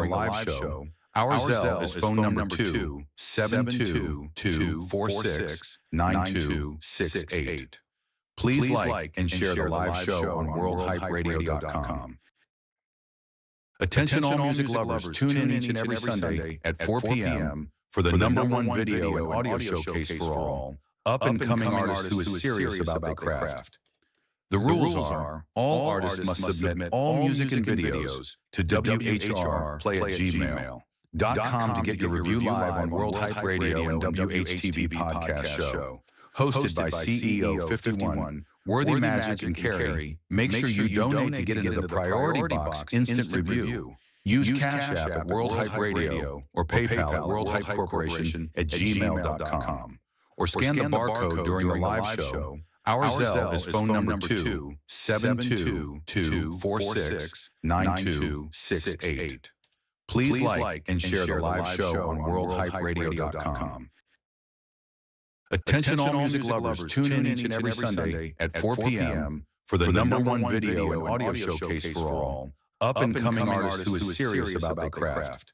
the live show, our Zelle is phone number 272-246-9268. Please like and share the live show on worldhyperadio.com. Attention all music lovers, tune in each and every Sunday at 4 p.m. for the #1 video and audio showcase for all up-and-coming artists who is serious about their craft. The rules are, all artists must submit all music and videos to whrplay@gmail.com to get your review live on World Hype Radio and Whtv podcast show. Hosted by CEO 51, Worthy Magic and Carrie. Make sure you donate to get into the priority box instant review. Use Cash App at World Hype Radio or PayPal at World Hype Corporation at gmail.com. Or scan the barcode during the live show. Our Zelle is phone number 272-246-9268. Please like and share the live show on worldhyperadio.com. Attention all music lovers, tune in each and every Sunday at 4 p.m. for the #1 video and audio showcase for all up-and-coming artists who is serious about their craft.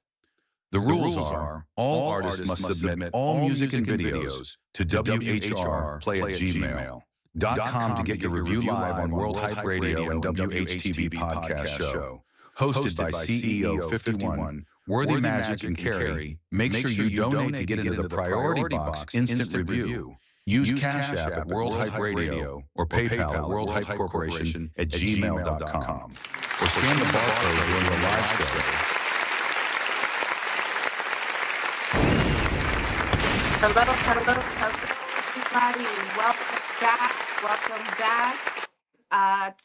The rules are, all artists must submit all music and videos to whrplay@gmail.com to get your review live on World Hype Radio and Whtv podcast show. Hosted by CEO 51, Worthy Magic and Carrie. Make sure you donate to get into the priority box instant review. Use Cash App at World Hype Radio or PayPal at World Hype Corporation at gmail.com. Or scan the barcode during the live show. Hello, everybody. Welcome back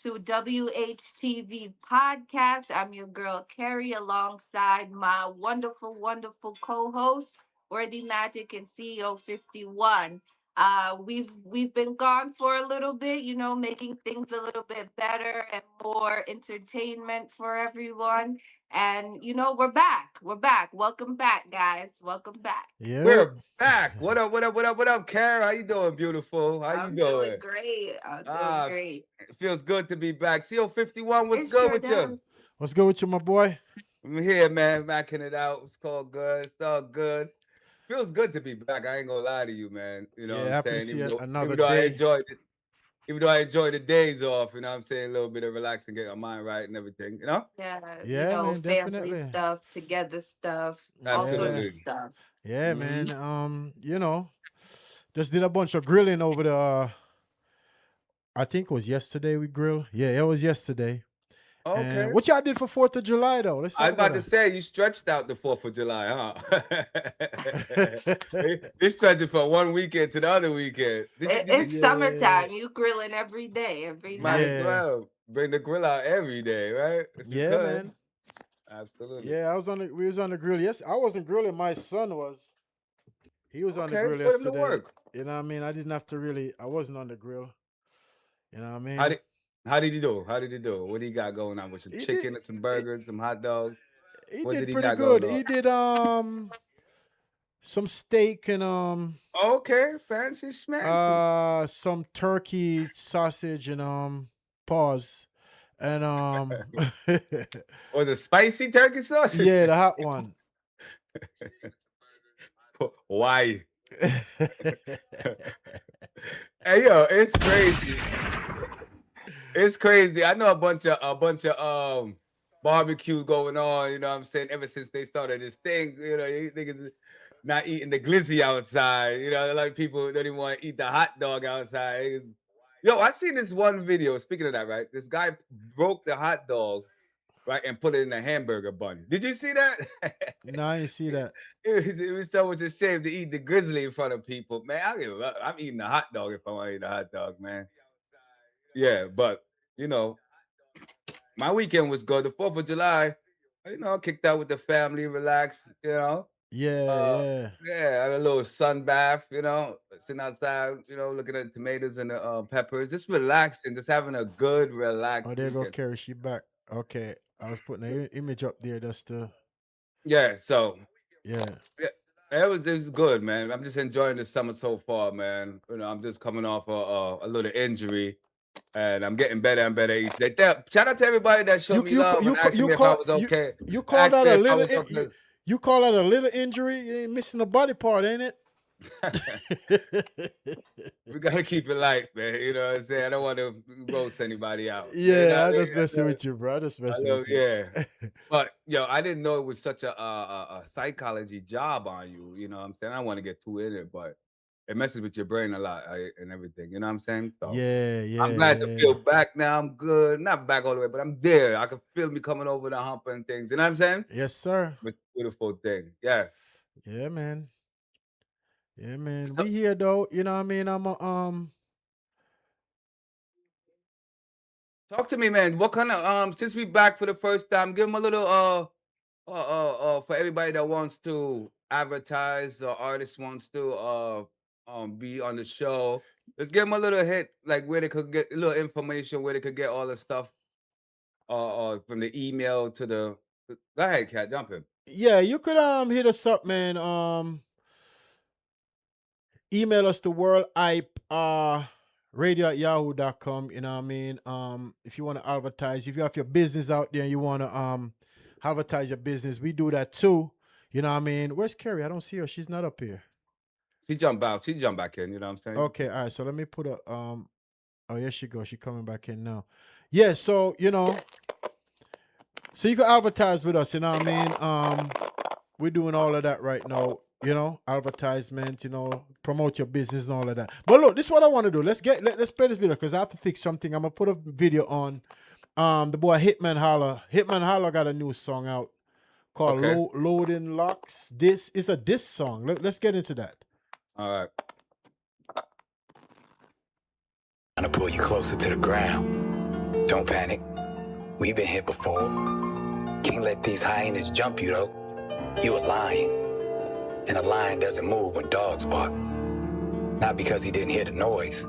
to WHTV Podcast. I'm your girl, Carrie, alongside my wonderful, wonderful co-host, Worthy Magic and CEO 51. We've been gone for a little bit, making things a little bit better and more entertainment for everyone. And we're back. Welcome back, guys. Welcome back. Yeah, we're back. What up, Kara? How you doing, beautiful? I'm doing great. Great. It feels good to be back. CO 51, what's good with you? What's good with you, my boy? I'm here, man, backing it out. It's called good. It's all good. Feels good to be back. I ain't gonna lie to you, man. You know what I'm saying? Even though I enjoyed it. Even though I enjoy the days off, you know what I'm saying? A little bit of relaxing, get my mind right and everything, you know? Yeah, man, family definitely. stuff, together stuff, Absolutely. all sorts of stuff. Yeah, man. Just did a bunch of grilling over the, I think it was yesterday we grilled. Yeah, it was yesterday. Okay. And what y'all did for 4th of July, though? I was about to say, you stretched out the 4th of July, huh? You stretched it from one weekend to the other weekend. It's summertime. You grilling every day, every Might night. as well bring the grill out every day, right? Yeah, man. Absolutely. Yeah, we was on the grill. Yes, I wasn't grilling. My son was. He was on the grill put him to yesterday. work. You know what I mean? I didn't have to really. I wasn't on the grill. You know what I mean? How did he do? What did he got going on with some chicken and some burgers, some hot dogs? He did pretty good. He did some steak and okay, fancy smash. Some turkey sausage and paws. And or the spicy turkey sausage? Yeah, the hot one. Why? Hey yo, it's crazy. It's crazy. I know a bunch of barbecue going on, you know what I'm saying, ever since they started this thing, you niggas not eating the glizzy outside. You know, a lot of people don't even want to eat the hot dog outside. Yo, I seen this one video, speaking of that, right? This guy broke the hot dog, right, and put it in a hamburger bun. Did you see that? No, I didn't see that. It was so much a shame to eat the grizzly in front of people. Man, I'm eating a hot dog if I want to eat a hot dog, man. Yeah, but, my weekend was good. The 4th of July, kicked out with the family, relaxed, Yeah. Yeah, I had a little sun bath, sitting outside, looking at the tomatoes and the peppers, just relaxing, just having a good, relaxed Oh, there go weekend. Carrie. She back. Okay. I was putting an image up there just to. Yeah, so. Yeah. It was good, man. I'm just enjoying the summer so far, man. I'm just coming off a little injury. And I'm getting better and better each day. Shout out to everybody that showed me love and asked me if I was okay. You call that a little okay. you call that a little injury? You ain't missing the body part, ain't it? We gotta keep it light, man. You know what I'm saying? I don't want to roast anybody out. Yeah, you know I just messing with you, bro. I just messing with you. Yeah. But yo, I didn't know it was such a psychology job on you. You know what I'm saying? I don't want to get too in it, but it messes with your brain a lot and everything. You know what I'm saying? So yeah. I'm glad to feel back now. I'm good. Not back all the way, but I'm there. I can feel me coming over the hump and things. You know what I'm saying? Yes, sir. It's a beautiful thing. Yeah. Yeah, man. Yeah, man. So, We here though. You know what I mean? I'm a talk to me, man. What kind of since we back for the first time, give them a little for everybody that wants to advertise or artist wants to be on the show. Let's give them a little hit, like where they could get a little information, where they could get all the stuff from the email to the go ahead, Cat, jump in. yeah, you could hit us up, man. Email us to worldhype radio@yahoo.com. You know what I mean? If you want to advertise, if you have your business out there and you want to advertise your business, we do that too. You know what I mean? Where's Carrie? I don't see her. She's not up here. She jumped out. She jumped back in. You know what I'm saying? Okay, all right. So let me put a oh, here she goes. She coming back in now. Yeah, so you know, so you can advertise with us, you know what I mean? We're doing all of that right now, you know, advertisement, you know, promote your business and all of that. But look, this is what I want to do. Let's play this video because I have to fix something. I'm gonna put a video on. The boy Hitman Holler. Hitman Holler got a new song out called Loading Locks. This is a diss song. Let's get into that. All right. Trying to pull you closer to the ground. Don't panic. We've been hit before. Can't let these hyenas jump you, though. You a lion. And a lion doesn't move when dogs bark. Not because he didn't hear the noise,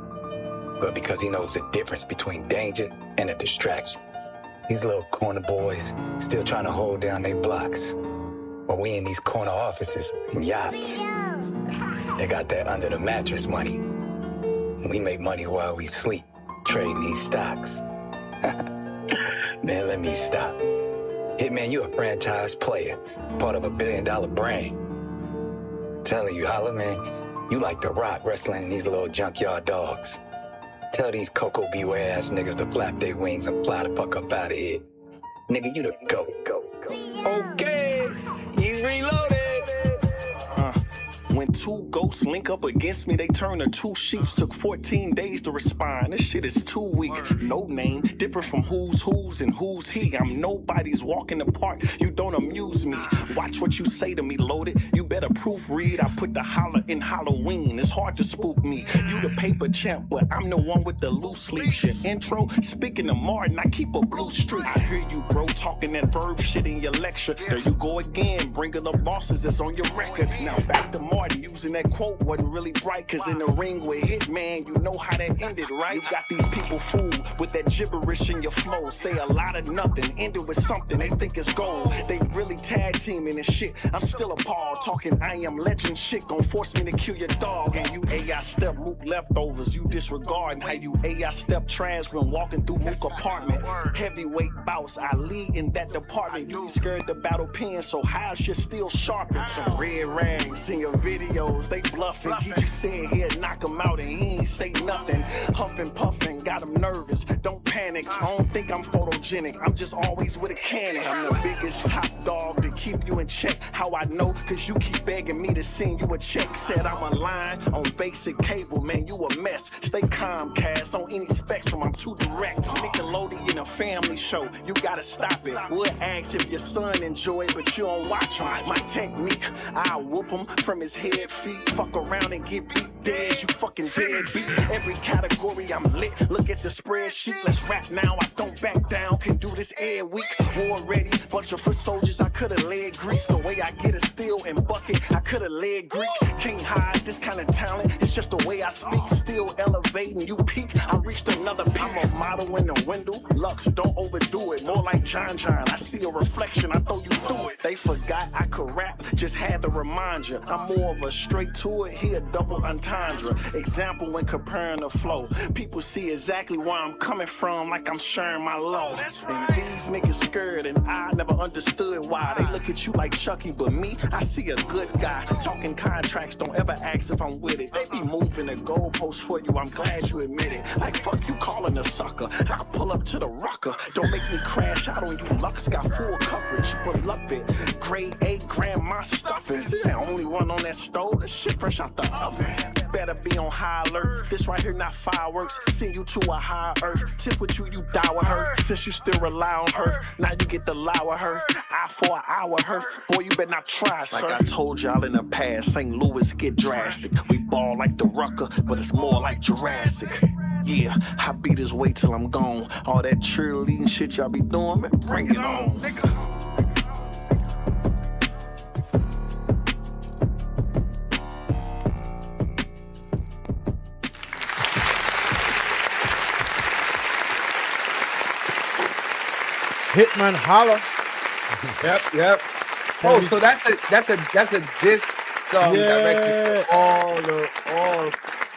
but because he knows the difference between danger and a distraction. These little corner boys still trying to hold down their blocks. While we in these corner offices and yachts. They got that under the mattress money. And we make money while we sleep, trading these stocks. Man, let me stop. Hitman, you a franchise player, part of $1 billion brand. Telling you, Holla, man, you like The Rock wrestling these little junkyard dogs. Tell these Coco Beware ass niggas to flap their wings and fly the fuck up out of here. Nigga, you the GOAT. Okay, he's reloaded. When two ghosts link up against me, they turn to two sheeps. Took 14 days to respond. This shit is too weak. No name, different from who's and who's he. I'm nobody's walk in the park. You don't amuse me. Watch what you say to me, loaded. You better proofread. I put the holler in Halloween. It's hard to spook me. You the paper champ, but I'm the one with the loose sleeve shit. Intro, speaking of Martin, I keep a blue streak. I hear you, bro, talking that verb shit in your lecture. There you go again, bringing up losses that's on your record. Now back to Martin. Using that quote wasn't really bright, cause in the ring with Hitman, you know how that ended, right? You got these people fooled with that gibberish in your flow. Say a lot of nothing, end it with something they think is gold. They really tag teaming and shit. I'm still appalled, talking I am legend shit. Gon' force me to kill your dog. And you AI step Mook leftovers. You disregarding how you AI step trash when walking through Mook apartment. Heavyweight boss, I lead in that department. You ain't scared the battle pen, so how's shit still sharpened? Some red rags in your videos, they bluffing. He just said he'd knock him out and he ain't say nothing. Huffing, puffing, got him nervous. Don't panic, I don't think I'm photogenic. I'm just always with a cannon. I'm the biggest top dog to keep you in check. How I know? Cause you keep begging me to send you a check. Said I'm a line on basic cable, man, you a mess. Stay Comcast on any spectrum, I'm too direct. Nickelodeon, a family show, you gotta stop it. Would ask if your son enjoy it, but you don't watch him. My technique, I'll whoop him from his head, feet. Fuck around and get beat dead, you fucking deadbeat. Every category I'm lit, look at the spreadsheet. Let's rap now, I don't back down, can do this every week. War ready, bunch of foot soldiers, I could've led Greece. The way I get a steel and bucket, I could've led Greek. Can't hide this kind of talent, it's just the way I speak. Still elevating, you peak, I reached another peak. I'm a model in the window, Lux, don't overdo it. More like John, I see a reflection, I throw you through it. They forgot I could rap, just just had to remind you. I'm more of a straight to it, he a double entendre. Example when comparing the flow. People see exactly where I'm coming from, like I'm sharing my low. And these niggas scared, and I never understood why. They look at you like Chucky, but me, I see a good guy. Talking contracts, don't ever ask if I'm with it. They be moving the goalposts for you, I'm glad you admit it. Like fuck you calling a sucker, I pull up to the rocker. Don't make me crash out on you, Lux got full coverage. But love it, grade 8 grandma stuffings. The only one on that stove, the shit fresh out the oven. Better be on high alert, this right here not fireworks. Send you to a higher earth, tip with you, you die with her. Since you still rely on her, now you get the lie with her. Eye for an hour her, boy you better not try, sir. Like I told y'all in the past, St. Louis get drastic. We ball like the Rucker, but it's more like Jurassic. Yeah, I beat his way till I'm gone. All that cheerleading shit y'all be doing, man, bring it on, nigga. Hitman holla. Yep. Oh, so that's a diss song directed to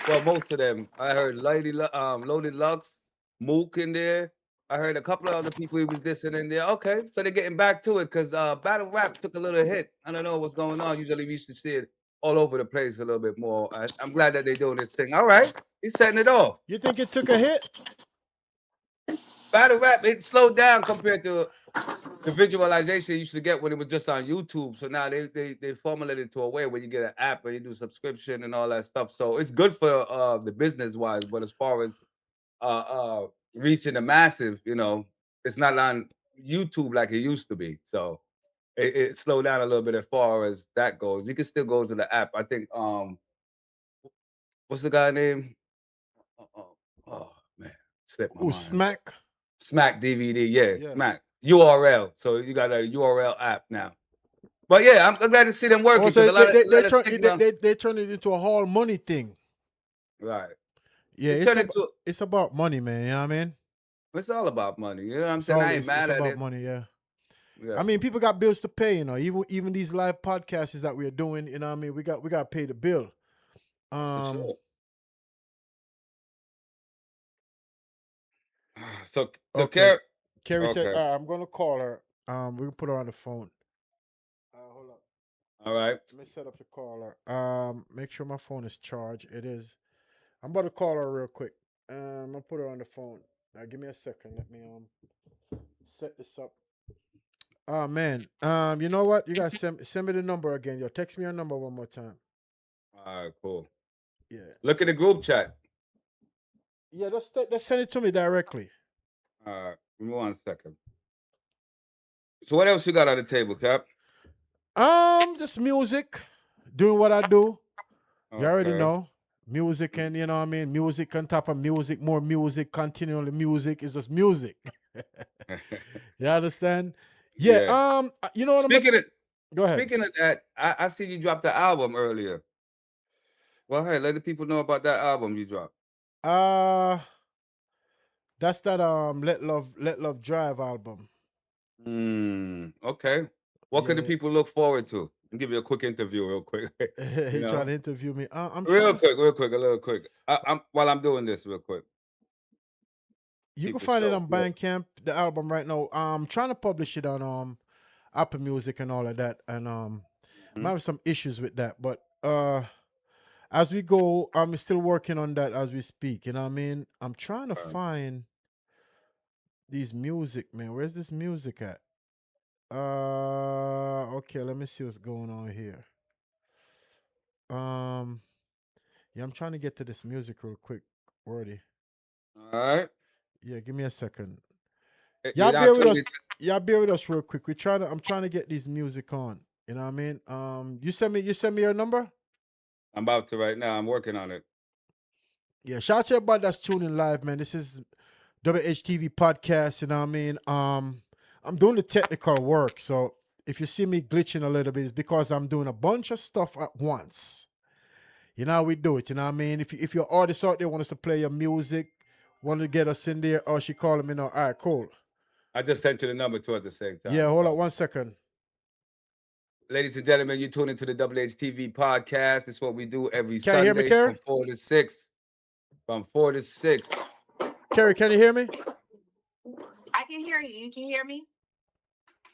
well, most of them. I heard Loaded Lux, Mook in there. I heard a couple of other people he was dissing in there. Okay, so they're getting back to it because battle rap took a little hit. I don't know what's going on. Usually we used to see it all over the place a little bit more. I'm glad that they're doing this thing. All right, he's setting it off. You think it took a hit? Battle rap, it slowed down compared to the visualization you used to get when it was just on YouTube. So now they formulate it to a way where you get an app and you do subscription and all that stuff. So it's good for the business wise, but as far as reaching the massive, it's not on YouTube like it used to be. So it slowed down a little bit as far as that goes. You can still go to the app. I think what's the guy name? Oh man, slipped my Oh, mind. Smack DVD, yeah, Yeah. Smack URL. So you got a URL app now. But yeah, I'm glad to see them working. Also, 'cause a lot of they turn it into a whole money thing. right. Yeah, They turn it to it's about money, man. You know what I mean? it's all about money. You know what I'm saying? I ain't mad It's at about it. money, yeah. Yeah. I mean, people got bills to pay, even these live podcasts that we're doing, you know what I mean? We got to pay the bill. For sure. So Okay. Carrie, Carrie said, okay. I'm gonna call her. We can put her on the phone. Hold up. All right. Let me set up the caller. Make sure my phone is charged. It is. I'm about to call her real quick. I'll put her on the phone. Give me a second. Let me set this up. Oh man. You know what? You guys send me the number again. Yo, text me your number one more time. All right, cool. Yeah. Look at the group chat. Yeah, just send it to me directly. All right. Give me 1 second. So what else you got on the table, Cap? Just music. Doing what I do. You already Okay. know. Music and you know what I mean? Music on top of music, more music, continually music. It's just music. You understand? Yeah. You know what Go ahead. Speaking of that, I see you dropped the album earlier. Well, hey, let the people know about that album you dropped. That's that Let Love Drive album. Okay. What can the Yeah. people look forward to? I'll give you a quick interview real quick. He trying to interview me. I'm real trying. quick, a little quick. While I'm doing this real quick. You Keep can the find it show. on Bandcamp, the album right now. I'm trying to publish it on Apple Music and all of that, and I'm having some issues with that. But as we go, I'm still working on that as we speak. You know what I mean? I'm trying to find these music, man. Where's this music at? Okay, let me see what's going on here. Yeah, I'm trying to get to this music real quick, Wordy. All right. Yeah, give me a second. You're Y'all not bear with telling us. me Y'all bear with us real quick. I'm trying to get these music on. You know what I mean? You send me your number? I'm about to right now. I'm working on it. Yeah, shout out to everybody that's tuning live, man. This is WHTV podcast, you know what I mean? I'm doing the technical work, so if you see me glitching a little bit, it's because I'm doing a bunch of stuff at once. You know how we do it, you know what I mean? If your artist out there want us to play your music, want to get us in there, or she call me, all right, cool. I just sent you the number too at the same time. Yeah, hold on 1 second. Ladies and gentlemen, you tune into the WHTV podcast. It's what we do every Can you hear me, Sunday Carrie? from 4 to 6. From 4 to 6. Carrie, can you hear me? I can hear you. You can hear me?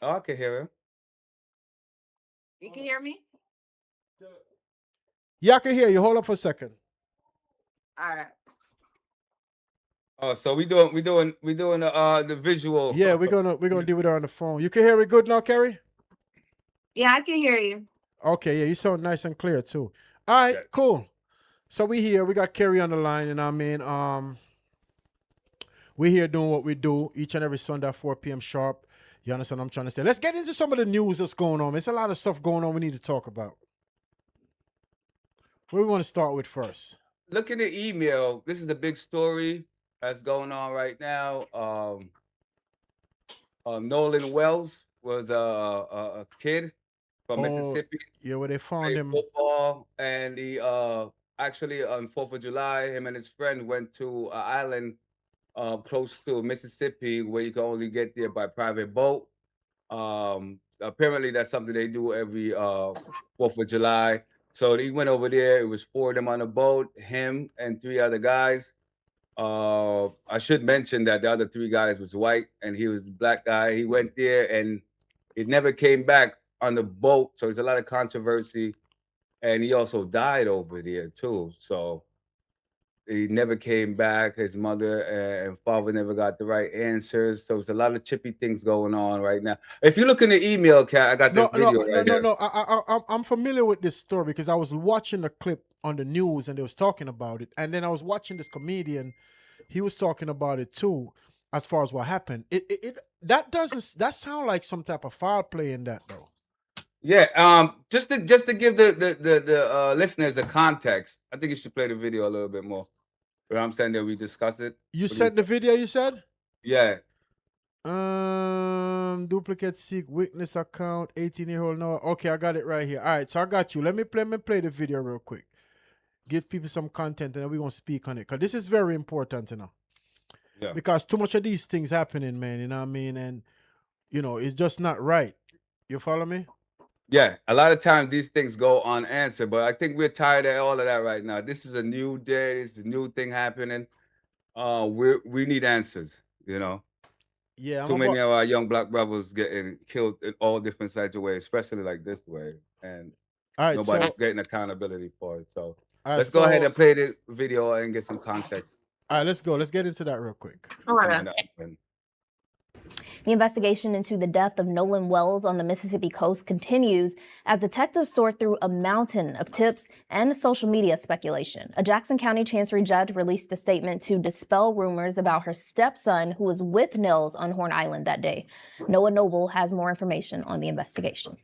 Oh, I can hear him. You can hear me? Yeah, I can hear you. Hold up for a second. All right. Oh, so we doing the visual. Yeah, we're gonna deal with her on the phone. You can hear me good now, Carrie? Yeah, I can hear you. Okay, yeah, you sound nice and clear too. All right, Okay. cool. So we here. We got Carrie on the line, and we here doing what we do each and every Sunday at 4 p.m. sharp. You understand what I'm trying to say? Let's get into some of the news that's going on. There's a lot of stuff going on we need to talk about. What do we want to start with first? Look in the email. This is a big story that's going on right now. Nolan Wells was a kid from Mississippi. Yeah, where they found Played him. football, and he actually on 4th of July, him and his friend went to an island close to Mississippi where you can only get there by private boat. Apparently that's something they do every 4th of July. So he went over there. It was 4 of them on a boat, him and 3 other guys. I should mention that the other 3 guys was white and he was the black guy. He went there and it never came back on the boat. So there's a lot of controversy. And he also died over there too. So he never came back. His mother and father never got the right answers. So there's a lot of chippy things going on right now. If you look in the email, Kat, I got the video right there. No. I'm familiar with this story because I was watching the clip on the news and they was talking about it. And then I was watching this comedian. He was talking about it too, as far as what happened. That sound like some type of foul play in that though. Yeah, just to give the listeners a context, I think you should play the video a little bit more. But I'm saying that we discuss it. You sent the video, you said? Yeah. Duplicate seek witness account, 18-year-old no. Okay, I got it right here. All right, so I got you. Let me play the video real quick. Give people some content and then we're gonna speak on it. Because this is very important, you know. Yeah. Because too much of these things happening, man, you know what I mean? And it's just not right. You follow me? Yeah, a lot of times these things go unanswered, but I think we're tired of all of that right now. This is a new day. This is a new thing happening. We need answers, Yeah. Too many of our young black brothers getting killed in all different sides of ways, especially like this way, and nobody's getting accountability for it. So let's go ahead and play the video and get some context. All right, let's go. Let's get into that real quick. All right. The investigation into the death of Nolan Wells on the Mississippi coast continues as detectives sort through a mountain of tips and social media speculation. A Jackson County Chancery judge released a statement to dispel rumors about her stepson who was with Nils on Horn Island that day. Noah Noble has more information on the investigation.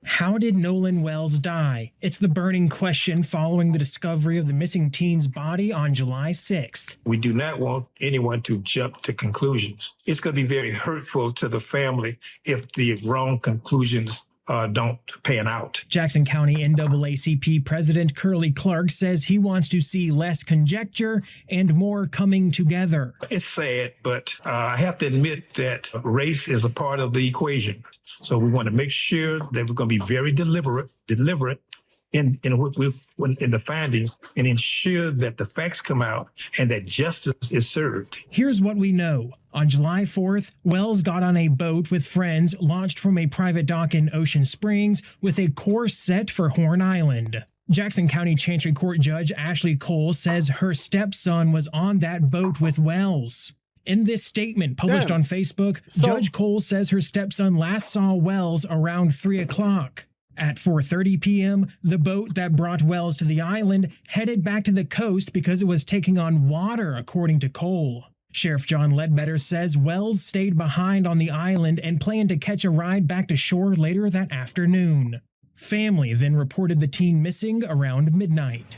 How did Nolan Wells die? It's the burning question following the discovery of the missing teen's body on July 6th. We do not want anyone to jump to conclusions. It's going to be very hurtful to the family if the wrong conclusions don't pan out. Jackson County NAACP President Curly Clark says he wants to see less conjecture and more coming together. It's sad, but I have to admit that race is a part of the equation. So we want to make sure that we're going to be very deliberate in the findings and ensure that the facts come out and that justice is served. Here's what we know. On July 4th, Wells got on a boat with friends launched from a private dock in Ocean Springs with a course set for Horn Island. Jackson County Chancery Court Judge Ashley Cole says her stepson was on that boat with Wells. In this statement published on Facebook, Judge Cole says her stepson last saw Wells around 3 o'clock. At 4:30 p.m., the boat that brought Wells to the island headed back to the coast because it was taking on water, according to Cole. Sheriff John Ledbetter says Wells stayed behind on the island and planned to catch a ride back to shore later that afternoon. Family then reported the teen missing around midnight.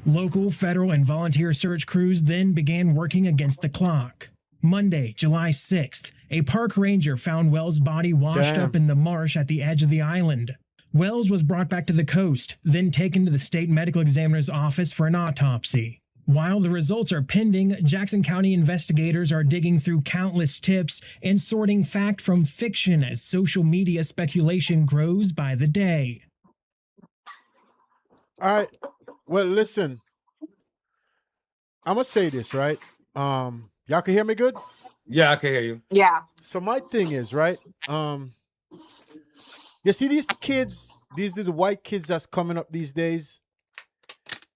Local, federal, and volunteer search crews then began working against the clock. Monday, July 6th, a park ranger found Wells' body washed up in the marsh at the edge of the island. Wells was brought back to the coast, then taken to the state medical examiner's office for an autopsy. While the results are pending, Jackson County investigators are digging through countless tips and sorting fact from fiction as social media speculation grows by the day. All right. Well, listen, I'm gonna say this, right? Y'all can hear me good? Yeah, I can hear you. Yeah. So my thing is, right? You see these kids, these little white kids that's coming up these days.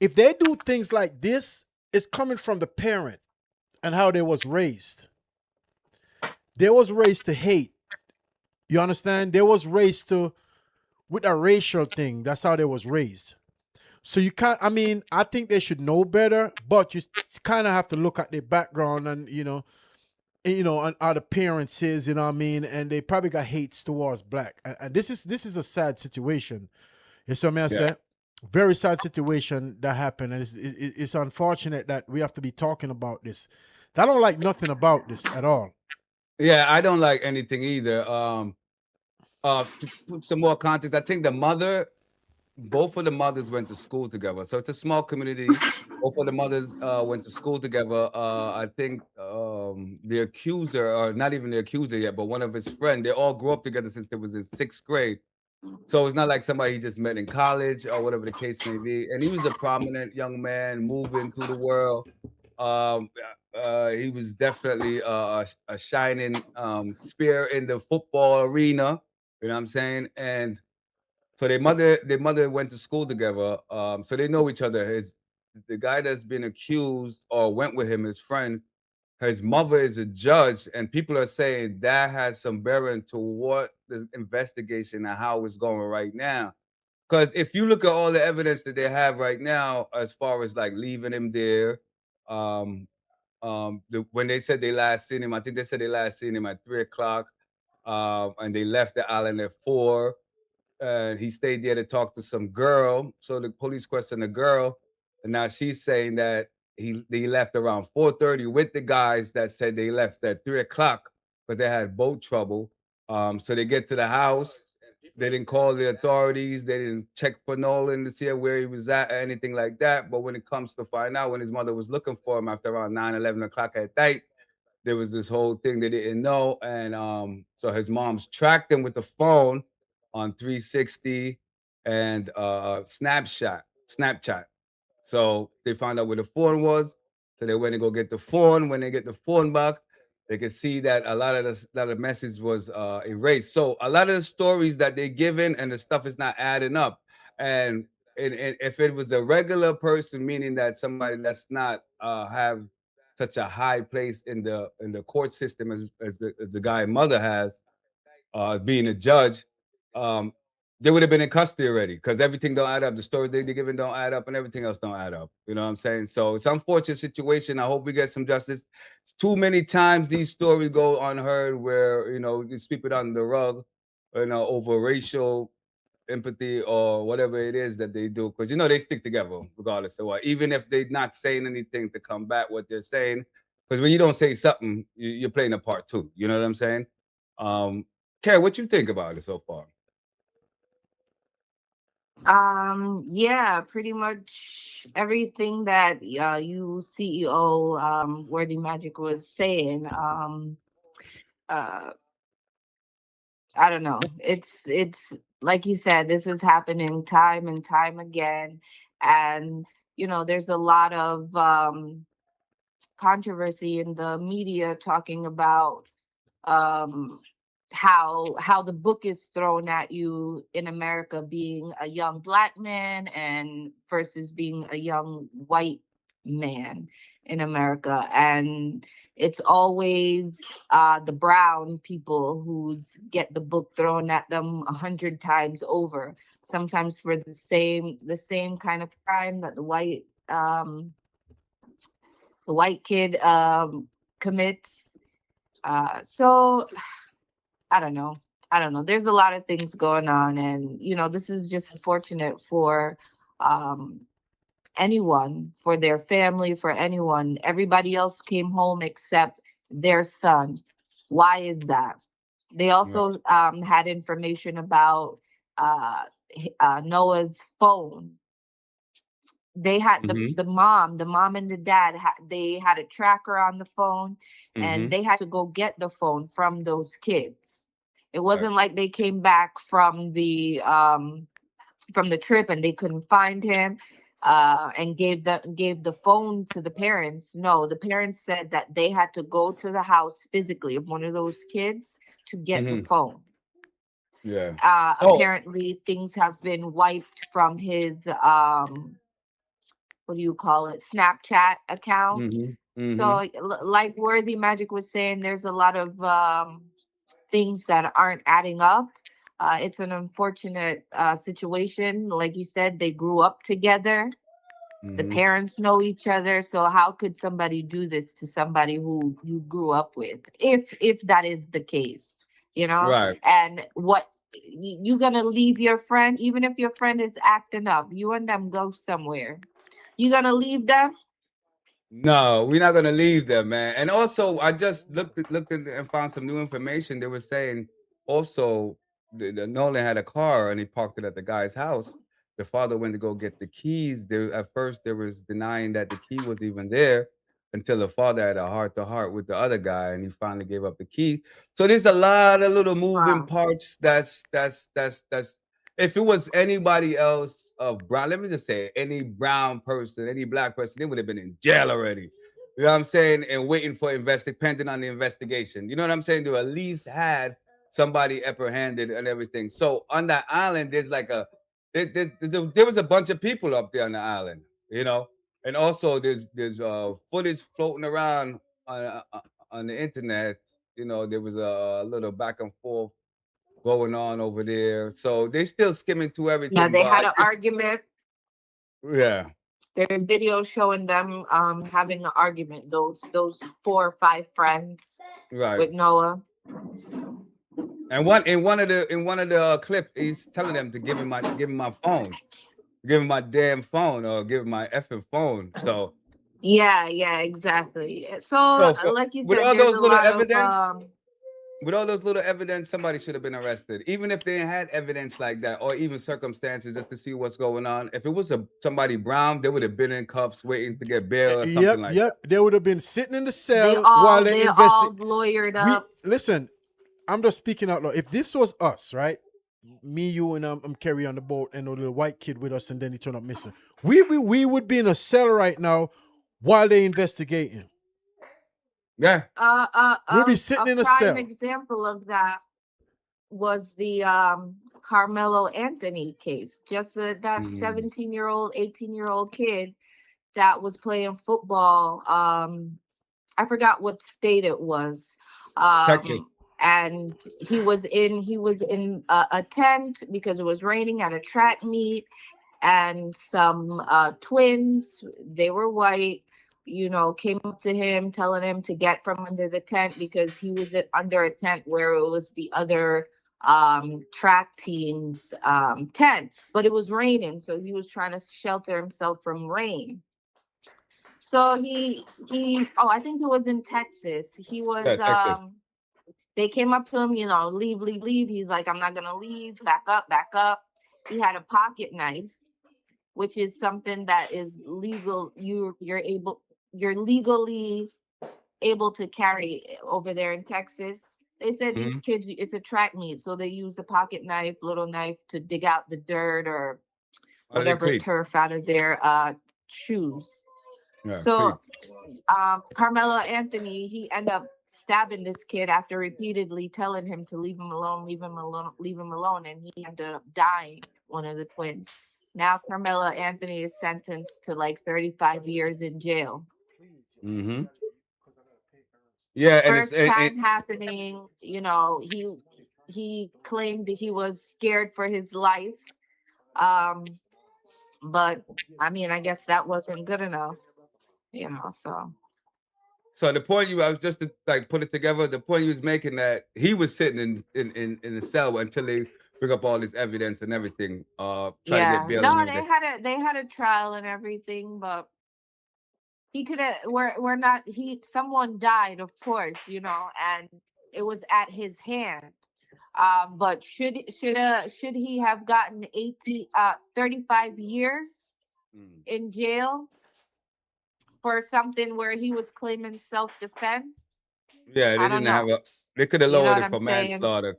If they do things like this, it's coming from the parent and how they was raised. They was raised to hate. You understand? They was raised to with a racial thing. That's how they was raised. So you can't. I mean, I think they should know better, but you kind of have to look at their background and and how the parents is. You know what I mean? And they probably got hates towards black. And this is a sad situation. You see what I say? Very sad situation that happened, and it's unfortunate that we have to be talking about this. I don't like nothing about this at all. Yeah, I don't like anything either. To put some more context, I think both of the mothers went to school together. So it's a small community. Both of the mothers went to school together. I think the accuser, or not even the accuser yet, but one of his friends, they all grew up together since they was in 6th grade. So it's not like somebody he just met in college or whatever the case may be. And he was a prominent young man moving through the world. Um, he was definitely a shining spear in the football arena. You know what I'm saying? And so their mother went to school together. So they know each other. The guy that's been accused or went with him, his friend, his mother is a judge, and people are saying that has some bearing to what the investigation and how it's going right now. Because if you look at all the evidence that they have right now, as far as like leaving him there, um, when they said they last seen him, I think they said they last seen him at 3 o'clock, and they left the island at 4. And he stayed there to talk to some girl. So the police questioned the girl, and now she's saying that they left around 4:30 with the guys that said they left at 3 o'clock, but they had boat trouble. So they get to the house. They didn't call the authorities. They didn't check for Nolan to see where he was at or anything like that. But when it comes to find out when his mother was looking for him after around 9, 11 o'clock at night, there was this whole thing they didn't know. And so his mom's tracked him with the phone on 360 and Snapchat. So they found out where the phone was. So they went to go get the phone. When they get the phone back, they could see that a lot of the message was erased. So a lot of the stories that they're given and the stuff is not adding up. And if it was a regular person, meaning that somebody that's not have such a high place in the court system as the guy mother has, being a judge, um, they would have been in custody already because everything don't add up. The story they're giving don't add up, and everything else don't add up. You know what I'm saying? So it's an unfortunate situation. I hope we get some justice. It's too many times these stories go unheard where you sweep it under the rug, over racial empathy or whatever it is that they do, because they stick together regardless of what, even if they're not saying anything to combat what they're saying. Because when you don't say something, you're playing a part too. You know what I'm saying? Um, Carrie, what you think about it so far? Yeah, pretty much everything that you CEO Worthy Magic was saying. Uh I don't know. It's like you said, this is happening time and time again. And there's a lot of controversy in the media talking about um how the book is thrown at you in America, being a young black man and versus being a young white man in America. And it's always the brown people who's get the book thrown at them 100 times over, sometimes for the same kind of crime that the white kid commits. So I don't know. I don't know. There's a lot of things going on, and this is just unfortunate for um, anyone, for their family, for anyone. Everybody else came home except their son. Why is that? They Right. also had information about uh, Noah's phone, they had Mm-hmm. the mom and the dad they had a tracker on the phone, and Mm-hmm. they had to go get the phone from those kids. It Right. wasn't like they came back from the trip and they couldn't find him, and gave the phone to the parents. No, the parents said that they had to go to the house physically of one of those kids to get the Mm-hmm. phone. Yeah. Oh. Apparently things have been wiped from his what do you call it, Snapchat account. Mm-hmm. Mm-hmm. So like Worthy Magic was saying, there's a lot of things that aren't adding up. It's an unfortunate situation. Like you said, they grew up together. The Mm-hmm. parents know each other. So how could somebody do this to somebody who you grew up with? If that is the case, you know? Right. And what you gonna leave your friend, even if your friend is acting up, you and them go somewhere. You gonna leave them? No, we're not gonna leave them, man. And also, I just looked at and found some new information. They were saying also the Nolan had a car and he parked it at the guy's house. The father went to go get the keys. There at first there was denying that the key was even there until the father had a heart to heart with the other guy and he finally gave up the key. So there's a lot of little moving Wow. parts. That's if it was anybody else of brown, let me just say any brown person, any black person, they would have been in jail already. You know what I'm saying? And waiting for pending on the investigation. You know what I'm saying? To at least had somebody apprehended and everything. So on that island, there's like there was a bunch of people up there on the island, you know, and also there's footage floating around on the internet. You know, there was a little back and forth going on over there. So they still skimming through Yeah, everything, they but had an argument. yeah, There's videos showing them having an argument. Those 4 or 5 friends right. with Noah. And one of the clip, he's telling them to give him my phone, give him my damn phone, or give him my effing phone. So Yeah, exactly. So so like you with said, all there's those a little lot of evidence, somebody should have been arrested. Even if they had evidence like that, or even circumstances just to see what's going on. If it was somebody brown, they would have been in cuffs waiting to get bail or something Yep, like that. yep. They would have been sitting in the they cell while all they they investigate. all lawyered We up. listen. I'm just speaking out loud. If this was us, right? Me, you, and Kerry on the boat, and a little white kid with us, and then he turned up missing. We would be in a cell right now while they investigating. Yeah. We'll be A sitting in a prime cell. example of that was the Carmelo Anthony case. Just that Mm. 17-year-old, 18-year-old kid that was playing football. I forgot what state it was. Texas. And he was in a tent because it was raining at a track meet, and some twins, they were white, came up to him telling him to get from under the tent because he was under a tent where it was the other track team's tent, but it was raining, so he was trying to shelter himself from rain. So oh, I think it was in Texas. He Yeah, was Texas. they came up to him, leave, leave, leave. He's like, I'm not gonna leave, back up, back up. He had a pocket knife, which is something that is legal. You're legally able to carry over there in Texas. They said these Hmm. kids, it's a track meet, so they use a pocket knife, little knife, to dig out the dirt or Out of the whatever cleats. turf out of their shoes. Yeah, So cleats. Carmelo Anthony, he ended up stabbing this kid after repeatedly telling him to leave him alone, leave him alone, leave him alone, and he ended up dying, one of the twins. Now Carmelo Anthony is sentenced to like 35 years in jail. Hmm. Yeah, and it's First time happening, he claimed that he was scared for his life. Um, but I mean, I guess that wasn't good enough, so so the point I was just to like put it together. The point you was making that he was sitting in the cell until they bring up all this evidence and everything, try to get yeah. bail No, and everything. they had a trial and everything, but he could have we're not he someone died, of course, and it was at his hand. But should he have gotten 35 years? in jail for something where he was claiming self-defense. Yeah, they I don't didn't have know. a. They could have You know lowered what it I'm for saying? manslaughter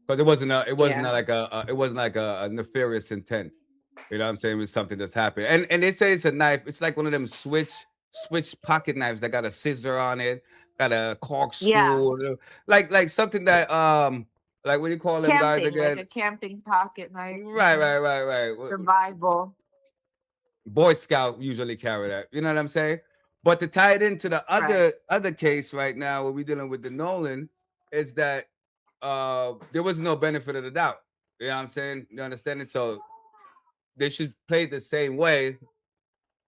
because it wasn't a. It wasn't Yeah. a, like a. It wasn't like a nefarious intent. You know what I'm saying? It was something that's happened. And they say it's a knife. It's like one of them switch pocket knives that got a scissor on it, got a Yeah. corkscrew, like something that like what do you call them guys Camping, like again? a camping pocket knife. Right. Survival. Boy Scout usually carry that. You know what I'm saying? But to tie it into the Right. other case right now, where we're dealing with the Nolan, is that there was no benefit of the doubt. You know what I'm saying? You understand it? So they should play it the same way.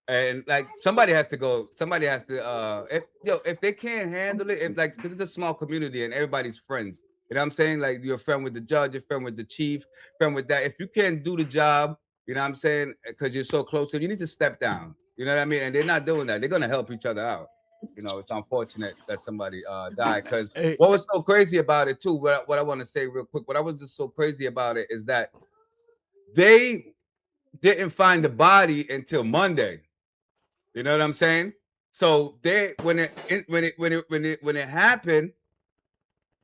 And like somebody has to go, somebody has to if they can't handle it, if like because it's a small community and everybody's friends. You know what I'm saying? Like you're a friend with the judge, you're a friend with the chief, friend with that. If you can't do the job, you know what I'm saying, because you're so close to it, you need to step down. You know what I mean? And they're not doing that. They're gonna help each other out. You know, it's unfortunate that somebody died. Because Hey, what was so crazy about it too, what I want to say real quick, what I was just so crazy about it is that they didn't find the body until Monday. You know what I'm saying? So they when it happened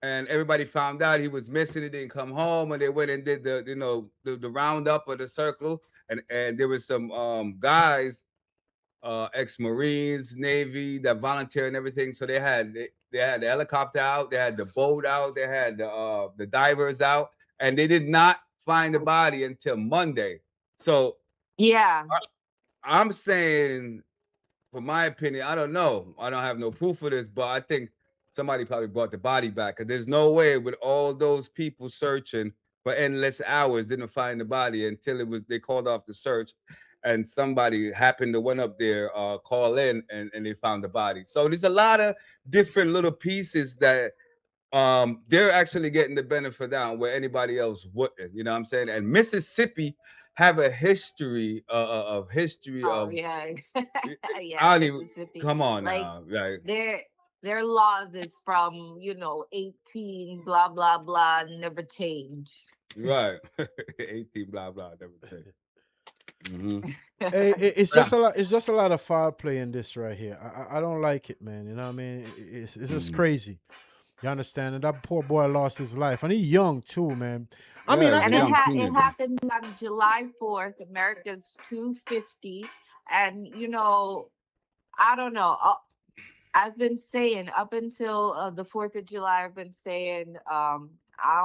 and everybody found out he was missing, he didn't come home, and they went and did the roundup of the circle, and there was some guys, ex-Marines, Navy that volunteered and everything. So they had the helicopter out, they had the boat out, they had the divers out, and they did not find the body until Monday. So Yeah. I'm saying, for my opinion, I don't know. I don't have no proof of this, but I think somebody probably brought the body back because there's no way with all those people searching for endless hours didn't find the body until they called off the search, and somebody happened to went up there, call in, and they found the body. So there's a lot of different little pieces that they're actually getting the benefit down where anybody else wouldn't. You know what I'm saying? And Mississippi have a history of history Oh of yeah. Yeah, I don't even Mississippi. come on Like now. Like their laws is from, 18 blah blah blah, never change. right. 18 blah blah everything. hey, it's Yeah. just a lot. It's just a lot of foul play in this right here. I don't like it, man. You know what I mean? It's just crazy. You understand? And that poor boy lost his life, and he's young too, man. I mean, Yeah, And the young it teenager. happened on July 4th, America's 250. And I don't know. I've been saying up until the 4th of July, I've been saying, I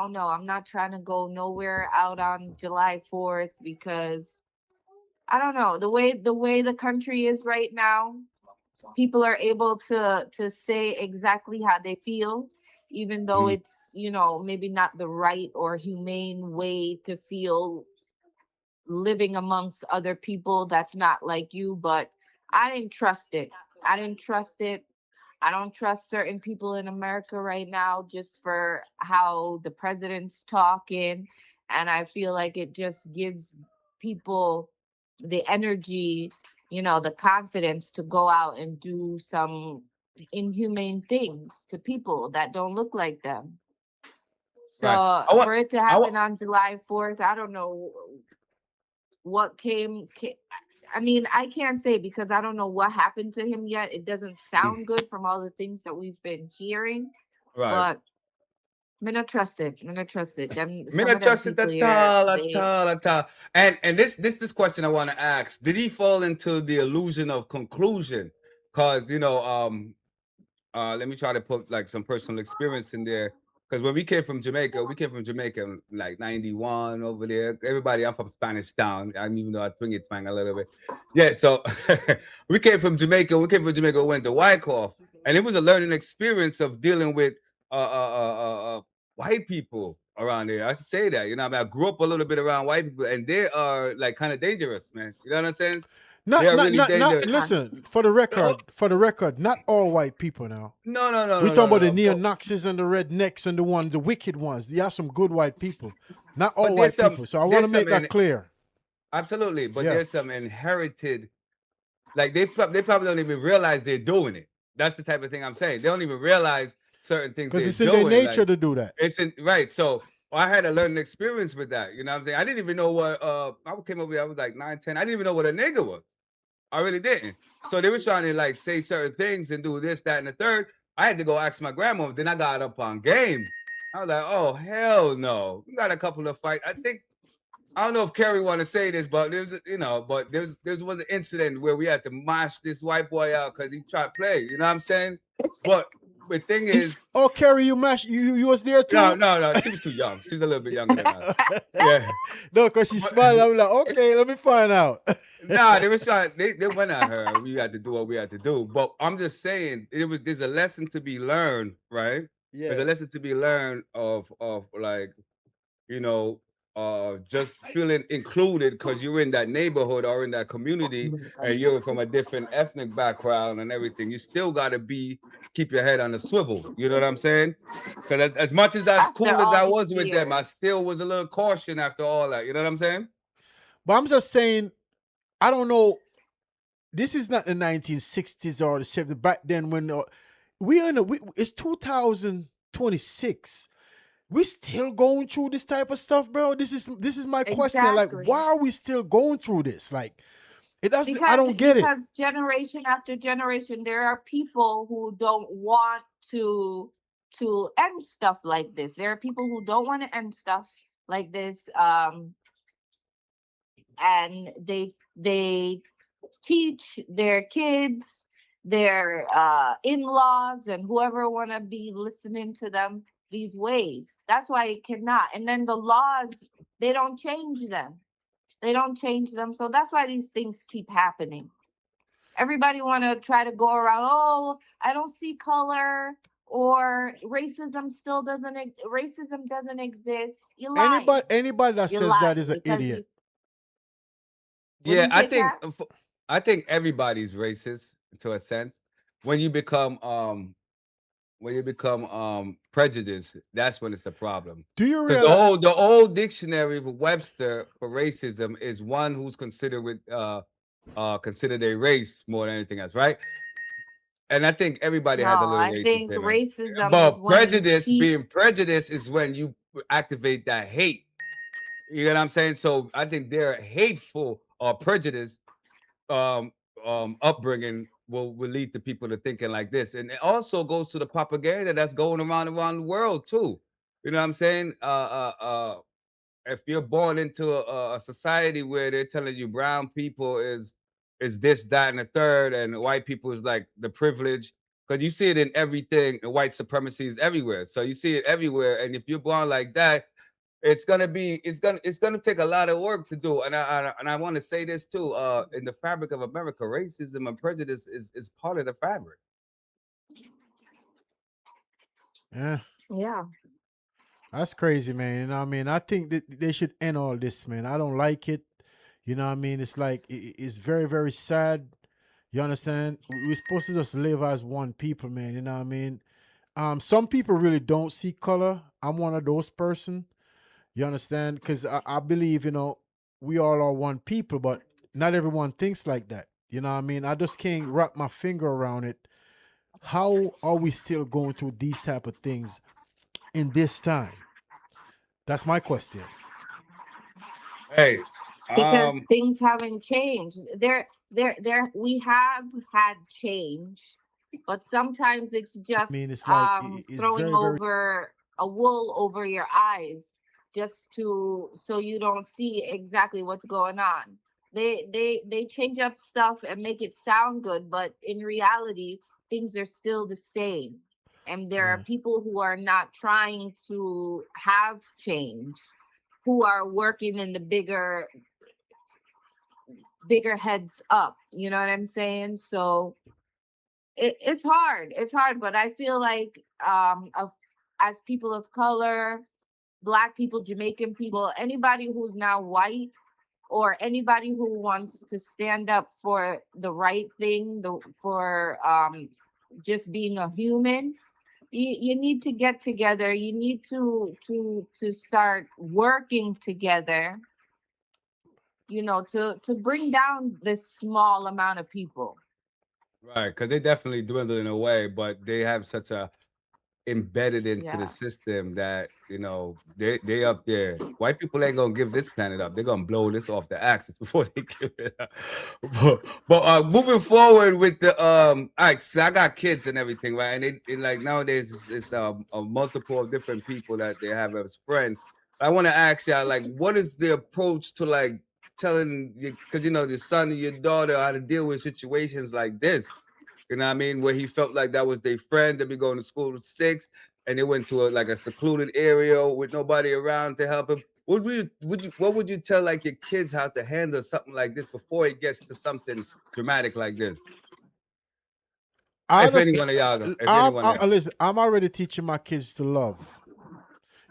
don't know. I'm not trying to go nowhere out on July 4th because I don't know the way the country is right now. People are able to say exactly how they feel, even though Mhm. it's maybe not the right or humane way to feel living amongst other people that's not like you. But I didn't trust it. I didn't trust it. I don't trust certain people in America right now just for how the president's talking. And I feel like it just gives people the energy, the confidence to go out and do some inhumane things to people that don't look like them. Right. So I want for it to I want happen on July 4th, I don't know what came. I mean, I can't say because I don't know what happened to him yet. It doesn't sound good from all the things that we've been hearing, right. but I'm gonna trust it. I'm gonna trust it. Them Me some not of them trust it people at here, all, at they all, at all. And this question I want to ask: did he fall into the illusion of conclusion? Because let me try to put like some personal experience in there. Because when we came from Jamaica in like 91 over there. Everybody, I'm from Spanish Town. I even know I twing it twang a little bit. Yeah, so we came from Jamaica. Went to Wyckoff. And it was a learning experience of dealing with white people around there. I should say that. You know, I mean, I grew up a little bit around white people, and they are like kind of dangerous, man. You know what I'm saying? They not, are not, really not, not. dangerous. Listen, Oh, for the record, not all white people now. We talking about the no. neo-Nazis and the rednecks and the wicked ones. There are some good white people, not all But there's white some people. So I want to there's make some that in clear. absolutely, but Yeah, there's some inherited, like they probably don't even realize they're doing it. That's the type of thing I'm saying. They don't even realize certain things because they're it's in their doing. Like nature to do that. it's in right. So I had a learning experience with that. You know what I'm saying? I didn't even know what I came over here, I was like 9, 10. I didn't even know what a nigga was. I really didn't. So they were trying to like say certain things and do this, that, and the third. I had to go ask my grandma. Then I got up on game. I was like, oh hell no. We got a couple of fights. I don't know if Kerry want to say this, but there was an incident where we had to mash this white boy out because he tried to play. You know what I'm saying? But the thing is, Oh, Carrie, you was there too? no, she was too young. She was a little bit younger than us. Yeah. No, because she smiled. I'm like, okay, let me find out. Nah, they went at her. We had to do what we had to do. But I'm just saying, there's a lesson to be learned, right? There's a lesson to be learned of like, you know, just feeling included because you're in that neighborhood or in that community and you're from a different ethnic background and everything. You still gotta keep your head on the swivel. You know what I'm saying? Because as much as cool as I was with them, I still was a little caution after all that. You know what I'm saying? But I'm just saying, I don't know. This is not the 1960s or the 70s. Back then, when it's 2026. We still going through this type of stuff, bro. This is my question. Like, why are we still going through this? Like, it doesn't. I don't get it. Because generation after generation, there are people who don't want to end stuff like this. There are people who don't want to end stuff like this. And they teach their kids, their in-laws, and whoever want to be listening to them these ways. That's why it cannot. And then the laws, they don't change them. So that's why these things keep happening. Everybody want to try to go around, oh, I don't see color, or racism doesn't exist. You lie. Anybody that says that is an idiot. Yeah, I think everybody's racist to a sense. When you become prejudiced, that's when it's a problem. Do you realize the old dictionary for Webster for racism is one who's considered a race more than anything else, right? And I think everybody has a little racism. I think racism but is when being prejudiced is when you activate that hate. You know what I'm saying? So I think their hateful or prejudiced upbringing will lead to people to thinking like this. And it also goes to the propaganda that's going around the world too. You know what I'm saying? If you're born into a society where they're telling you brown people is this, that, and the third, and white people is like the privilege, because you see it in everything, and white supremacy is everywhere. So you see it everywhere, and if you're born like that, it's gonna take a lot of work to do. And I want to say this too. In the fabric of America, racism and prejudice is part of the fabric. Yeah. That's crazy, man. You know what I mean? I think that they should end all this, man. I don't like it. You know what I mean? It's like, it's very, very sad. You understand? We're supposed to just live as one people, man. You know what I mean? Some people really don't see color. I'm one of those person. You understand? Because I believe, we all are one people, but not everyone thinks like that. You know what I mean? I just can't wrap my finger around it. How are we still going through these type of things in this time? That's my question. Hey, because things haven't changed. We have had change, but sometimes it's just it's like it's throwing very, very over a wool over your eyes just so you don't see exactly what's going on. They change up stuff and make it sound good, but in reality, things are still the same. And there are people who are not trying to have change, who are working in the bigger heads up. You know what I'm saying? So it's hard. It's hard, but I feel like as people of color, Black people, Jamaican people, anybody who's now white, or anybody who wants to stand up for the right thing, for just being a human, you need to get together. You need to start working together, to bring down this small amount of people. Right, because they definitely dwindling away, but they have such a embedded into the system that, you know, they up there. White people ain't gonna give this planet up. They're gonna blow this off the axis before they give it up. But moving forward with the all right, so I got kids and everything, right? And it like nowadays it's a multiple of different people that they have as friends. I want to ask you, like, what is the approach to like telling you, because you know your son and your daughter how to deal with situations like this? You know what I mean? Where he felt like that was their friend. They be going to school at 6, and they went to a secluded area with nobody around to help him. What would you tell like your kids how to handle something like this before it gets to something dramatic like this? I If just, any one of y'all, if anyone, listen, I'm already teaching my kids to love.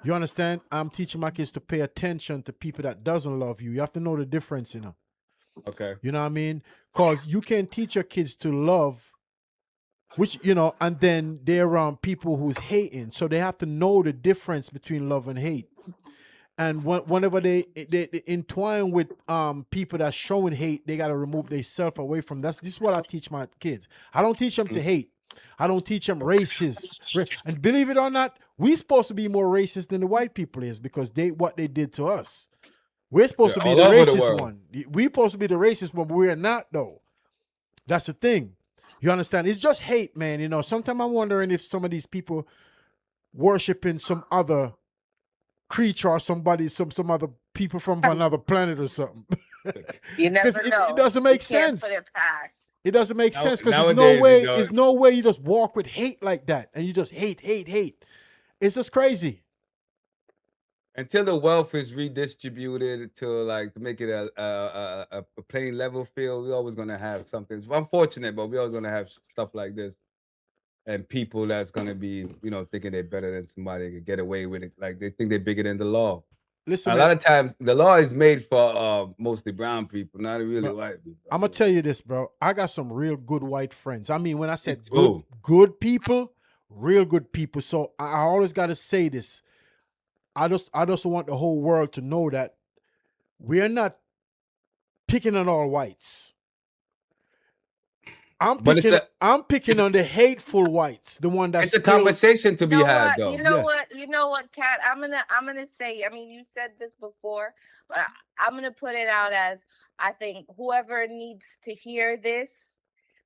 You understand? I'm teaching my kids to pay attention to people that doesn't love you. You have to know the difference, you know. okay, You know what I mean? Because you can teach your kids to love, which, you know, and then they're around people who's hating. So they have to know the difference between love and hate. And whenever they entwine with people that's showing hate, they got to remove themselves away from that. This is what I teach my kids. I don't teach them to hate. I don't teach them racist. And believe it or not, we're supposed to be more racist than the white people is because what they did to us. We're supposed to be all the over the racist world. one. We're supposed to be the racist one, but we're not though. That's the thing. You understand? It's just hate, man. You know, sometimes I'm wondering if some of these people worshiping some other creature or somebody, some other people from another planet or something. You Because never know. it doesn't make You can't sense. put it past. It doesn't make sense because Nowadays, there's no way you just walk with hate like that and you just hate. It's just crazy. Until the wealth is redistributed to like to make it a plain level field, we're always gonna have something. It's unfortunate, but we're always gonna have stuff like this. And people that's gonna be, you know, thinking they're better than somebody, can get away with it. Like they think they're bigger than the law. Listen, A man, lot of times the law is made for mostly brown people, not really bro, white people. I'm gonna tell you this, bro. I got some real good white friends. I mean, when I said too. good people, real good people. So I always gotta say this. I just want the whole world to know that we're not picking on all whites. I'm But picking on the hateful whites, the one that's it's a conversation to be You know had, what? though. You know what, Kat? I'm gonna say. I mean, you said this before, but I'm gonna put it out as I think whoever needs to hear this,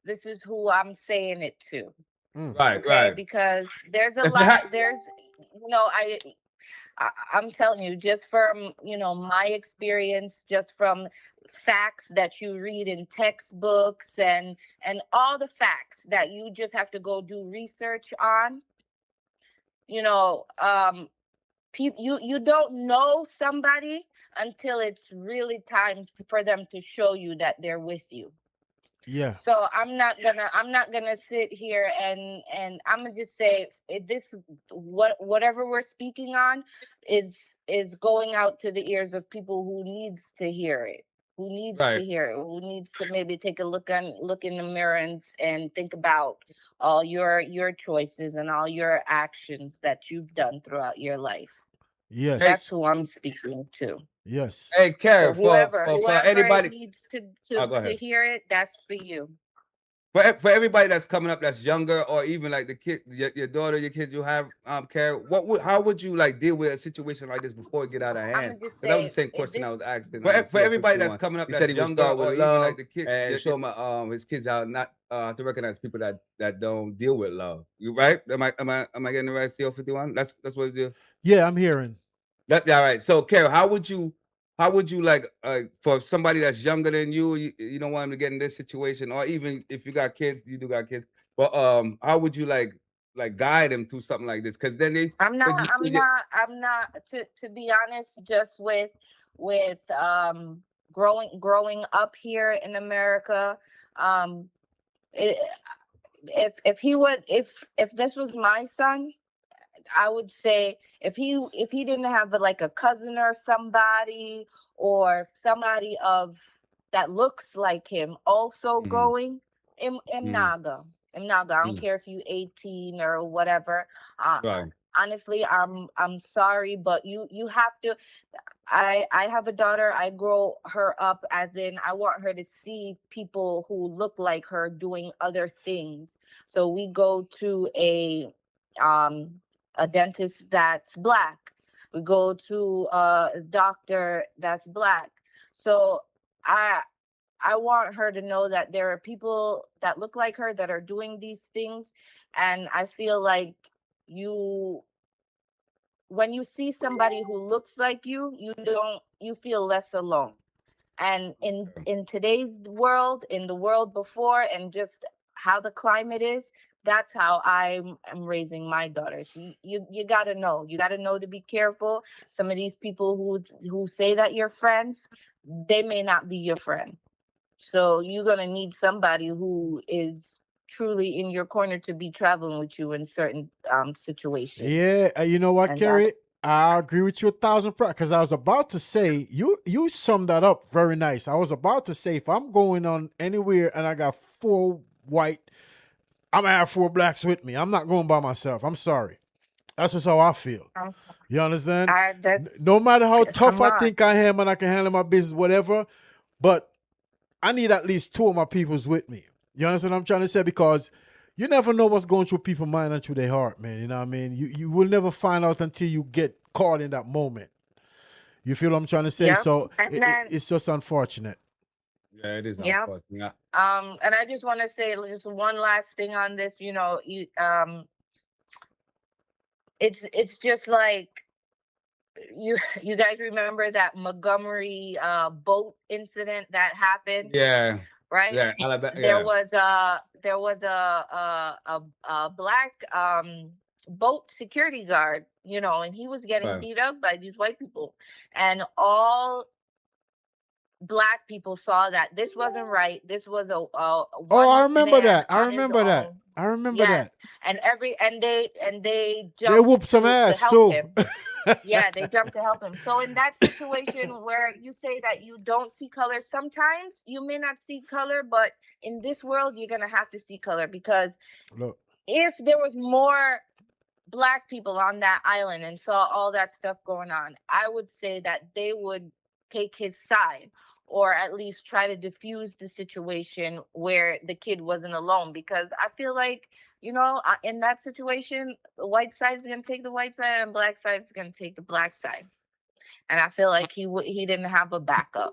this is who I'm saying it to. Right, Okay, right. because there's a lot. There's, you know, I'm telling you, just from, you know, my experience, just from facts that you read in textbooks and all the facts that you just have to go do research on, you know, you don't know somebody until it's really time for them to show you that they're with you. Yeah. So I'm not gonna sit here and I'm gonna just say whatever we're speaking on is going out to the ears of people who needs to hear it, who needs to maybe take a look in the mirror and think about all your choices and all your actions that you've done throughout your life. Yes. That's who I'm speaking to. Yes. Hey, Karen, So whoever anybody needs go to ahead. hear it, that's for you. For everybody that's coming up that's younger, or even like the kid, your daughter, your kids you have, Karen, how would you like deal with a situation like this before it get out of hand? I'm just Because that was say, the same if question this- I was asked. Mm. For everybody that's coming up, He that's said he would younger, start with or even love like the kid, and show his kids how not to recognize people that don't deal with love. You right? Am I getting the right? CO51. That's what it is. Yeah, I'm hearing. All right. So, Carol, how would you like for somebody that's younger than you don't want them to get in this situation, or even if you got kids, you do got kids, but how would you like guide them through something like this? Because then I'm not to be honest, just with growing up here in America, it, if this was my son, I would say if he didn't have like a cousin or somebody of that looks like him also going in Naga. In Naga. I don't care if you 18 or whatever. Right. Honestly, I'm sorry, but you have to. I have a daughter. I grow her up as in I want her to see people who look like her doing other things. So we go to a dentist that's Black. We go to a doctor that's Black. So I want her to know that there are people that look like her that are doing these things, and I feel like when you see somebody who looks like you feel less alone. And in today's world, in the world before, and just how the climate is, that's how I'm raising my daughters. You gotta know. You gotta know to be careful. Some of these people who say that you're friends, they may not be your friend. So you're gonna need somebody who is truly in your corner to be traveling with you in certain situations. Yeah, you know what, And Kerry? that's I agree with you 1,000%. Because I was about to say you summed that up very nice. I was about to say if I'm going on anywhere and I got 4 white, I'm gonna have 4 blacks with me. I'm not going by myself. I'm sorry. That's just how I feel. You understand? No matter how tough I think I am and I can handle my business, whatever, but I need at least 2 of my peoples with me. You understand what I'm trying to say? Because you never know what's going through people's mind and through their heart, man. You know what I mean? You will never find out until you get caught in that moment. You feel what I'm trying to say? Yep. So And then, it's just unfortunate. Yeah, it is Yep. unfortunate. And I just want to say just one last thing on this. It's just like you guys remember that Montgomery boat incident that happened, Yeah. right? Yeah. Alabama, There was a Black boat security guard, and he was getting Right. beat up by these white people, and all Black people saw that this wasn't right. This was a one I remember man that. I on his remember that. own. I remember Yes, that. and they They jumped whooped some to ass help too. him. Yeah, they jumped to help him. So in that situation where you say that you don't see color, sometimes you may not see color, but in this world you're gonna have to see color, because Look, if there was more Black people on that island and saw all that stuff going on, I would say that they would take his side, or at least try to diffuse the situation where the kid wasn't alone. Because I feel like, in that situation, the white side is going to take the white side and black side is going to take the black side. And I feel like he didn't have a backup.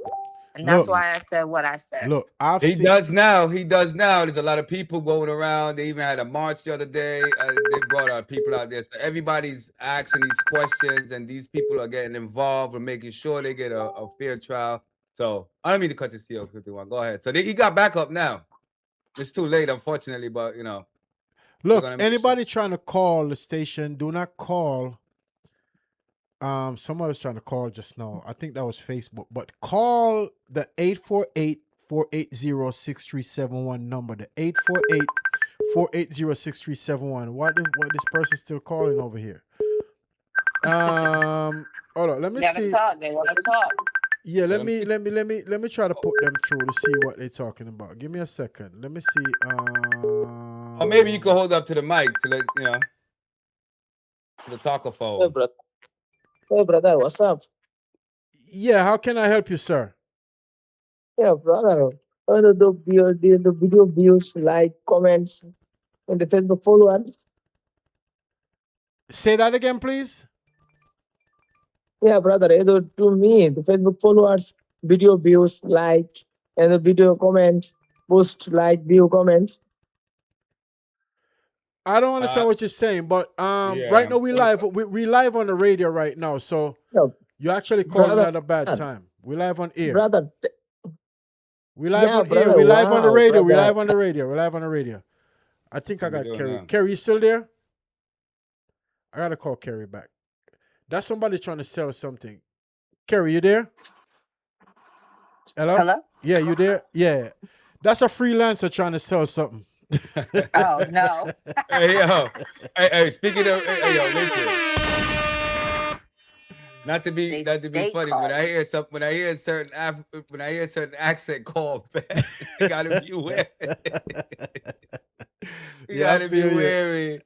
And that's look, why I said what I said. look. I've He seen. does now. He does now. There's a lot of people going around. They even had a march the other day. They brought out people out there. So everybody's asking these questions, and these people are getting involved and making sure they get a fair trial. So I don't mean to cut your CO 51. Go ahead. So he got back up now. It's too late, unfortunately, but Look, gonna make anybody trying to call the station, do not call. Someone was trying to call just now. I think that was Facebook, but call the 848-480-6371 number. The 848-480-6371. What this person still calling over here? Hold on. Let me see. They want to talk. Yeah, let me try to put them through to see what they're talking about. Give me a second. Let me see. Or maybe you can hold up to the mic to let to the talker phone. Hey brother, what's up? Yeah, how can I help you, sir? Yeah, brother. The video views, like, comments, and the Facebook followers. Say that again, please. Yeah, brother. To me, the Facebook followers, video views, like, and the video comments, post, like, view, comments. I don't understand what you're saying, but right now we live on the radio right now, so you actually calling at a bad time. We live on air. Brother. We live on air. We live on the radio. We live on the radio. We live on the radio. I think I got Kerry. Kerry, you still there? I gotta call Kerry back. That's somebody trying to sell something. Kerry, you there? Hello? Yeah, you there? Yeah. That's a freelancer trying to sell something. Oh no. Hey, speaking of, listen. Not to be funny, when I hear a certain accent call back, you gotta be wary. You gotta be wary.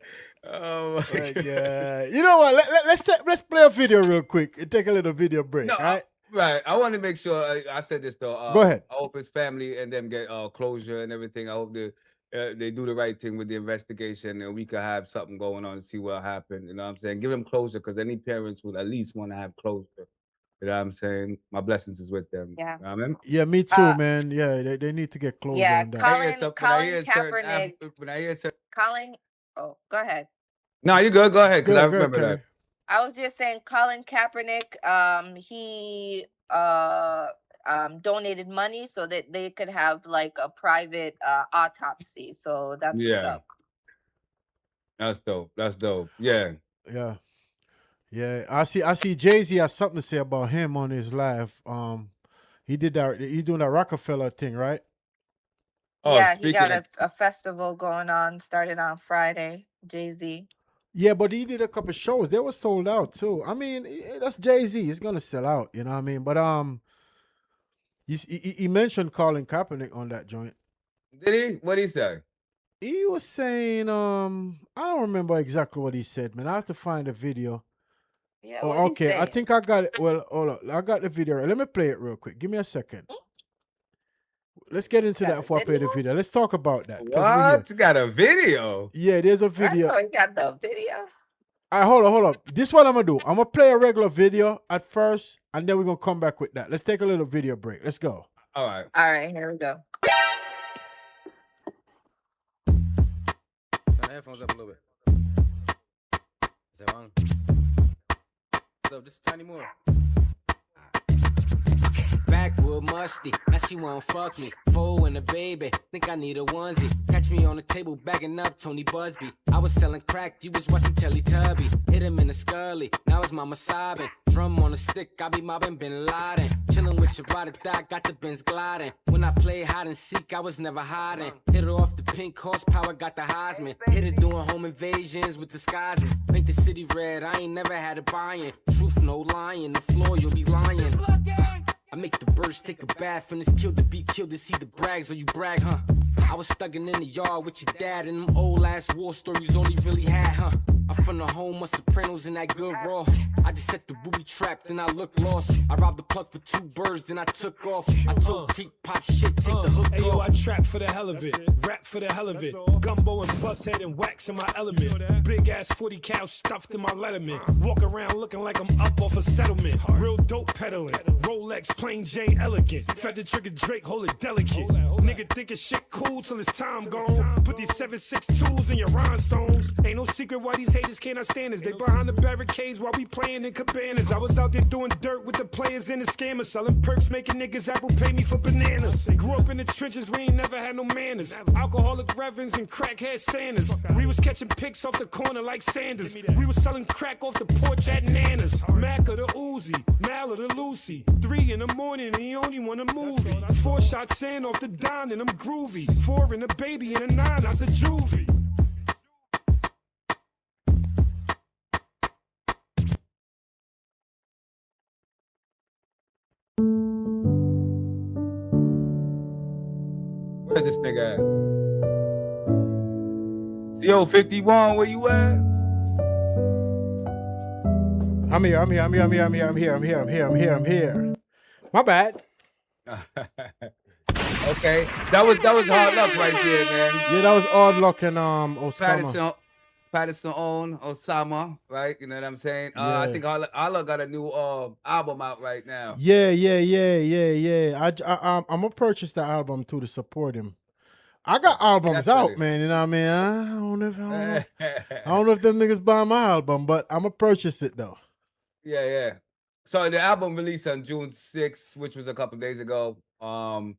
Oh my God. You know what? Let's play a video real quick and take a little video break. No, all right? Right. I want to make sure I said this though. Go ahead. I hope his family and them get closure and everything. I hope they do the right thing with the investigation, and we could have something going on and see what happened. You know what I'm saying? Give them closure, because any parents would at least want to have closure. You know what I'm saying? My blessings is with them. Yeah. You know what I mean? Yeah, me too, man. Yeah, they need to get closure Yeah, on that. Colin Kaepernick. When I hear certain, Colin, oh, go ahead. no, you good. Go ahead, because I Good, remember Kerry. that. I was just saying, Colin Kaepernick, he donated money so that they could have like a private autopsy. So that's what's Yeah, up. that's dope. That's dope. Yeah. Yeah. Yeah. I see Jay-Z has something to say about him on his live. He did that, he's doing that Rockefeller thing, right? Oh, Yeah, he speaking got of, a festival going on, started on Friday. Jay-Z. Yeah, but he did a couple shows. They were sold out too. I mean, that's Jay-Z. He's gonna sell out, you know what I mean? But he mentioned Colin Kaepernick on that joint. did he? What did he say? He was saying, I don't remember exactly what he said, man. I have to find the video. Yeah. Oh, What he okay. I saying? think I got it. Well, hold on. I got the video. Let me play it real quick. Give me a second. Let's get into Got that a before I play the video? video. Let's talk about that. 'cause we're here. What? Got a video? Yeah, there's a I video. know he got the video. All right, hold on. This is what I'm gonna do. I'm gonna play a regular video at first, and then we're gonna come back with that. Let's take a little video break. Let's go. All right. All right, here we go. Turn the headphones up a little bit. Is that wrong? So just a tiny more. Backwood musty, now she won't fuck me. Foe and a baby, think I need a onesie. Catch me on the table bagging up Tony Busby. I was selling crack, you was watching Teletubby. Hit him in the scully, now it's mama sobbing. Drum on a stick, I be mobbing Bin Laden. Chillin' with your ride or die, got the Benz gliding. When I play hide and seek, I was never hiding. Hit her off the pink horsepower, got the Heisman. Hit it doing home invasions with disguises. Make the city red, I ain't never had a buy-in. Truth, no lying, the floor, you'll be lying. I make the birds take a bath and it's killed to be killed to see the brags or you brag, huh? I was stuck in the yard with your dad and them old ass war stories all he really had, huh? I'm from the home of Sopranos and that good raw. I just set the booby trap, then I look lost. I robbed the plug for 2 birds, then I took off. I told Creek pop shit, take the hook Ayo, off. I trap for the hell of it, rap for the hell of it. Gumbo and bust head and wax in my element. Big ass 40 cal stuffed in my letterman. Walk around looking like I'm up off a settlement. Real dope peddling. Rolex, plain Jane elegant. Fed the trigger Drake, hold it delicate. Nigga think it's shit cool till it's time gone. Put these 7.62s in your rhinestones. Ain't no secret why these haters cannot stand us. They behind the barricades while we playing in cabanas. I was out there doing dirt with the players and the scammers. Selling perks, making niggas Apple pay me for bananas. Grew up in the trenches, we ain't never had no manners. Alcoholic Revens and crackhead Sanders. We was catching pics off the corner like Sanders. We was selling crack off the porch at Nana's. Mac of the Uzi, Mal of the Lucy. 3 in the morning and he only want a movie. 4 shots in off the dime and I'm groovy. 4 in a baby and a 9, that's a juvie. Where's this nigga at? Yo, 51, where you at? I'm here. My bad. Okay, that was hard luck right there, man. Yeah, that was odd luck and Osama. Patterson own Osama, right? You know what I'm saying? I Yeah. think Allah got a new album out right now. Yeah. I'm gonna purchase the album too to support him. I got albums Definitely. out, man. You know what I mean? I don't know if them niggas buy my album, but I'm gonna purchase it though. Yeah. So the album released on June 6th, which was a couple days ago. I'm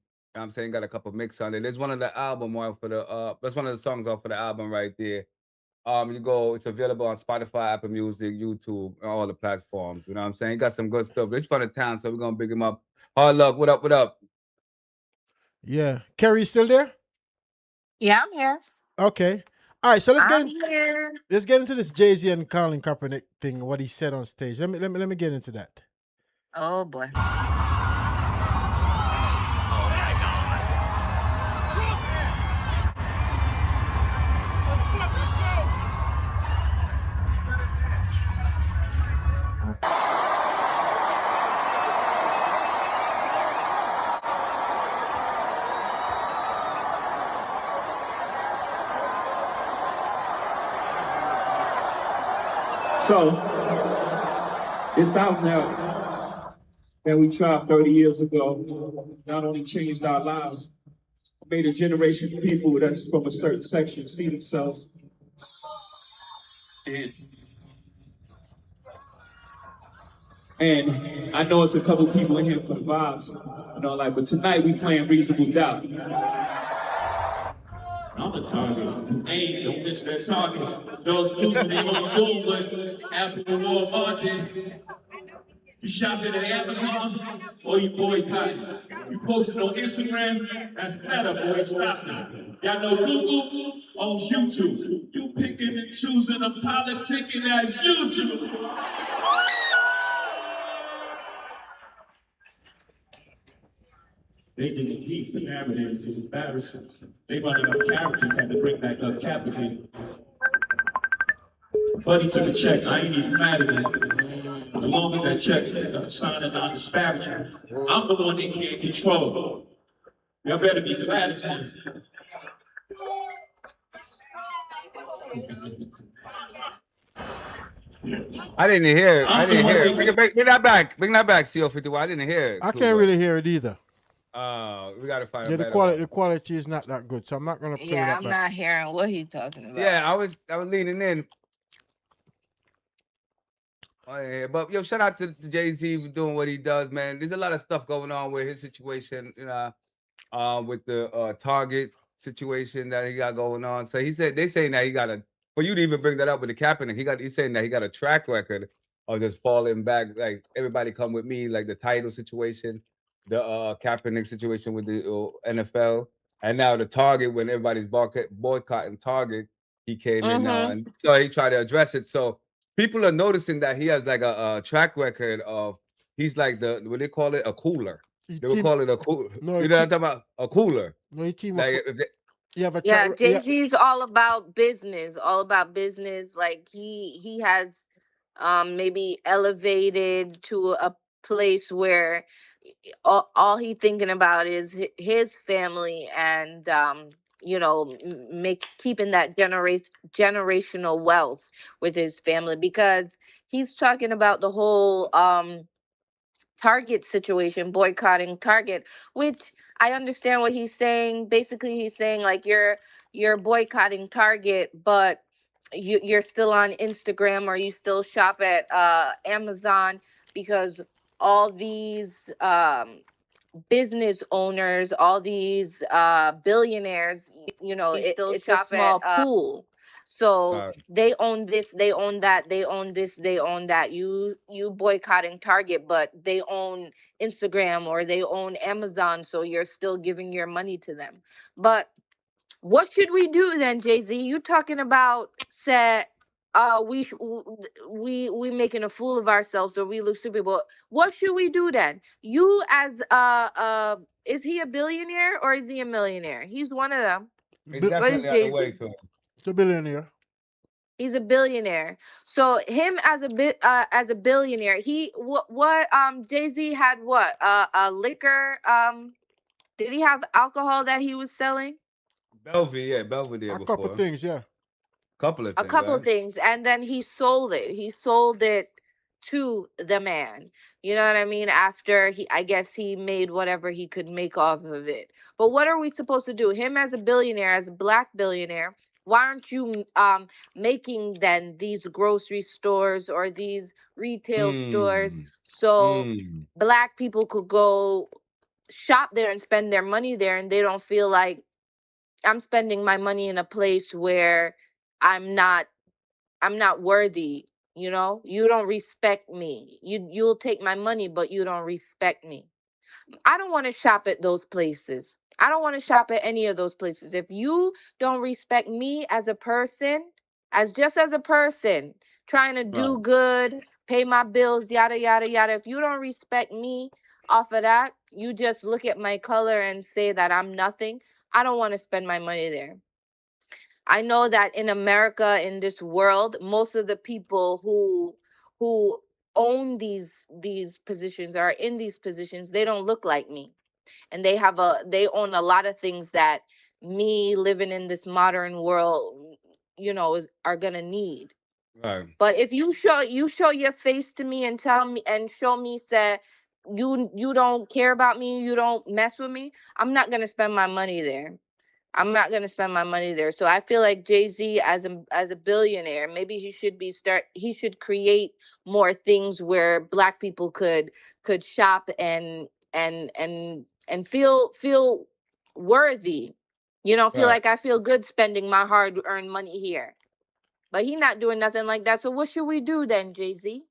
saying got a couple mix on it. There's one of the album off for the that's one of the songs off for the album right there. It's available on Spotify, Apple Music, YouTube, and all the platforms. You know what I'm saying? He got some good stuff. He's from the town, so we're gonna big him up. Hard luck. What up? Yeah. Kerry, you still there? Yeah, I'm here. Okay. All right, so I'm here. let's get into this Jay-Z and Colin Kaepernick thing, what he said on stage. Let me get into that. Oh boy. So it's out now that we tried 30 years ago. Not only changed our lives, made a generation of people that's from a certain section see themselves. And I know it's a couple people in here for the vibes, but tonight we playing Reasonable Doubt. I'm a target. Hey, don't miss that target. No exclusive, they gonna do what Apple and Walmart did. You shopping at Amazon or you boycotting? You posting on Instagram, that's Meta, boy, stop it. Y'all know Google on YouTube. You picking and choosing and politicking as usual. They didn't keep the narratives, it's embarrassing. They running up characters, had to bring back up Captivated. Buddy took a check, I ain't even mad at it. The longer that check, signing non-disparaging. I'm the one they can't control. Y'all better be glad it's him. I didn't hear it. I didn't hear it. Bring that back. Bring that back, CO51. I didn't hear it. I can't really hear it either. We gotta find the quality is not that good, so I'm not gonna play that I'm back. not hearing what he's talking about. Yeah, I was leaning in. Oh, yeah, but yo, shout out to Jay-Z for doing what he does, man. There's a lot of stuff going on with his situation, with the Target situation that he got going on. So they saying that he got for you to even bring that up with the Kaepernick, he's saying that he got a track record of just falling back, like everybody come with me, like the title situation, the Kaepernick situation with the NFL, and now the Target when everybody's boycotting Target, he came in now, and so he tried to address it. So people are noticing that he has like a track record of he's like what they call it, a cooler. They would call it a cooler. No, you know what I'm talking about? A cooler. No, he team like up. if they, You have a Jay-Z's all about business, Like he has maybe elevated to a place where all he thinking about is his family and keeping that generational wealth with his family, because he's talking about the whole Target situation, boycotting Target, which I understand what he's saying. Basically, he's saying like you're boycotting Target, but you're still on Instagram or you still shop at Amazon, because all these business owners, all these billionaires, it's a small pool. So they own this, they own that, they own this, they own that. You boycotting Target, but they own Instagram or they own Amazon, so you're still giving your money to them. But what should we do then, Jay-Z? You talking about we making a fool of ourselves or we look stupid. But what should we do then? You as is he a billionaire or is he a millionaire? He's one of them. He's definitely on the way to it. He's a billionaire. He's a billionaire. So him as a billionaire, what Jay-Z had what? A liquor did he have alcohol that he was selling? Belvedere. A couple things, yeah. A couple things, and then he sold it. He sold it to the man. You know what I mean? After I guess he made whatever he could make off of it. But what are we supposed to do? Him as a billionaire, as a black billionaire, why aren't you making then these grocery stores or these retail stores so black people could go shop there and spend their money there, and they don't feel like I'm spending my money in a place where I'm not worthy, you don't respect me. You'll take my money, but you don't respect me. I don't want to shop at those places. I don't want to shop at any of those places. If you don't respect me as a person, as a person trying to do good, pay my bills, yada yada yada, if you don't respect me off of that, you just look at my color and say that I'm nothing. I don't want to spend my money there. I know that in America, in this world, most of the people who own these positions, are in these positions, they don't look like me, and they own a lot of things that me living in this modern world, are gonna need. Right. But if you show your face to me and tell me and show me say you don't care about me, you don't mess with me, I'm not gonna spend my money there. I'm not gonna spend my money there. So I feel like Jay-Z as a billionaire, maybe he should create more things where black people could shop and feel worthy. You know, feel Right. like I feel good spending my hard earned money here. But he not doing nothing like that. So what should we do then, Jay-Z?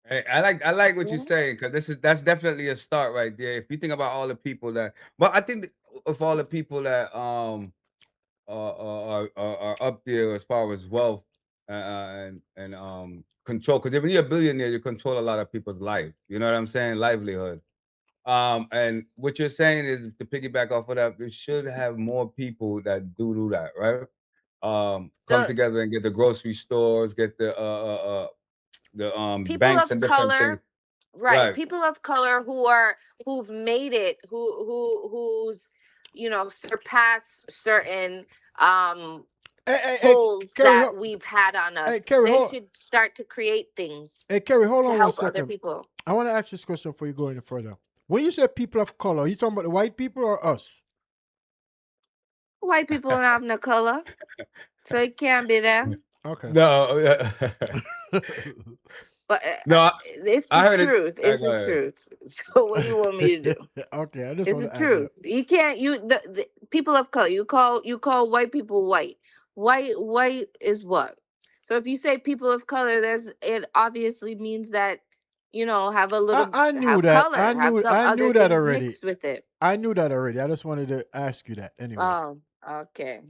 Hey, I like what you're Yeah. saying, because that's definitely a start right there. If you think about all the people that, well, I think of all the people that are up there as far as wealth and control. Because if you're a billionaire, you control a lot of people's life. You know what I'm saying? Livelihood. And what you're saying is, to piggyback off of that, we should have more people that do that, right? Come The together and get the grocery stores, get the people banks of and different things. color, right? Right. People of color who've made it, who's surpassed certain um Hey, holds Kerry, that we've had on hey, us. Kerry, They hold. should start to create things Hey, Kerry, hold to on one help other second. people. I want to ask this question before you go any further. When you say people of color, are you talking about the white people or us? White people are not the color, so it can't be them. Okay. No. But No, it's the I heard it. truth. It's Go the ahead. truth. So what do you want me to do? Okay, I just It's want the to add that. truth. You can't. The people of color. You call white people white. White is what? So if you say people of color, it obviously means that have a little I knew have that. color, have some I other knew that things already. mixed with it. I knew that already. I just wanted to ask you that anyway. Oh, okay.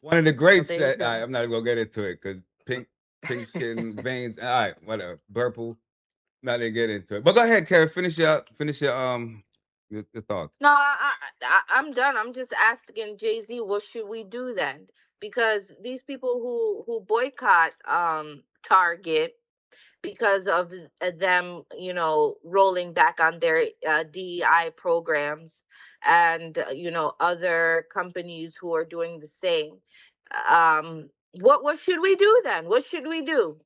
One of the Well, greats. there you go. I'm not gonna get into it because pink skin, veins. All right, whatever. Purple. Not gonna get into it. But go ahead, Kara. Finish your thoughts. No, I'm done. I'm just asking Jay-Z, what should we do then? Because these people who boycott Target because of them, rolling back on their DEI programs and other companies who are doing the same. What should we do then? What should we do?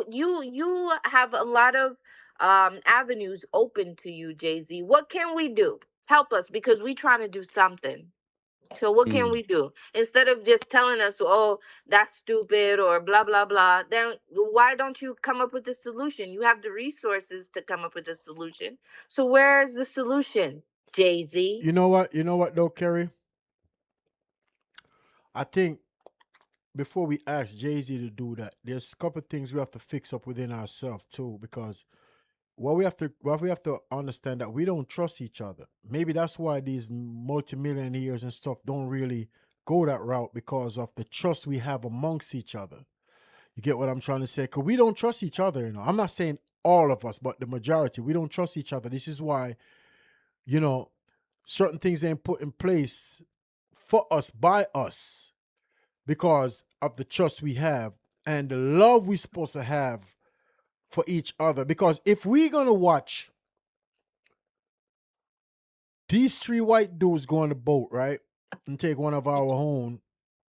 You have a lot of avenues open to you, Jay-Z. What can we do? Help us because we trying to do something. So what can we do? Instead of just telling us, oh, that's stupid or blah blah blah, then why don't you come up with a solution? You have the resources to come up with a solution. So where is the solution, Jay-Z? You know what? You know what though, Kerry? I think before we ask Jay-Z to do that, there's a couple of things we have to fix up within ourselves too, because what we have to understand that we don't trust each other. Maybe that's why these multimillionaires and stuff don't really go that route, because of the trust we have amongst each other. You get what I'm trying to say? Because we don't trust each other. I'm not saying all of us, but the majority, we don't trust each other. This is why, certain things ain't put in place for us by us, because of the trust we have and the love we're supposed to have for each other. Because if we're gonna watch these three white dudes go on the boat, right, and take one of our own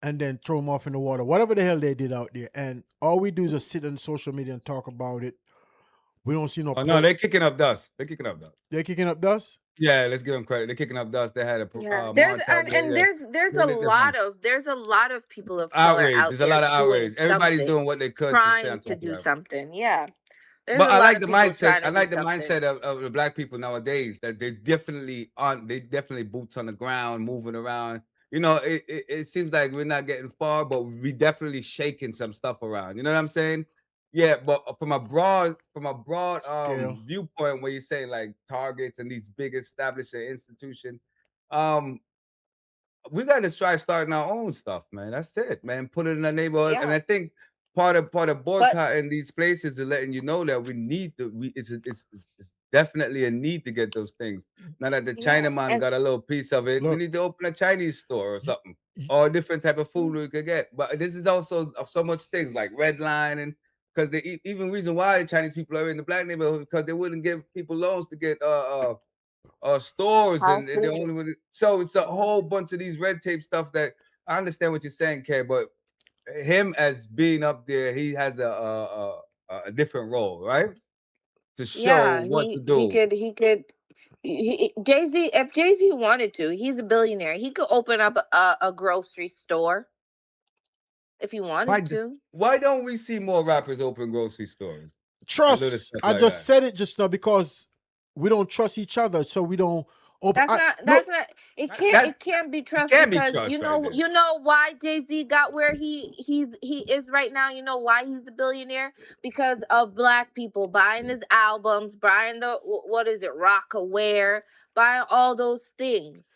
and then throw them off in the water, whatever the hell they did out there, and all we do is just sit on social media and talk about it, we don't see no. Oh no, they're kicking up dust. They're kicking up dust. They're kicking up dust. Yeah, let's give them credit. They're kicking up dust. They had a Yeah, montage. there's a Doing it lot different. of people of color Outrage. out There's a there lot of doing outrage. Everybody's something, doing what they could to stay trying on to top of do that. something. Yeah, there's But a I lot like of the people mindset. trying I to do like the something. mindset of the black people nowadays, that they're definitely on. They definitely boots on the ground, moving around. It seems like we're not getting far, but we definitely shaking some stuff around. You know what I'm saying? Yeah, but from a broad Scale. viewpoint, where you're saying like Targets and these big established institutions, um, we got to try starting our own stuff, man. That's it, man. Put it in the neighborhood, and Yeah, I think part of but boycotting these places is letting you know that we need to. It's definitely a need to get those things. Now that the yeah, Chinaman and got a little piece of it, we Look, need to open a Chinese store or y- something, y- or a different type of food we could get. But this is also of so much things like red line, and because the even reason why the Chinese people are in the black neighborhood is because they wouldn't give people loans to get stores, I and the see. only one. So it's a whole bunch of these red tape stuff that I understand what you're saying, Kay, but him as being up there, he has a different role, right? To show Yeah, what to he do. could. Jay-Z, if Jay-Z wanted to, he's a billionaire. He could open up a grocery store if he Why wanted to. why don't we see more rappers open grocery stores and little Trust. stuff I like just that? said it just now because we don't trust each other, so we don't open. That's not That's it can't be it trust can be because trust right there. you know why Jay-Z got where he is right now. You know why he's a billionaire? Because of black people buying his albums, buying the what is it, Rockaware, buying all those things.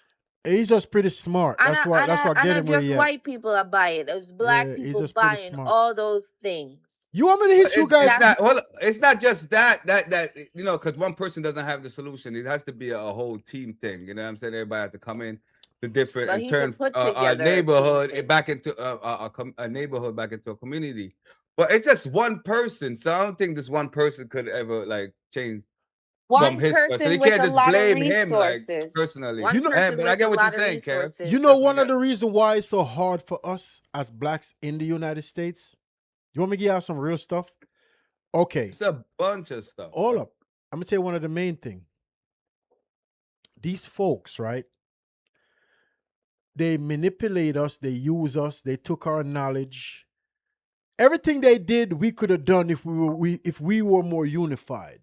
He's just pretty smart. That's why. That's why I get Not him where just he at. white people are buying it. It was black Yeah, he's people just pretty buying smart. all those things. You want me to hit you guys? It's not. Hold on. It's not just that you know, because one person doesn't have the solution. It has to be a whole team thing. You know what I'm saying? Everybody has to come in to different But and he turn could put a together a team neighborhood thing. back into a neighborhood back into a community. But it's just one person, so I don't think this one person could ever like change from One his person. person You with can't a just lot of blame him like resources. personally. One know- person But I with get a what you're lot of saying, Kev. resources. You know, one of the reasons why it's so hard for us as blacks in the United States. You want me to give you some real stuff? Okay, It's a bunch of stuff. all bro. up. I'm gonna tell you one of the main thing. These folks, right? They manipulate us. They use us. They took our knowledge. Everything they did, we could have done if we were more unified.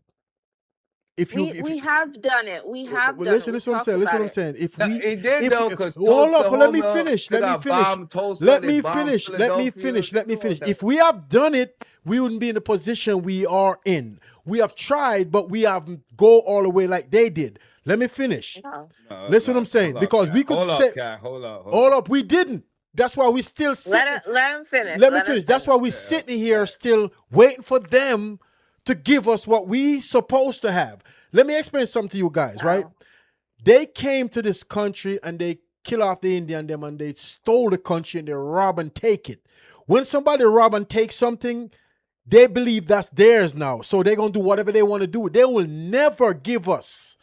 If We have done it. We have well, done listen, it. We listen what I'm talked saying. Listen about what I'm it. saying. If No, we, he did if, though, because hold up, but let me hold up, finish. they Let me got finish. bombed Tulsa, Let they me bombed finish. Let me Philadelphia, finish. Let me they do all finish. that. If we have done it, we wouldn't be in the position we are in. We have tried, but we haven't go all the way like they did. Let me finish. No. Listen what I'm saying. Hold up, Because Cat. we could Hold say, up, Cat. Hold up. hold up, we didn't. That's why we still sitting. Let him finish. Let me him finish. That's why we sitting here still waiting for them to give us what we supposed to have. Let me explain something to you guys, right? They came to this country and they kill off the Indian them and they stole the country and they rob and take it. When somebody rob and take something, they believe that's theirs now. So they're going to do whatever they want to do. They will never give us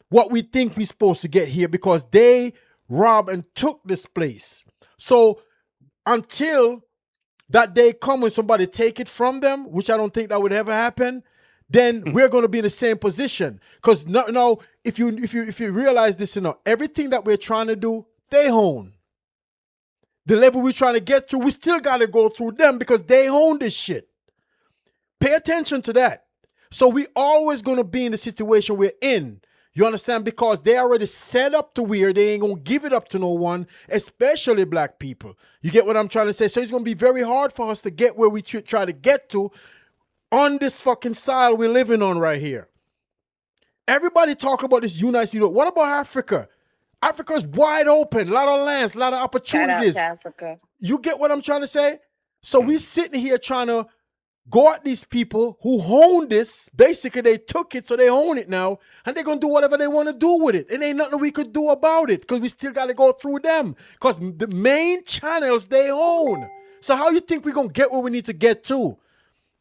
what we think we're supposed to get here because they rob and took this place. So until that day come when somebody take it from them, which I don't think that would ever happen, then we're going to be in the same position. Because now, if you realize this, everything that we're trying to do, they own. The level we're trying to get to, we still got to go through them because they own this shit. Pay attention to that. So we always going to be in the situation we're in. You understand? Because they already set up to where they ain't going to give it up to no one, especially black people. You get what I'm trying to say? So it's going to be very hard for us to get where we try to get to on this fucking side we're living on right here. Everybody talk about this United States. What about Africa? Africa's wide open, a lot of lands, a lot of opportunities. Shout out to Africa. You get what I'm trying to say? So we sitting here trying to go at these people who own this. Basically, they took it, so they own it now, and they're going to do whatever they want to do with it. And ain't nothing we could do about it because we still got to go through them because the main channels they own. So how you think we're going to get where we need to get to?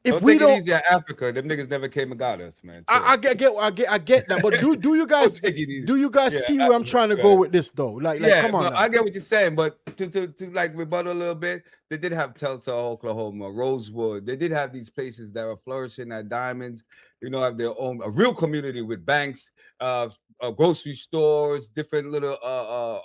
If we take don't, it easy at Africa, them niggas never came and got us, man. I get that, but do you guys see where I'm trying to go with this though? Like come on. No, I get what you're saying, but to like rebuttal a little bit, they did have Tulsa, Oklahoma, Rosewood. They did have these places that were flourishing at diamonds. You know, have their own a real community with banks, grocery stores, different little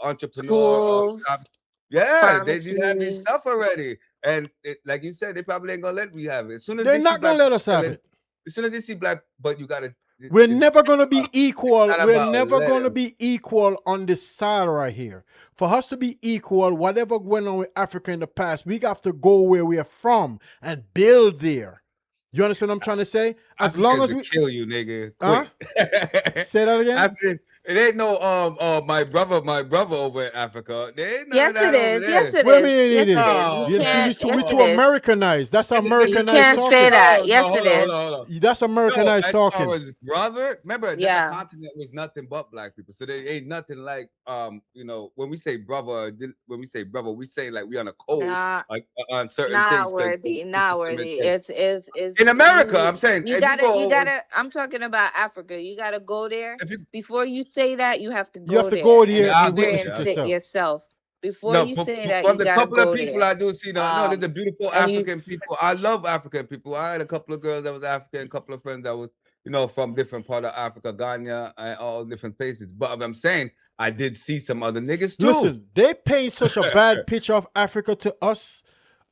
entrepreneur shops. Yeah, they did have this stuff already. And like you said, they probably ain't gonna let me have it. As soon as they're not gonna let us have it. As soon as they see black, but you gotta. We're never gonna be equal. We're never let gonna them. be equal on this side right here. For us to be equal, whatever went on with Africa in the past, we have to go where we are from and build there. You understand what I'm trying to say? As long as we kill you, nigga. Say that again. It ain't no my brother over in Africa. There ain't none Yes, of that it is. over there. Yes, it What is. do you mean it is? Yes, it is. We too Americanized. That's Americanized You can't talking. say that. Yes, hold it on, is. hold on. That's Americanized as talking. far as brother, remember Yeah. that continent was nothing but black people. So there ain't nothing like you know, when we say brother, we say like we on a code like on certain Not things. worthy. Not worthy. It's in America, I'm saying you gotta I'm talking about Africa. You gotta go there. Before you say that, you have to go there. You have to go there and and witness it experience it yourself. before No, you say that, from you the gotta couple of go people there. I do see, no, there's a beautiful And you, African people. I love African people. I had a couple of girls that was African, a couple of friends that was, from different part of Africa, Ghana, and all different places. But I'm saying I did see some other niggas too. Listen, they paint such a bad picture of Africa to us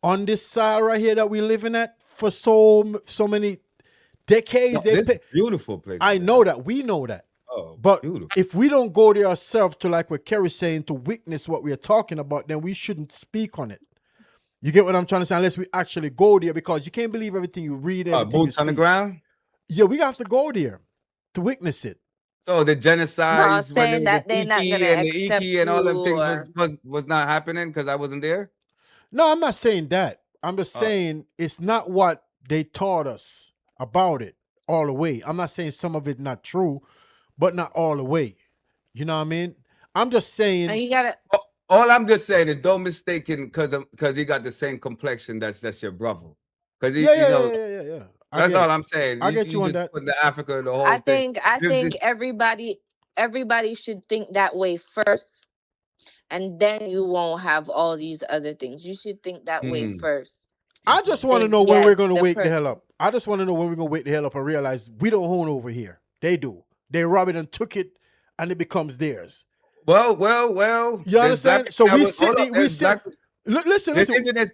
on this side right here that we're living at for so many decades. No, this beautiful place. I know that. We know that. Oh, but beautiful. if we don't go there ourselves to, like what Kerry's saying, to witness what we're talking about, then we shouldn't speak on it. You get what I'm trying to say? Unless we actually go there, because you can't believe everything you read, everything Boots you on the see. ground? Yeah, we have to go there to witness it. So the genocide, saying that they're not gonna and the accept Iki and all them things you, was not happening because I wasn't there. No, I'm not saying that. I'm just saying it's not what they taught us about it all the way. I'm not saying some of it not true, but not all the way. You know what I mean? I'm just saying. and you gotta. All I'm just saying is don't mistake him because he got the same complexion that's your brother. Because he, Yeah. That's all I'm saying. I get you on just that. put the Africa in the whole I thing. think everybody should think that way first, and then you won't have all these other things. You should think that way first. I just want to know when we're going to wake the hell up. I just want to know when we're going to wake the hell up and realize we don't own over here. They do. They rob it and took it, and it becomes theirs. Well. You understand? So we sit. Listen. There's indigenous.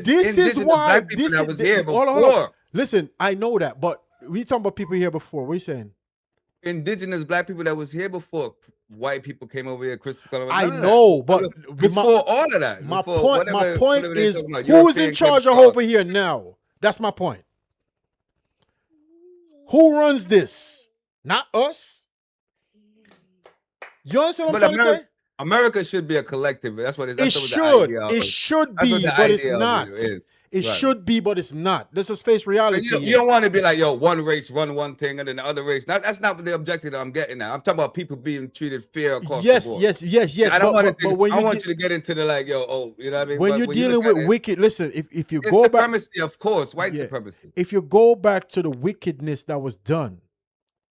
This is why this that was here hold before. on. Listen, I know that, but we talking about people here before. What are you saying? Indigenous black people that was here before white people came over here. Christopher, I know, but before all of that. My point is, who's European in charge of over here now? That's my point. Who runs this? Not us. You understand what I'm trying to say? America should be a collective. That's what it is. It should be, but it's not. It should be, but it's not. Let's just face reality. You don't want to be like, one race run one thing and then the other race. That's not the objective that I'm getting at. I'm talking about people being treated fair across the board. Yes. I don't want you to get into the you know what I mean? When you're dealing with wicked, listen, if you go back, supremacy, of course, white supremacy. If you go back to the wickedness that was done,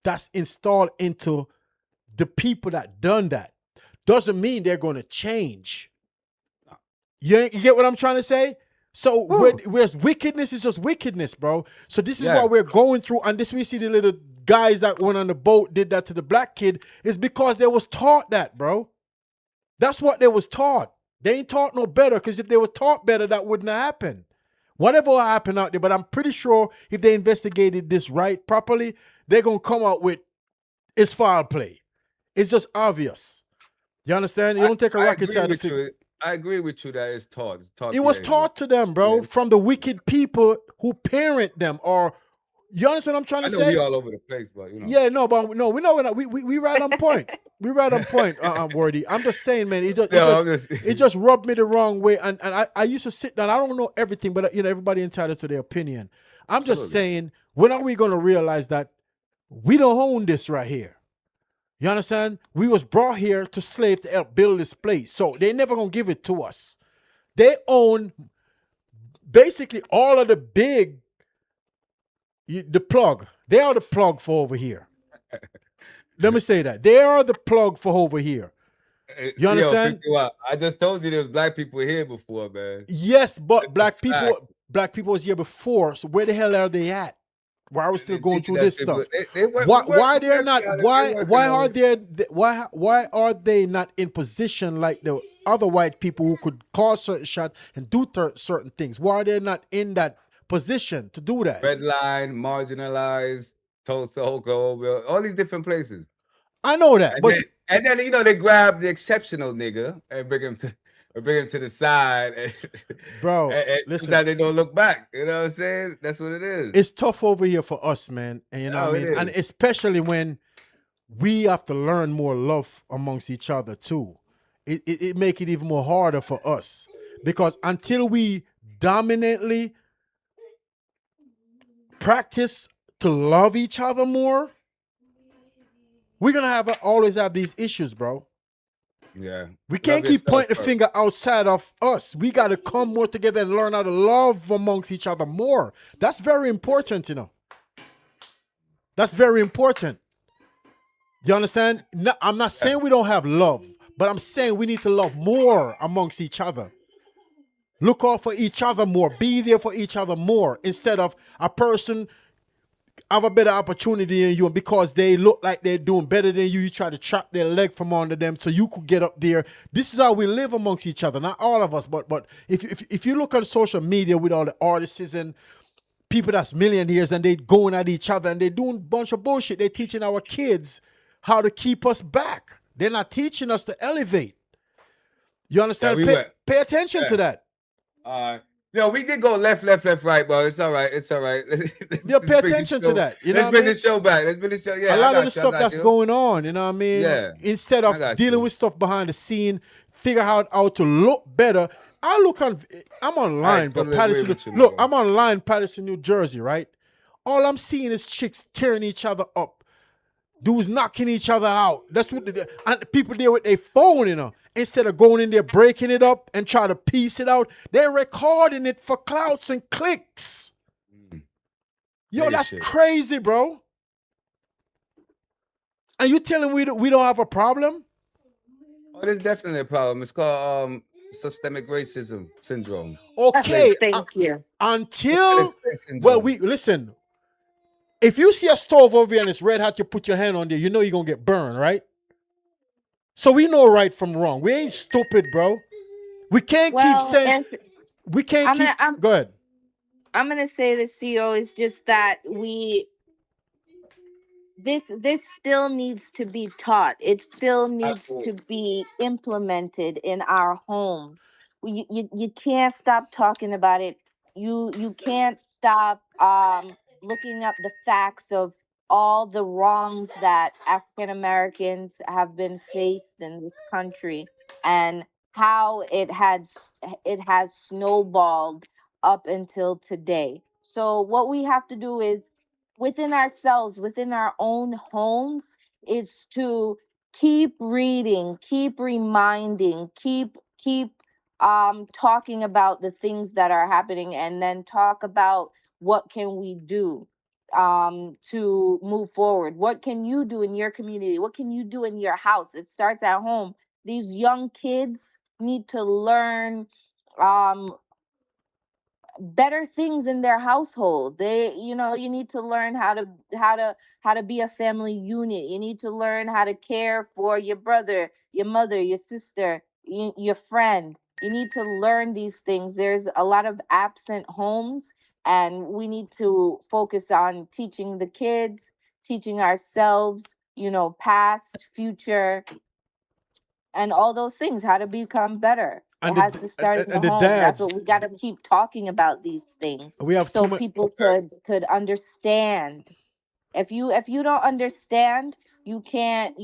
that's installed into the people that done that. Doesn't mean they're going to change. You get what I'm trying to say? So where's wickedness is just wickedness, bro. So this is why we're going through, and this we see the little guys that went on the boat did that to the black kid, is because they was taught that, bro. That's what they was taught. They ain't taught no better, because if they were taught better, that wouldn't have happened. Whatever will happen out there, but I'm pretty sure if they investigated this right properly, they're gonna come out with it's foul play. It's just obvious. You understand? You don't take a rocket scientist. I agree with you that it's taught. It was taught to them, bro, from the wicked people who parent them. Or you understand what I'm trying to say? We all over the place, but Yeah, no, we know we right on point. We right on point, Worthy. I'm just saying, man, it just rubbed me the wrong way. And I used to sit down. I don't know everything, but everybody entitled to their opinion. I'm just saying, when are we gonna realize that we don't own this right here? You understand? We was brought here to slave to help build this place. So they never gonna give it to us. They own basically all of the plug. They are the plug for over here. Let me say that. They are the plug for over here. You understand? I just told you there was black people here before, man. Yes, but black people was here before. So where the hell are they at? Why are we still going through this stuff? Why are they not in position like the other white people who could call certain shots and do certain things? Why are they not in that position to do that? Red line, marginalized, Tulsa, Oklahoma, all these different places. I know that, and then they grab the exceptional nigga and bring him to the side, bro. And listen, that they don't look back. You know what I'm saying? That's what it is. It's tough over here for us, man. And you know what I mean? And especially when we have to learn more love amongst each other too. It make it even more harder for us, because until we dominantly practice to love each other more, we're gonna always have these issues, bro. Yeah. We can't keep pointing the finger outside of us. We got to come more together and learn how to love amongst each other more. That's very important, That's very important. Do you understand? No, I'm not saying we don't have love, But I'm saying we need to love more amongst each other. Look out for each other more. Be there for each other more. Instead of a person have a better opportunity than you, and because they look like they're doing better than you, you try to chop their leg from under them so you could get up there. This is how we live amongst each other. Not all of us, but if you look on social media with all the artists and people that's millionaires and they going at each other and they doing a bunch of bullshit, they're teaching our kids how to keep us back. They're not teaching us to elevate. You understand? Pay attention to that. We did go left, right, bro. It's all right. It's all right. Pay attention to that. You know let's bring the show back. Let's bring the show. Yeah, a lot of the stuff that's going on, you know what I mean? Yeah. Instead of dealing with stuff behind the scene, figure out how to look better. I'm online, but Patterson. Look, I'm online, Patterson, New Jersey, right? All I'm seeing is chicks tearing each other up. Dudes knocking each other out. That's what and people there with their phone, you know. Instead of going in there breaking it up and try to piece it out, they're recording it for clouts and clicks. Yo, that's crazy, bro. And you telling we don't have a problem? Oh, there's definitely a problem. It's called systemic racism syndrome. Okay. Thank you. Until listen. If you see a stove over here and it's red hot, you put your hand on there, you know you're gonna get burned, right? So we know right from wrong. We ain't stupid, bro. We can't keep saying we can't go ahead. I'm gonna say this to you, it's just that this still needs to be taught. It still needs to be implemented in our homes. You can't stop talking about it. You can't stop looking up the facts of all the wrongs that African Americans have been faced in this country and how it has snowballed up until today. So what we have to do is within ourselves, within our own homes, is to keep reading, keep reminding, keep talking about the things that are happening, and then talk about what can we do to move forward. What can you do in your community? What can you do in your house? It starts at home. These young kids need to learn better things in their household. You need to learn how to be a family unit. You need to learn how to care for your brother, your mother, your sister, your friend. You need to learn these things. There's a lot of absent homes, and we need to focus on teaching the kids, teaching ourselves, past, future, and all those things, how to become better. It has to start in the home. That's what we got to keep talking about, these things. We have so people could understand. If you don't understand, you can't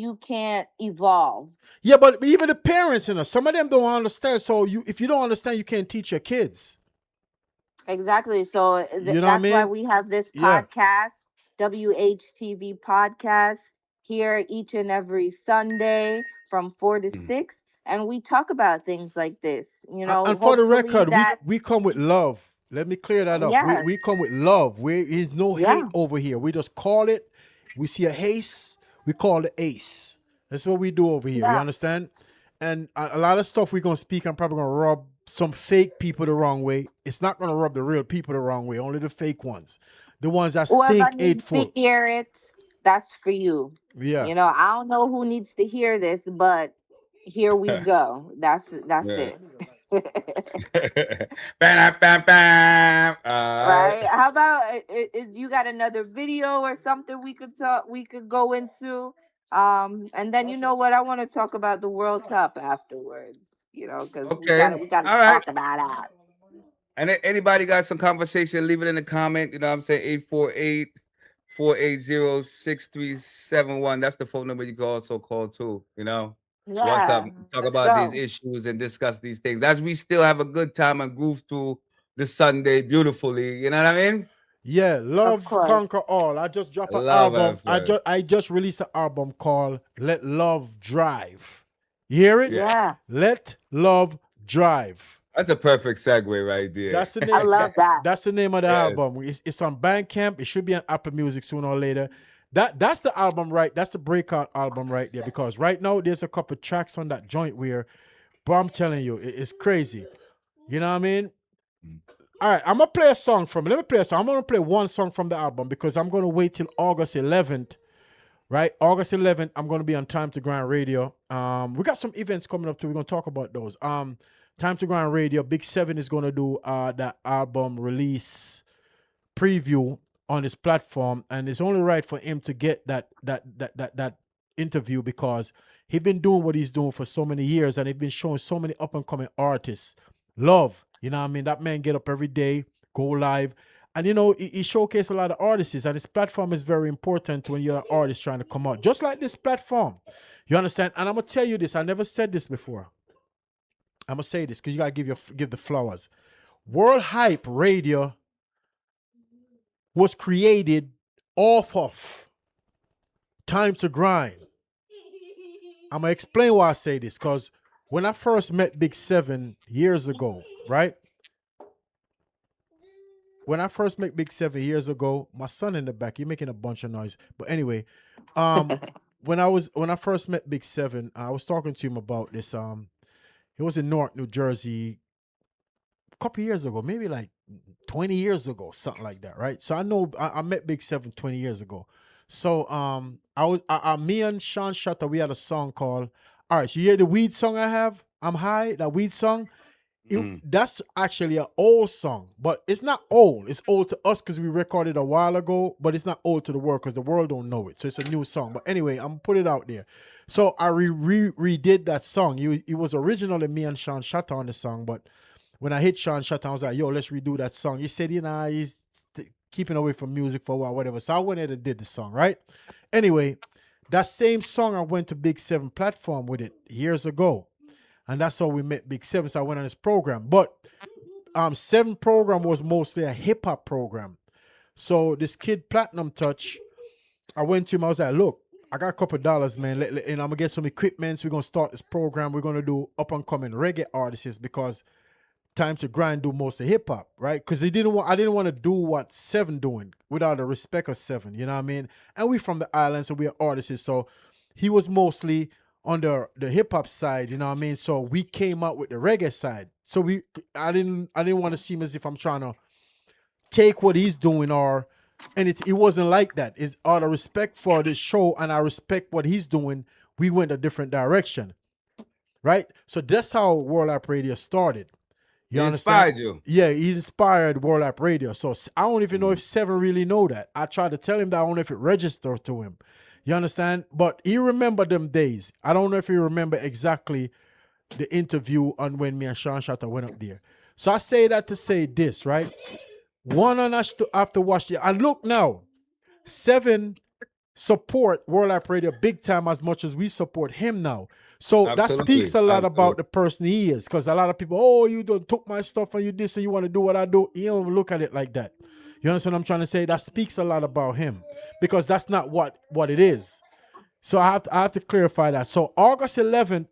evolve. Yeah, but even the parents, some of them don't understand. So if you don't understand, you can't teach your kids. Exactly. So that's why we have this podcast, WHTV podcast, here each and every Sunday from 4 to 6. And we talk about things like this, And for the record, we come with love. Let me clear that up. Yes. We come with love. There's no hate over here. We just call it. We see a ace, we call it ace. That's what we do over here. You understand? And a lot of stuff we're going to speak, I'm probably going to rub some fake people the wrong way. It's not going to rub the real people the wrong way. Only the fake ones. The ones that stink hateful. To hear it, that's for you. Yeah. I don't know who needs to hear this, but here we go. That's it. Right? How about you got another video or something we could go into? And then what, I want to talk about the World Cup afterwards. Because we gotta talk about that. And anybody got some conversation, leave it in the comment. You know what I'm saying? 848-480-6371. That's the phone number you can also call too, What's up? Talk about these issues and discuss these things as we still have a good time and groove through the Sunday beautifully. You know what I mean? Yeah, love conquer all. I just dropped an album. I just released an album called Let Love Drive. You hear it? Yeah. Let Love Drive. That's a perfect segue right there. That's the name. I love that. That's the name of the album. It's on Bandcamp. It should be on Apple Music sooner or later. that's the album, right? That's the breakout album right there. Because right now there's a couple tracks on that joint where, but I'm telling you, it's crazy. You know what I mean? All right, I'm gonna play a song from it. Let me play a song. I'm gonna play one song from the album because I'm gonna wait till August 11th. Right, August 11th, I'm gonna be on Time to Grind Radio. We got some events coming up too. We're gonna talk about those. Time to Grind Radio. Big Seven is gonna do that album release preview on his platform, and it's only right for him to get that interview because he's been doing what he's doing for so many years, and he's been showing so many up and coming artists love. You know what I mean? That man get up every day, go live, and you know he showcases a lot of artists, and his platform is very important when you're an artist trying to come out, just like this platform. You understand? And I'm gonna tell you this. I never said this before. I'm gonna say this because you gotta give the flowers. World Hype Radio was created off of Time to Grind. I'm gonna explain why I say this, because when I first met Big Seven years ago, right? When I first met Big 7 years ago, my son in the back, you're making a bunch of noise. But anyway, when I first met Big 7, I was talking to him about this. He was in Newark, New Jersey, a couple years ago, maybe like 20 years ago, something like that, right? So I know I met Big 7 20 years ago. So me and Sean Shutter, we had a song called, all right, so you hear the weed song I have? I'm High, that weed song? That's actually an old song, but it's not old. It's old to us because we recorded a while ago, but it's not old to the world because the world don't know it. So it's a new song. But anyway, I'm put it out there. So I redid that song. It was originally me and Sean Shutter on the song, but when I hit Sean Shutter, I was like, yo, let's redo that song. He said, he's keeping away from music for a while, whatever. So I went ahead and did the song, right? Anyway, that same song, I went to Big 7 platform with it years ago. And that's how we met Big 7. So I went on his program. But 7 program was mostly a hip hop program. So this kid Platinum Touch, I went to him. I was like, look, I got a couple of dollars, man. And I'm gonna get some equipment. We're gonna start this program. We're gonna do up and coming reggae artists because Time to Grind do most of hip hop, right? Because I didn't want to do what 7 doing without the respect of 7. You know what I mean? And we from the island, so we are artists. So he was mostly on the hip hop side, you know what I mean? So we came out with the reggae side. So I didn't want to seem as if I'm trying to take what he's doing and it wasn't like that. It's out of respect for the show and I respect what he's doing. We went a different direction, right? So that's how World Rap Radio started. You understand? Inspired you. Yeah, he inspired World Rap Radio. So I don't even know if 7 really know that. I tried to tell him that. I don't know if it registered to him. You understand? But he remembered them days. I don't know if he remember exactly the interview on when me and Sean Shutter went up there. So I say that to say this, right? One on us to have to watch the. And look now, 7 support World Rap Radio big time as much as we support him now. So that speaks a lot about the person he is. Because a lot of people, oh, you don't took my stuff and you this and you want to do what I do. You don't look at it like that. You understand what I'm trying to say? That speaks a lot about him because that's not what it is. So I have to clarify that. So August 11th,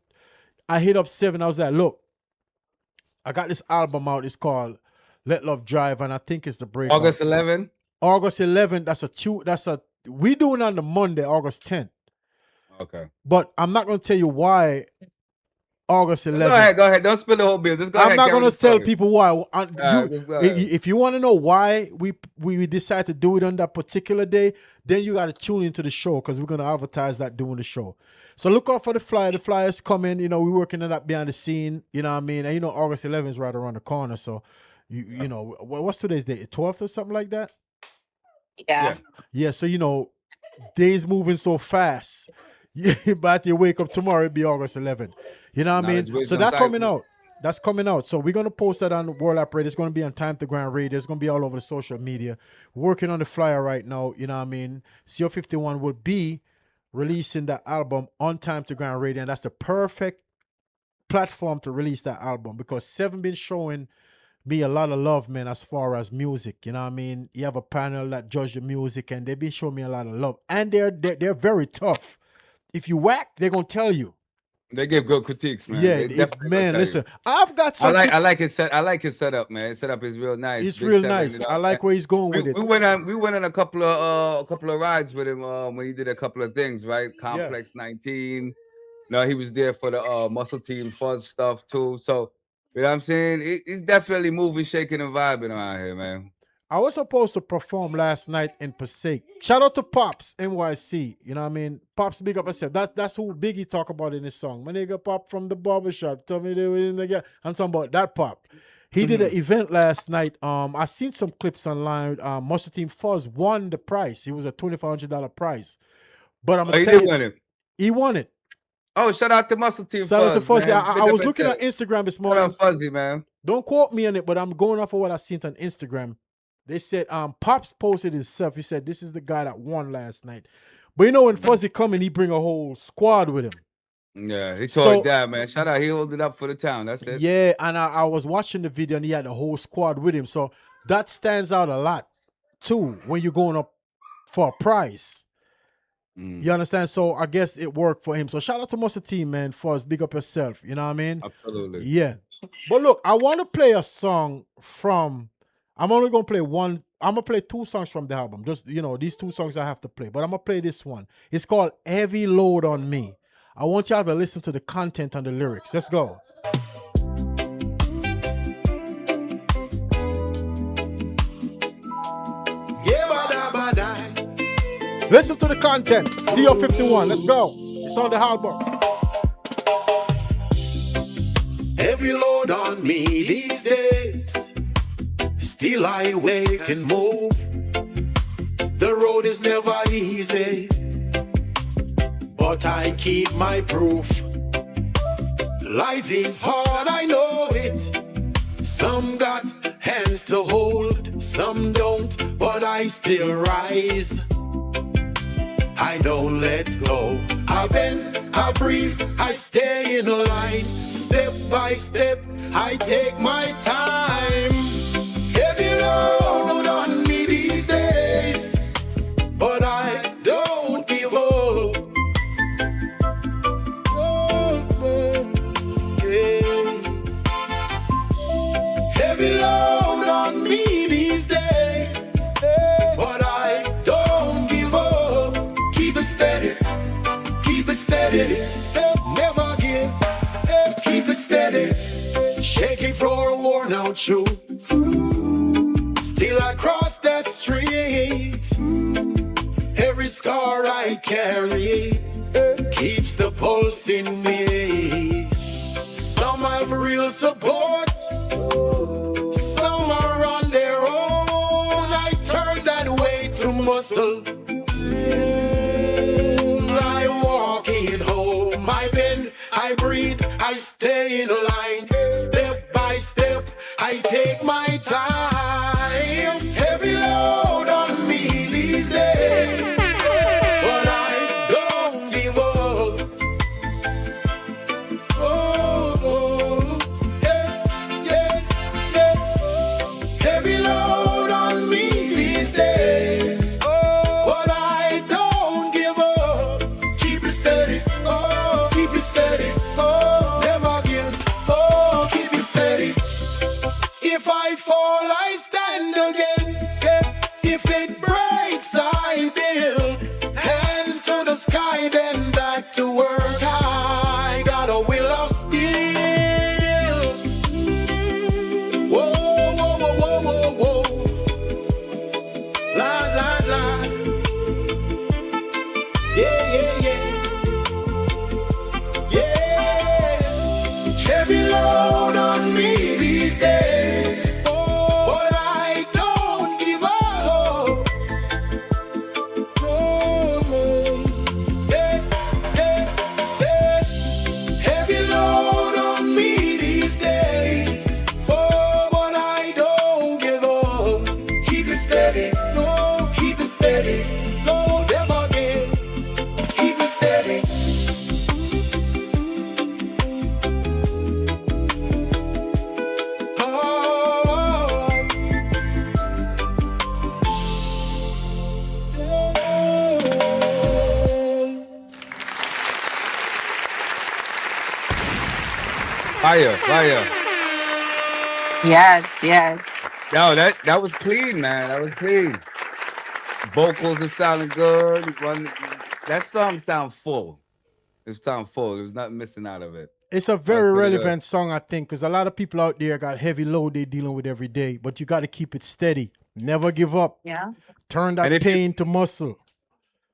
I hit up 7. I was like, look, I got this album out. It's called Let Love Drive, and I think it's the break. August 11th? August 11th, we doing on the Monday, August 10th. Okay. But I'm not going to tell you why August 11th. Go ahead. Don't spill the whole bill. Just go ahead. I'm not going to tell people why. If you want to know why we decide to do it on that particular day, then you got to tune into the show because we're going to advertise that during the show. So look out for the flyer. The flyer's coming. You know, we're working on that behind the scene. You know what I mean? And you know, August 11th is right around the corner. So, you know, what's today's date? 12th or something like that? Yeah. So, you know, days moving so fast. But you wake up tomorrow, it'll be August 11th. You know what I mean? So that's coming out. That's coming out. So we're going to post that on World Rap Radio. It's going to be on Time to Grind Radio. It's going to be all over the social media. We're working on the flyer right now. You know what I mean? CO51 will be releasing that album on Time to Grind Radio. And that's the perfect platform to release that album because 7 been showing me a lot of love, man, as far as music. You know what I mean? You have a panel that judge the music and they've been showing me a lot of love. And they're very tough. If you whack, they're going to tell you. They give good critiques, man. Yeah, They definitely gonna man, tell listen, you. I've got some. I like his set. I like his setup, man. His setup is real nice. It's Big real 7, nice. you know I what I'm like where he's going saying? with it. We went on a couple of rides with him when he did a couple of things, right? Complex 19. No, he was there for the Muscle Team Fuzz stuff too. So you know what I'm saying? He's definitely moving, shaking, and vibing around here, man. I was supposed to perform last night in Passaic. Shout out to Pops NYC. You know what I mean? Pops big up myself. That's who Biggie talk about in his song. My nigga Pop from the barbershop. Tell me they were in the. I'm talking about that Pop. He did an event last night. I seen some clips online. Muscle Team Fuzz won the prize. It was a $2,500 prize. But I'm gonna tell you, win it. He won it. Oh, shout out to Muscle Team Shout out to Fuzz, Fuzzy. man. I was looking at Instagram this morning. Shout out Fuzzy, man. Don't quote me on it, but I'm going off of what I seen on Instagram. They said Pops posted himself. He said this is the guy that won last night. But you know when Fuzzy coming, he bring a whole squad with him. Yeah, he told that, man. Shout out, he held it up for the town. That's it. Yeah, and I was watching the video and he had the whole squad with him. So that stands out a lot too when you're going up for a prize. You understand? So I guess it worked for him. So shout out to Muscle Team, man. Fuzz, big up yourself. You know what I mean? Absolutely. Yeah. But look, I want to play a song from. I'm only gonna play one. I'm gonna play 2 songs from the album. Just these 2 songs I have to play. But I'm gonna play this one. It's called "Heavy Load on Me." I want y'all to listen to the content and the lyrics. Let's go. Listen to the content. CO51. Let's go. It's on the album. Heavy load on me these days. Still I wake and move. The road is never easy, but I keep my proof. Life is hard, I know it. Some got hands to hold, some don't, but I still rise. I don't let go. I bend, I breathe, I stay in line. Step by step, I take my time. Heavy load on me these days, but I don't give up. Heavy load on me these days, but I don't give up. Keep it steady, never give. Keep it steady, shaking for a worn out shoe. Still I cross that street. Every scar I carry keeps the pulse in me. Some have real support, some are on their own. I turn that way to muscle. I walk it home. I bend, I breathe, I stay in line. Step by step, I take my time. Heavy load on me these days, but I don't give up. Heavy load on me these days, but I don't give up. Keep it steady, never give. Keep it steady. If I fall, Fire, fire. Yes, yes. No, that was clean, man. That was clean. Vocals are sounding good. That song sound full. It sound full. There's nothing missing out of it. It's a very relevant song, I think, because a lot of people out there got heavy load they're dealing with every day, but you got to keep it steady. Never give up. Yeah. Turn that pain to muscle.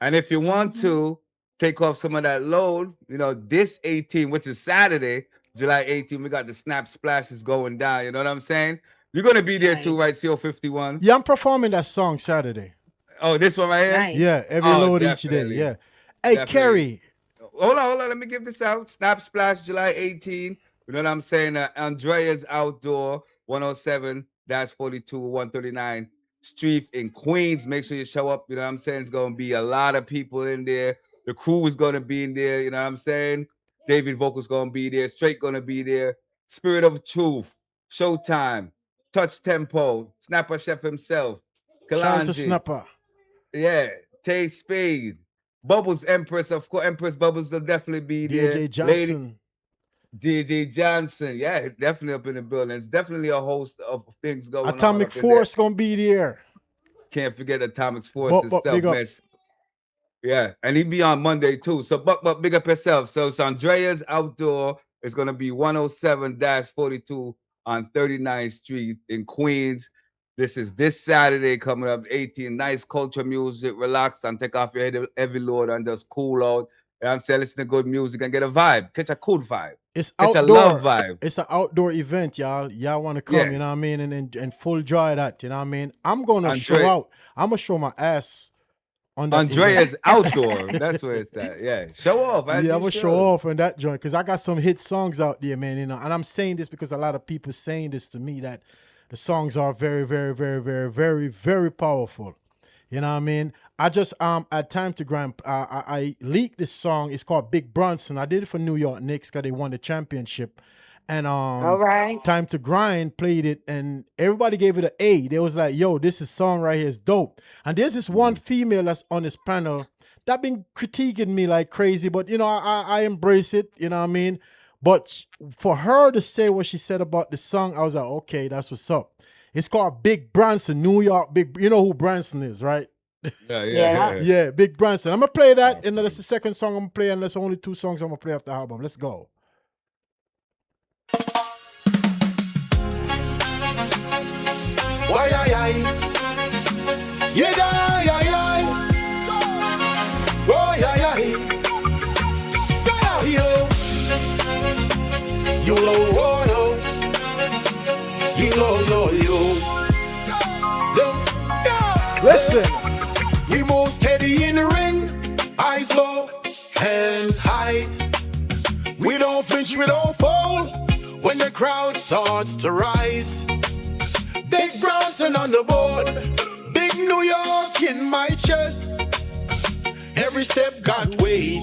And if you want to take off some of that load, you know, this 18, which is Saturday, July 18, we got the Snap Splashes going down. You know what I'm saying? You're going to be there too, right, CO51? Yeah, I'm performing that song Saturday. Oh, this one right here? Nice. Yeah, every load each day. Yeah. Hey, Kerry. Hold on. Let me give this out. Snap Splash, July 18. You know what I'm saying? Andrea's Outdoor, 107-42, 139 Street in Queens. Make sure you show up. You know what I'm saying? It's going to be a lot of people in there. The crew is going to be in there. You know what I'm saying? David Vocal's going to be there. Straight going to be there. Spirit of Truth, Showtime, Touch Tempo, Snapper Chef himself, Shout out to Kalanji. Snapper. Yeah, Tay Spade, Bubbles Empress, of course. Empress Bubbles will definitely be there. DJ Johnson. DJ Johnson, yeah, definitely up in the building. It's definitely a host of things going on. Atomic Force gonna be there. Can't forget Atomic Force But big up. itself, yeah, and he be on Monday too. So, but big up yourself. So, it's Andrea's Outdoor. It's gonna be 107-42 on 39th Street in Queens. This is this Saturday coming up, 18. Nice culture music, relax and take off your heavy load and just cool out. You know what I'm saying? Listen to good music and get a vibe. Catch a cool vibe. It's Catch outdoor. a love vibe. It's an outdoor event, y'all. Y'all want to come, Yeah. you know what I mean? And full joy of that, you know what I mean? I'm gonna show Andre- out. I'm gonna show my ass on that Andrea's event. Outdoor. That's where it's at. Yeah. Show off. as Yeah, you I'm gonna should. show off on that joint because I got some hit songs out there, man. You know, and I'm saying this because a lot of people saying this to me that the songs are very, very, very, very, very, very powerful. You know what I mean? I just at Time to Grind, I leaked this song. It's called Big Bronson. I did it for New York Knicks because they won the championship. And All right. Time to Grind played it, and everybody gave it an A. They was like, "Yo, this song right here is dope." And there's this one female that's on this panel that been critiquing me like crazy, but you know, I embrace it. You know what I mean? But for her to say what she said about the song, I was like, okay, that's what's up. It's called Big Bronson, New York. Big, you know who Branson is, right? Yeah. Yeah, Big Bronson. I'm gonna play that, and that's the second song I'm gonna play, and that's only 2 songs I'm gonna play off the album. Let's go. Why, yeah, oh, yeah, you know, Listen, we move steady in the ring, eyes low, hands high. We don't flinch, we don't fall when the crowd starts to rise. Big Bronson on the board, big New York in my chest. Every step got weight,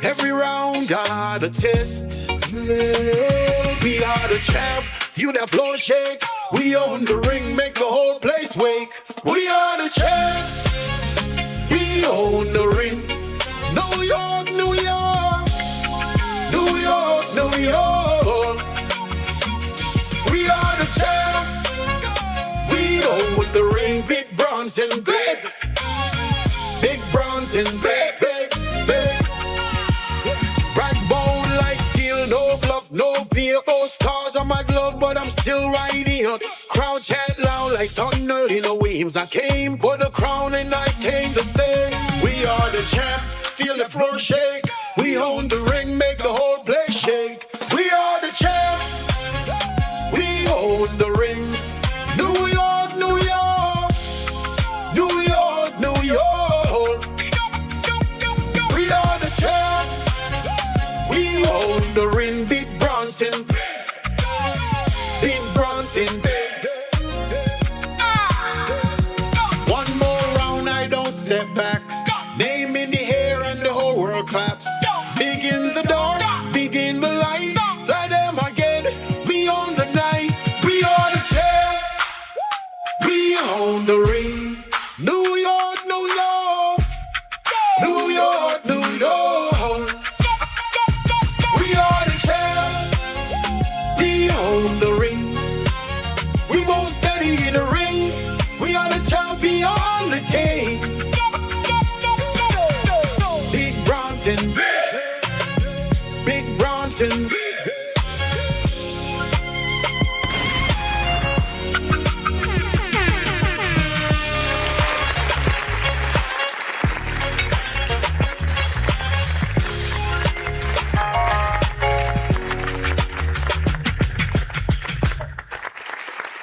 every round got a test. We are the champ, feel that floor shake. We own the ring, make the whole place wake. We are the champs, we own the ring. New York, New York, New York, New York. We are the champ, we own the ring. Big Bronson, big, Big Bronson, big, big, big. Backbone like steel, no glove, no fear. No scars on my glove, but I'm still right here. Crowd chant loud like thunder in the waves. I came for the crown and I came to stay. We are the champ, feel the floor shake. We own the ring, make the whole place shake. We are the champ, we own the ring. New York, New York, New York, New York. We are the champ, we own the ring. Big Bronson, Big Bronson. One more round, I don't step back. Name in the air and the whole world claps. Big in the dark, big in the light. Let them again, we own the night. We are the champ, we own the ring. New York, New York, New York, New York. We are the champ, dancing.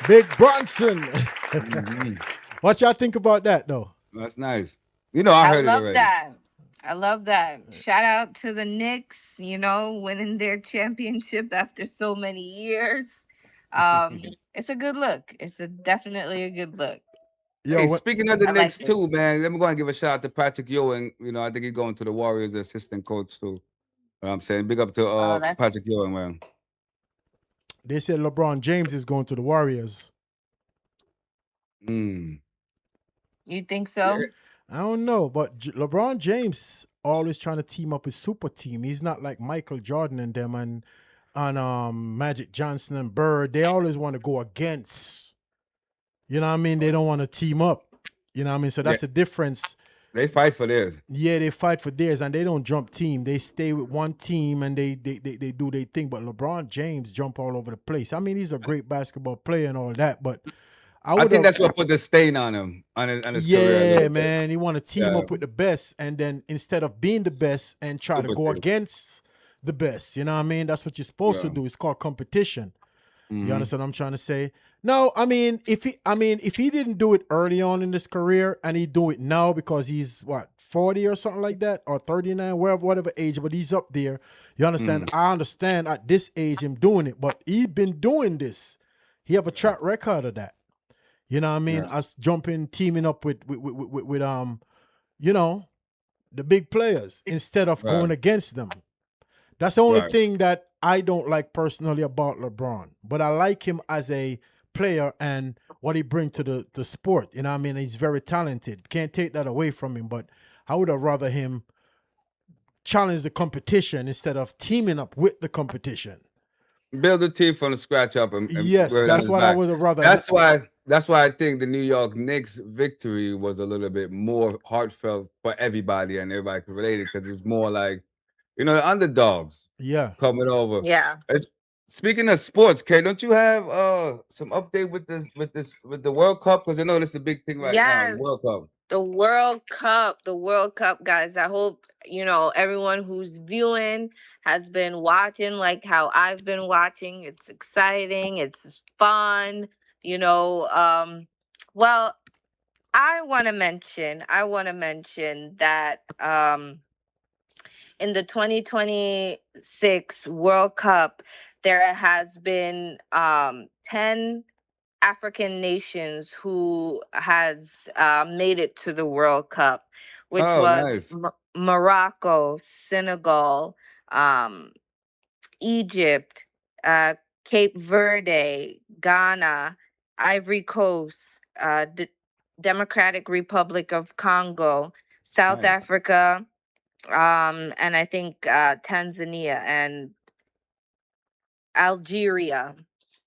Big Bronson. Mhm. What y'all think about that though? That's nice. You know, I I heard it love already. that. I love that. Shout out to the Knicks, winning their championship after so many years. It's a good look. Definitely a good look. Yo, Hey, what? speaking of the I like Knicks it. too, man, let me go and give a shout out to Patrick Ewing. You know, I think he's going to the Warriors assistant coach too. You know what I'm saying? Big up to Oh, that's Patrick Ewing, man. They said LeBron James is going to the Warriors. Mm. you think Yeah. so? I don't know, but LeBron James always trying to team up with super team. He's not like Michael Jordan and them and Magic Johnson and Bird. They always want to go against. You know what I mean? They don't want to team up. You know what I mean? So that's Yeah. the difference. They fight for theirs. Yeah, they fight for theirs and they don't jump team. They stay with one team and they do their thing. But LeBron James jump all over the place. I mean, he's a great basketball player and all that, but I think that's what put the stain on him, on his career a yeah, little bit. man. He want to team Yeah. up with the best, and then instead of being the best and try to Super go team. against the best, you know what I mean? That's what you're supposed to Yeah. do. It's called competition. You Mhm. understand what I'm trying to say? No, I mean, if he didn't do it early on in his career and he do it now because he's what 40 or something like that, or 39, whatever age, but he's up there. You understand? I understand at this age him doing it, but he's been doing this. He have a track record of that. You know what I mean? Yeah. Us jumping, teaming up with you know, the big players instead of going Right. against them. That's the only Right. thing that I don't like personally about LeBron. But I like him as a player and what he brings to the sport. You know what I mean? He's very talented. Can't take that away from him. But I would have rather him challenge the competition instead of teaming up with the competition. Build a team from the scratch up and Yes, wear it on that's his what I back. would have rather. That's why I think the New York Knicks victory was a little bit more heartfelt for everybody and everybody could relate it because it's more like, the underdogs Yeah. coming over. Yeah. Speaking of sports, Kay, don't you have some update with the World Cup? Because I know that's the big thing right now, the Yes. World Cup. The World Cup, guys. I hope, everyone who's viewing has been watching like how I've been watching. It's exciting, it's fun, well, I want to mention that in the 2026 World Cup there has been 10 African nations who has made it to the World Cup, which Oh, was nice. Morocco, Senegal, um, Egypt, Cape Verde, Ghana, Ivory Coast, Democratic Republic of Congo, South Nice. Africa, and I think Tanzania and Algeria.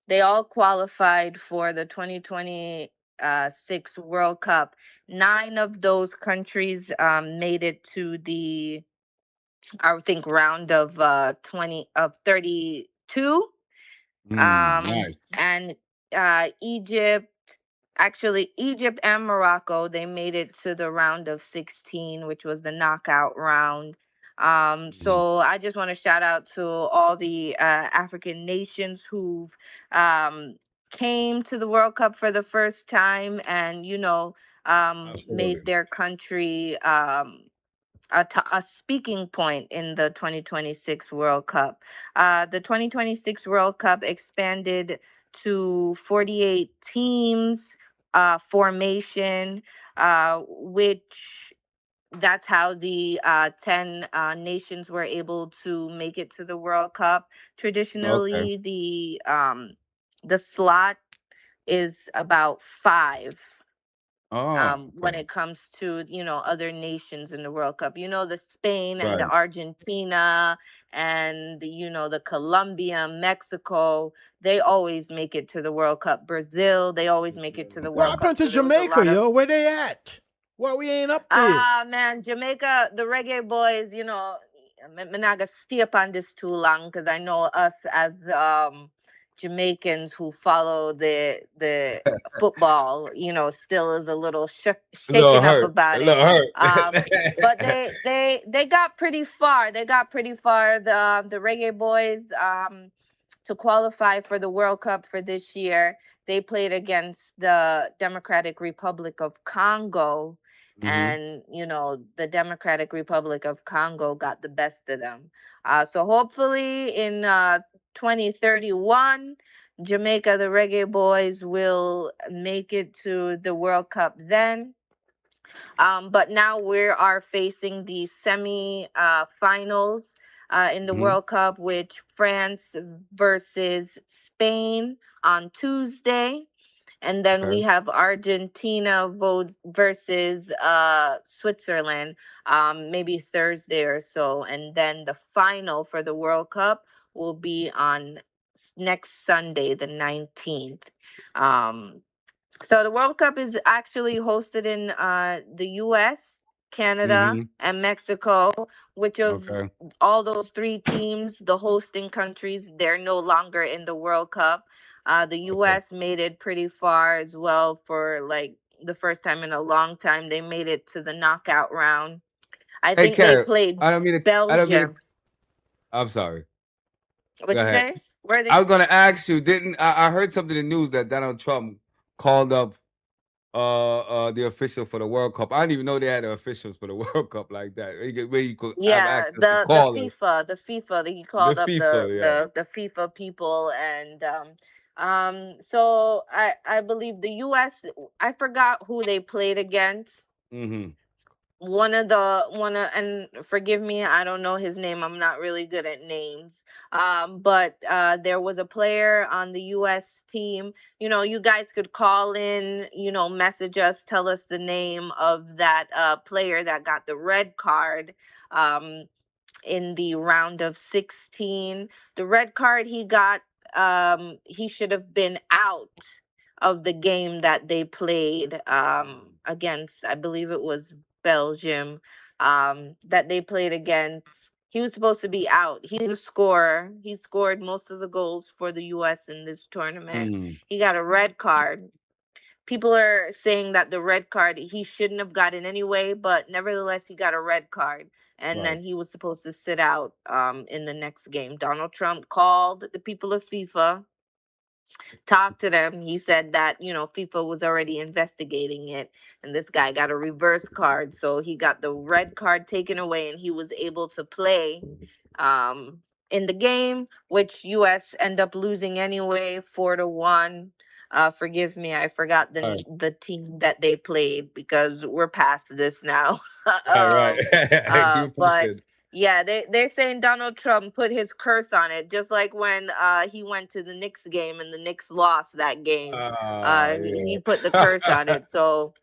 They all qualified for the 2026 World Cup. 9 of those countries made it to the, I think, round of 32. Nice. And Egypt and Morocco, they made it to the round of 16, which was the knockout round. So I just want to shout out to all the African nations who've came to the World Cup for the first time and, Absolutely. made their country a speaking point in the 2026 World Cup. The 2026 World Cup expanded to 48 teams formation, which that's how the 10 nations were able to make it to the World Cup. Okay. Traditionally, the slot is about 5 Oh, when okay. it comes to other nations in the World Cup. The Spain and the Right. Argentina and the Colombia, Mexico, they always make it to the World Cup. Brazil, they always make it to the What World Cup. happened to So there was a Jamaica, lot of yo? Where they at? Why we ain't up there? man, Jamaica, the reggae boys, I'm not gonna stay up on this too long because I know us as Jamaicans who follow the football, still is a little A little shaken up hurt. A about it. little hurt. But they got pretty far. They got pretty far. The Reggae Boys to qualify for the World Cup for this year. They played against the Democratic Republic of Congo, Hmm. and the Democratic Republic of Congo got the best of them. So hopefully in 2031, Jamaica, the Reggae Boys, will make it to the World Cup then. But now we are facing the semi finals in the Hmm. World Cup, which France versus Spain on Tuesday. And then we Okay. have Argentina versus Switzerland, maybe Thursday or so. And then the final for the World Cup will be on next Sunday, the 19th. Um, so the World Cup is actually hosted in the U.S., Canada, Hmm. and Mexico, which of Okay. all those three teams, the hosting countries, they're no longer in the World Cup. The Okay. U.S. made it pretty far as well for like the first time in a long time. They made it to the knockout round. I Hey, think they Carrie, played I don't mean to, Belgium. I'm sorry. What Go you ahead. say? Where I they? was gonna ask you, didn't I heard something in the news that Donald Trump called up the official for the World Cup. I didn't even know they had the officials for the World Cup like that. Where you could have Yeah, access to the call them. FIFA, he The called up FIFA, yeah. the FIFA people, and so I believe the US, I forgot who they played against. Hmm. And forgive me, I don't know his name. I'm not really good at names. But there was a player on the US team. You guys could call in, message us, tell us the name of that player that got the red card. Um, in the round of 16. The red card he got, he should have been out of the game that they played against, I believe it was Belgium, that they played against. He was supposed to be out. He's a scorer. He scored most of the goals for the US in this tournament. Mm. He got a red card. People are saying that the red card he shouldn't have gotten anyway, but nevertheless he got a red card, and Right. then he was supposed to sit out in the next game. Donald Trump called the people of FIFA, talked to them. He said that FIFA was already investigating it, and this guy got a reverse card, so he got the red card taken away, and he was able to play in the game, which US end up losing anyway, 4-1. Forgive me, I forgot Right. the team that they played because we're past this now. Right. Right. Keep it But posted. yeah, they're saying Donald Trump put his curse on it, just like when he went to the Knicks game and the Knicks lost that game. He put the curse on Yeah. it. So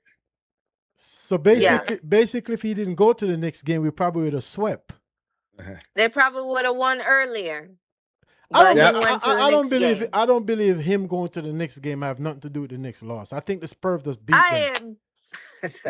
So yeah, Yeah. basically, if he didn't go to the next game, we probably would have swept. they probably would have won earlier, I but don't. he Yeah. went to the I don't next believe. game. I don't believe him going to the next game have nothing to do with the Knicks loss. I think the Spurs just beat them. I am.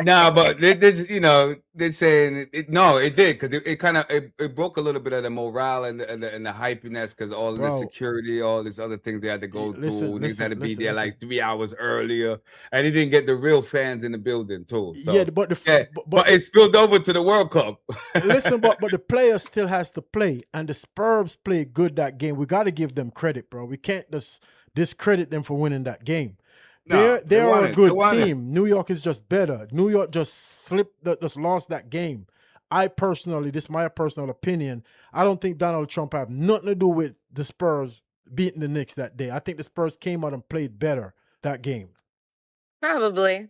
No, but they're saying no, it did because it kind of it broke a little bit of the morale and the hypiness because all of the Bro, security, all these other things they had to go listen, through. Niggas had listen, to be listen, there listen. like 3 hours earlier, and he didn't get the real fans in the building too. Yeah, So but yeah, but but it spilled over to the World Cup. listen, but the player still has to play, and the Spurs played good that game. We got to give them credit, bro. We can't just discredit them for winning that game. No, they They're won a it. They good won it. team. New York is just better. New York just just lost that game. I personally, this is my personal opinion. I don't think Donald Trump have nothing to do with the Spurs beating the Knicks that day. I think the Spurs came out and played better that game. Probably,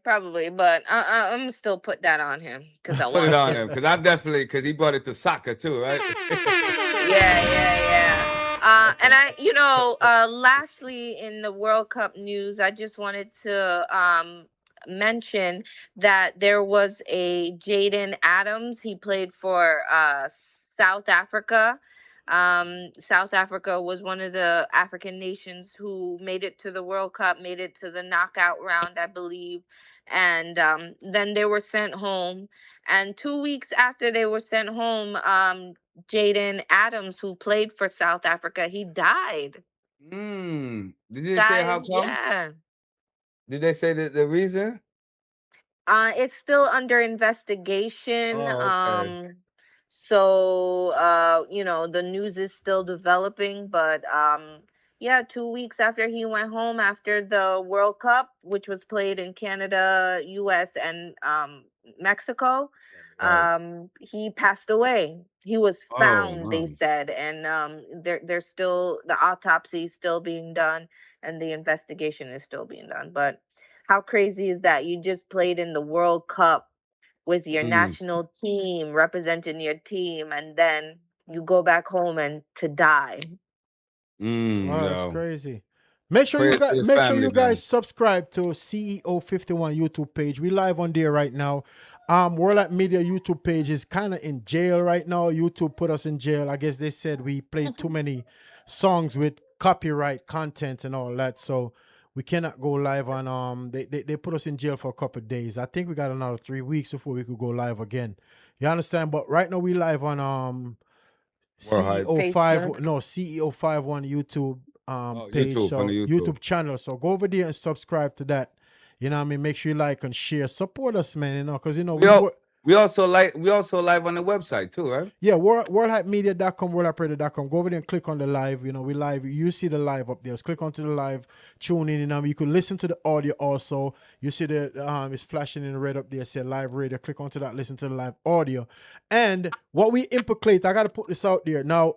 but I'm still put that on him because I Put it want on to. him because because he brought it to soccer too, right? Yeah. And lastly in the World Cup news, I just wanted to mention that there was a Jaden Adams. He played for South Africa. South Africa was one of the African nations who made it to the World Cup, made it to the knockout round, I believe. And then they were sent home. And 2 weeks after they were sent home, Jaden Adams, who played for South Africa, he died. Did they say how Died, come? yeah. Did they say the reason? It's still under investigation. Oh, okay. The news is still developing, but yeah, 2 weeks after he went home after the World Cup, which was played in Canada, US, and Mexico, Right. he passed away. He was Oh, found, they wow. said, and there's still the autopsy is still being done and the investigation is still being done. But how crazy is that? You just played in the World Cup with your Mm, national team, representing your team, and then you go back home and to die. Wow, it's yo. crazy. Make sure you Prayers to guys his make sure family, you man. guys subscribe to CEO 51 YouTube page. We live on there right now. World at Media YouTube page is kind of in jail right now. YouTube put us in jail. I guess they said we played too many songs with copyright content and all that. So we cannot go live on they put us in jail for a couple of days. I think we got another 3 weeks before we could go live again. You understand? But right now we live on World Hype. Facebook. CEO51 YouTube Oh, page, YouTube, on so the YouTube. YouTube channel. So go over there and subscribe to that. You know what I mean? Make sure you like and share. Support us, man, you know, because you know We also live on the website too, right? yeah, worldhypemedia.com, worldhyperadio.com. Go over there and click on the live. You know, we live. You see the live up there. Just click onto the live, tune in. You can listen to the audio also. You see the it's flashing in red up there. Say live radio. Click onto that. Listen to the live audio. And what we implicate, I got to put this out there now.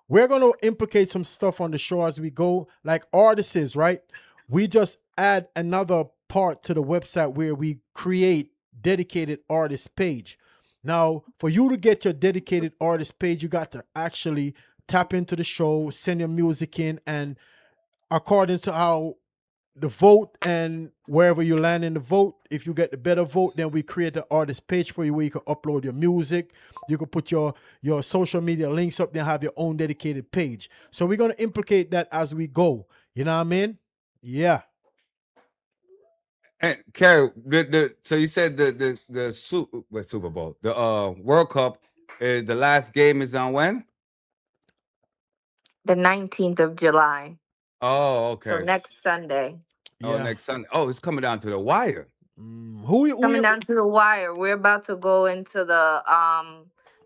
We're going to implicate some stuff on the show as we go, like artists, right? We just add another part to the website where we create dedicated artist page. Now, for you to get your dedicated artist page, you got to actually tap into the show, send your music in, and according to how the vote and wherever you land in the vote, if you get the better vote, then we create an artist page for you where you can upload your music. You can put your social media links up there, have your own dedicated page. So we're gonna implicate that as we go. You know what I mean? Yeah. And Carrie, so you said the Super Bowl, the World Cup is the last game is on when? The 19th of July. Oh, So okay. next Sunday. Oh, Yeah. next Sunday. Oh, it's coming down to the wire. Coming down to the wire. We're about to go into the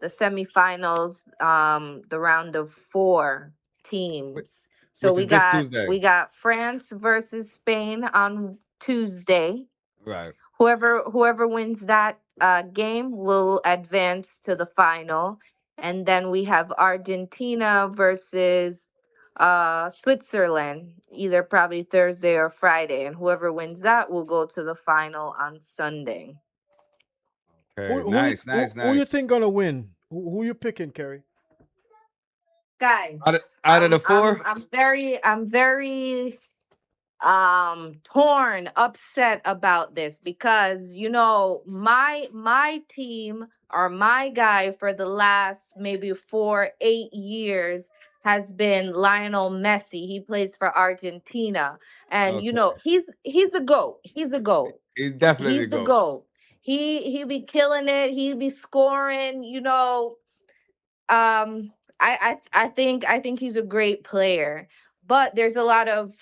semifinals, the round of 4 teams. So Which is this Tuesday. we got France versus Spain on Tuesday. Right. Whoever wins that game will advance to the final, and then we have Argentina versus Switzerland, either probably Thursday or Friday, and whoever wins that will go to the final on Sunday. Okay, nice. Who you think gonna win? Who you picking, Kerry? Guys, Out of the 4, I'm very torn, upset about this because my team or my guy for the last maybe 8 years has been Lionel Messi. He plays for Argentina, and okay. He's the GOAT. He's the GOAT. He's definitely He's the go. GOAT. He be killing it. He be scoring. I think he's a great player, but there's a lot of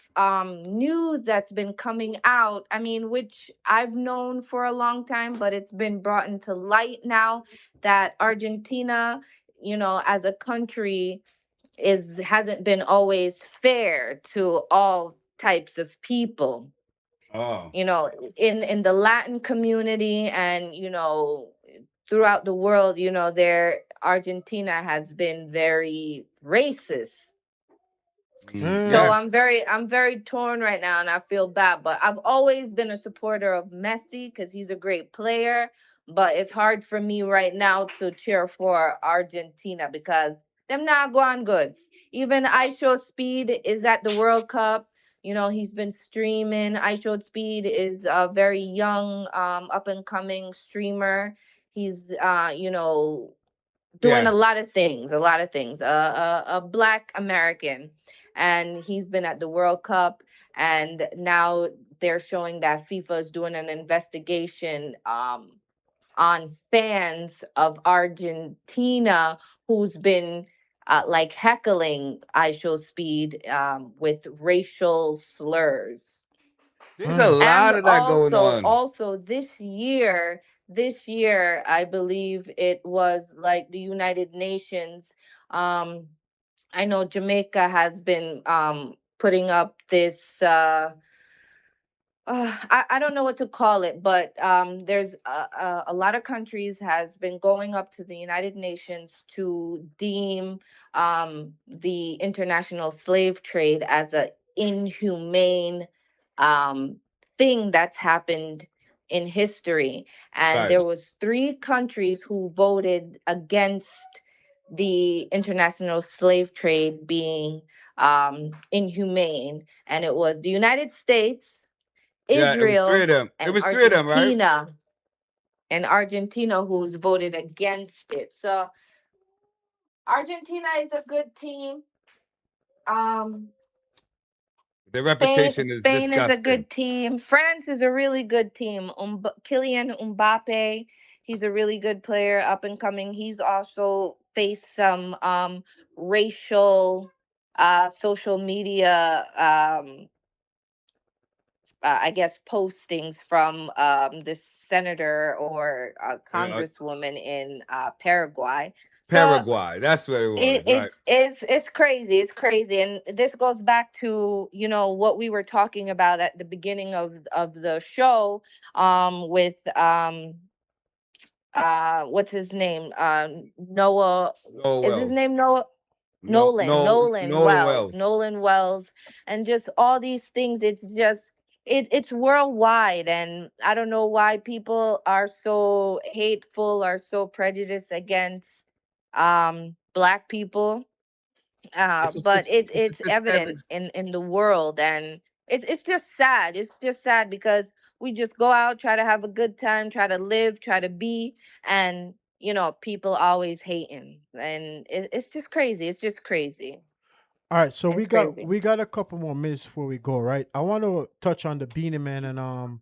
news that's been coming out. I mean, which I've known for a long time, but it's been brought into light now that Argentina, as a country, hasn't been always fair to all types of people. Oh. In the Latin community and throughout the world, their Argentina has been very racist. So Yeah. I'm very torn right now and I feel bad, but I've always been a supporter of Messi because he's a great player, but it's hard for me right now to cheer for Argentina because them not going good. Even I Show Speed is at the World Cup. He's been streaming. I Showed Speed is a very young, up and coming streamer. He's doing a lot of things, a Black American, and he's been at the World Cup, and now they're showing that FIFA is doing an investigation on fans of Argentina who's been like heckling I Show Speed with racial slurs. There's a lot And of that going on. also this year, I believe it was like the United Nations. I know Jamaica has been putting up this. I don't know what to call it, but there's a lot of countries has been going up to the United Nations to deem the international slave trade as a inhumane um, thing that's happened in history. And there was 3 countries who voted against the international slave trade being inhumane, and it was the United States, Yeah, it was 3 of Israel, them. It and was 3 of them, right? Argentina who's voted against it. So Argentina is a good team. The reputation is Spain is a disgusting. good team. France is a really good team. Kylian Mbappe, he's a really good player, up and coming. He's also faced some racial social media I guess postings from this senator or congresswoman in Paraguay. So Paraguay, that's what it was, right? it's crazy. It's crazy, and this goes back to what we were talking about at the beginning of the show, with what's his name, Noah. Noah Is his Wells. name Noah? Nolan Wells, and just all these things. It's just it's worldwide, and I don't know why people are so hateful, are so prejudiced against Black people. But it's evident in the world, and it's just sad. It's just sad because we just go out, try to have a good time, try to live, try to be, and people always hating, and it's just crazy. It's just crazy. All right, so It's crazy. we got a couple more minutes before we go, right? I want to touch on the Beanie Man and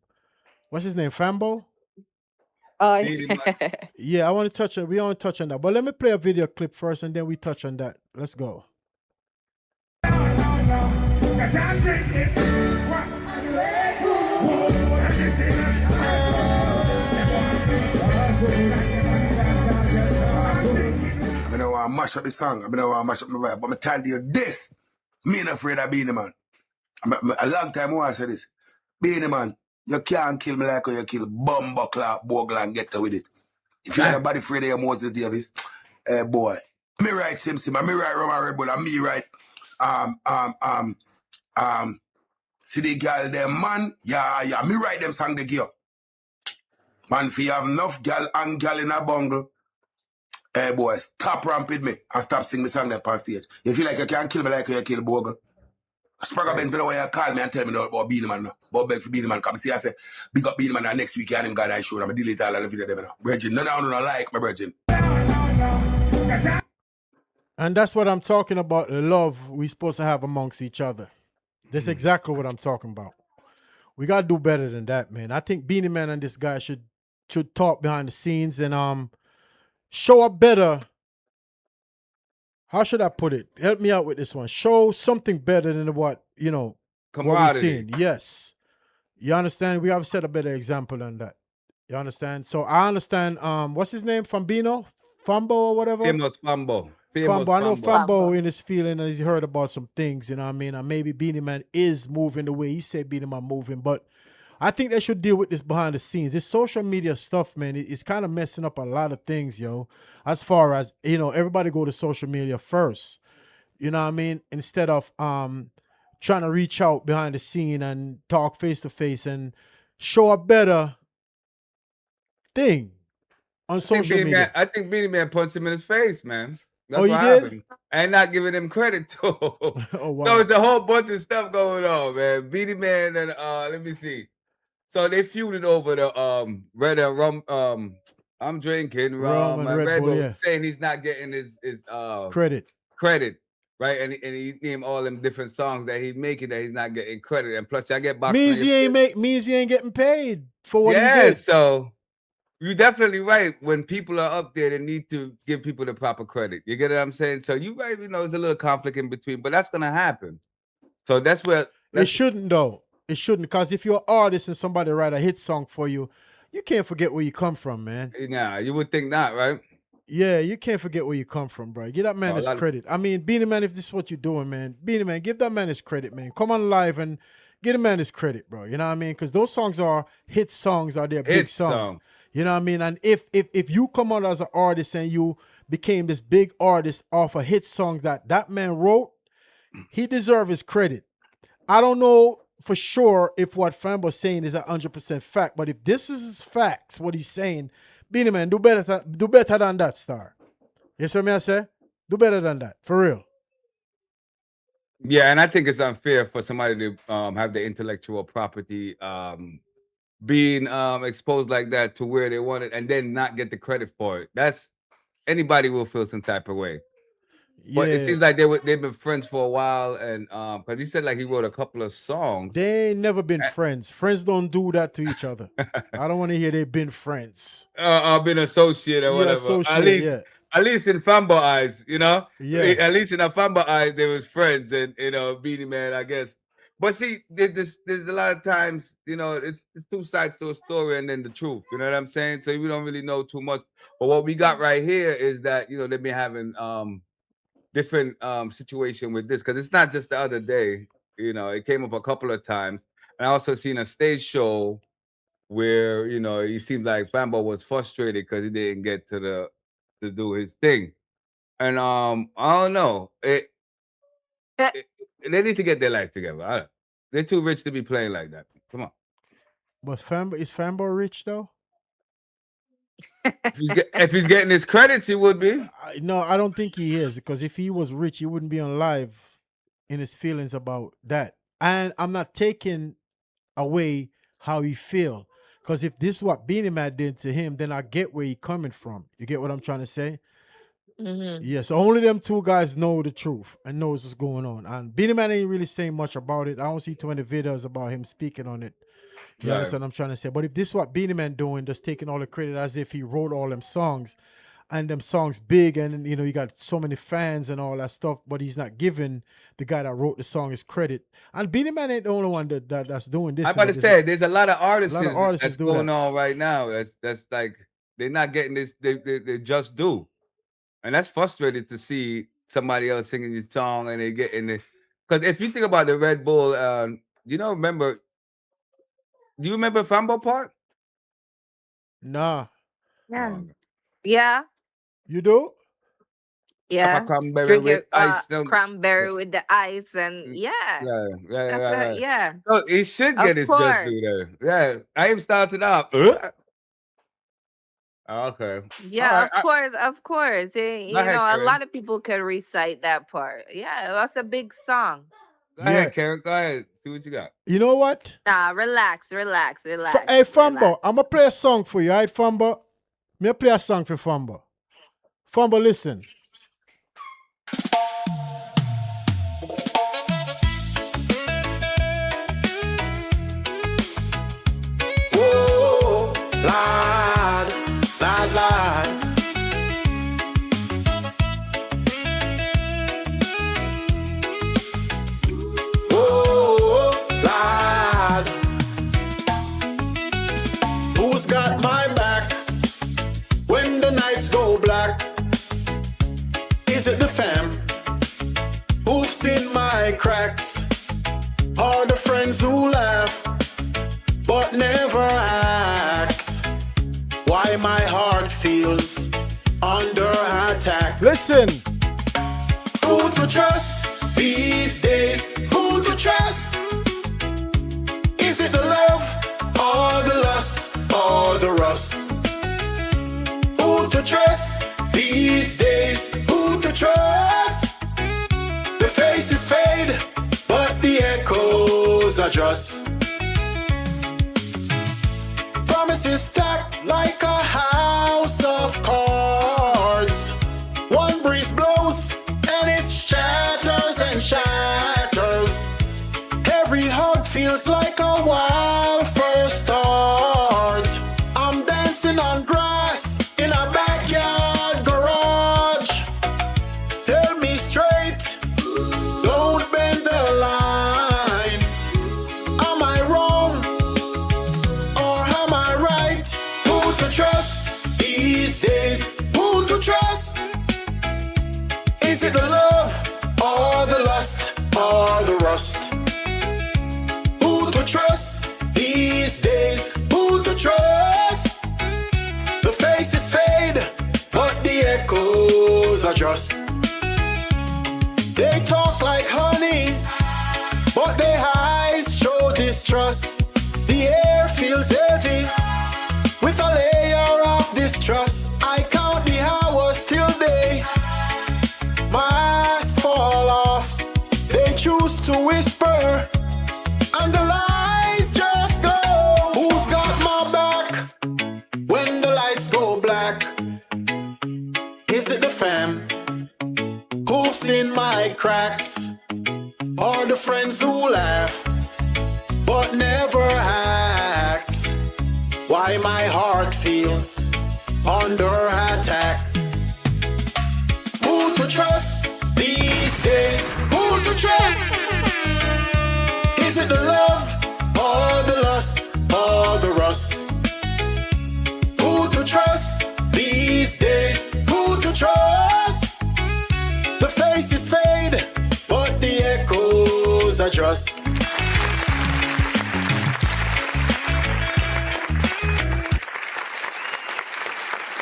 what's his name, Fambo? Yeah, I want to touch on. We want to touch on that, but let me play a video clip first, and then we touch on that. Let's go. I don't want to mash up the song. I don't want to mash up my vibe. But I tell you this. Me not afraid of Beanie Man. A long time I say this. Beanie Man, you can't kill me like how you kill Bumbo Clark, Bogle, and get with it. If you're nobody afraid of your Moses Davis, boy. Me write Simpson, me write Roman Rebel, and me write see the girl them man, yeah, me write them song the gear. Man, if you have enough girl and girl in a bungle, boy, stop ramping me and stop singing the song that on stage. You feel like you can't kill me like you kill Bogle. Spragga Benz, when you call me and tell me about Beanie Man, about beg for Beanie Man. Come see, I say, big up Beanie Man, and next week you and him God I show them. I delete all of the video them. Virgin, none of them don't like my virgin. And that's what I'm talking about, the love we're supposed to have amongst each other. That's exactly what I'm talking about. We got to do better than that, man. I think Beanie Man and this guy should talk behind the scenes and show up better. How should I put it? Help me out with this one. Show something better than what we're seeing. Yes. You understand? We have to set a better example on that. You understand? So I understand, what's his name? Fambo or whatever? Famous Fambo. Fambo. I know Fambo in his feeling, and he's heard about some things, you know what I mean? And maybe Beanie Man is moving the way he said Beanie Man moving, but I think they should deal with this behind the scenes. This social media stuff, man, it's kind of messing up a lot of things, yo. As far as, everybody go to social media first. You know what I mean? Instead of trying to reach out behind the scene and talk face to face and show a better thing on social media. I think Beanie Man punched him in his face, man. That's what happened. And not giving him credit too. Oh, wow. So it's a whole bunch of stuff going on, man. Beanie Man and let me see. So they feuded over the Red and Rum I'm drinking Rum rum. and And Red Red Bull, Bull yeah. saying he's not getting his Credit. right? And he named all them different songs that he's making that he's not getting credit. And plus, I get box. Means he ain't getting paid for what he Yeah, did. so you're definitely right. When people are up there, they need to give people the proper credit. You get what I'm saying? So you right, there's a little conflict in between, but that's gonna happen. So that's where It shouldn't though. It shouldn't, because if you're an artist and somebody write a hit song for you, you can't forget where you come from, man. Nah, you would think not, right? Yeah, you can't forget where you come from, bro. Give that man his credit. I mean, Beanie Man, if this is what you're doing, man, Beanie Man, give that man his credit, man. Come on live and give the man his credit, bro. You know what I mean? Because those songs are hit songs, are their big songs. You know what I mean? And if you come out as an artist and you became this big artist off a hit song that man wrote, he deserves his credit. I don't know for sure if what Fambo's saying is 100% fact, but if this is facts, what he's saying, Beanie Man, do better than that, Star. You see what I say? Do better than that, for real. Yeah, and I think it's unfair for somebody to have the intellectual property being exposed like that to where they want it and then not get the credit for it. That's anybody will feel some type of way. But it seems like they've been friends for a while, and because he said like he wrote a couple of songs. They ain't never been friends. Friends don't do that to each other. I don't want to hear they've been friends. Been associate or whatever. At least in Fambo eyes, Yeah. At least in a Fambo eyes, they was friends, and Beanie Man, I guess. But see, there's a lot of times, it's two sides to a story, and then the truth. You know what I'm saying? So we don't really know too much. But what we got right here is that they've been having different situation with this, because it's not just the other day. It came up a couple of times. And I also seen a stage show where it seemed like Fambo was frustrated because he didn't get to do his thing. And I don't know, they need to get their life together. They're too rich to be playing like that. Come on. But is Fambo rich though? If he's getting his credits, he would be. No, I don't think he is, because if he was rich, he wouldn't be on live in his feelings about that. And I'm not taking away how he feel, because if this is what Beanie Man did to him, then I get where he coming from. You get what I'm trying to say? Yes, only them two guys know the truth and knows what's going on. And Beanie Man ain't really saying much about it. I don't see too many videos about him speaking on it. You understand what I'm trying to say? But if this is what Beanie Man doing, just taking all the credit as if he wrote all them songs, and them songs big, and you got so many fans and all that stuff, but he's not giving the guy that wrote the song his credit. And Beanie Man ain't the only one that's doing this. I'm about to say there's a lot of artists that's going on right now. That's like they're not getting this. They just do, and that's frustrating to see somebody else singing your song and they getting it. Because if you think about the Red Bull, remember. Do you remember Fambo part? Nah. Yeah. You do? Yeah. Cranberry with ice. Cranberry with the ice, and yeah. So he should get his just due there. Yeah, I am started up. Okay. Yeah, of course. A lot of people can recite that part. Yeah, that's a big song. Go ahead, Karen. Go ahead. See what you got. You know what? Nah, relax. Hey, Fambo, I'm going to play a song for you, all right, Fambo? Me play a song for Fambo. Fambo, listen. Whoa, lad. Who's got my back when the nights go black? Is it the fam who've seen my cracks? Or the friends who laugh but never ask why my heart feels under attack? Listen. Who to trust these days? Who to trust? Is it the love or the lust or the rust? Who to trust these days? Who to trust? The faces fade, but the echoes adjust. Promises stacked like a house. matters. Every hug feels like a wild first start. I'm dancing on grass in a backyard garage. Tell me straight, don't bend the line. Am I wrong or am I right? Who to trust these days? Who to trust? Is it the love or the lust or the rust? Who to trust these days? Who to trust? The faces fade, but the echoes are just. They talk like honey, but their eyes show distrust. The air feels heavy with a layer of distrust. I count the hours till they masks fall off. They choose to whisper and the lies just go. Who's got my back when the lights go black? Is it the fam who've seen my cracks? Or the friends who laugh but never act? Why my heart feels under attack? Who to trust these days? Who to trust? Is it the love or the lust or the rust? Who to trust these days? Who to trust? The faces fade, but the echoes are just.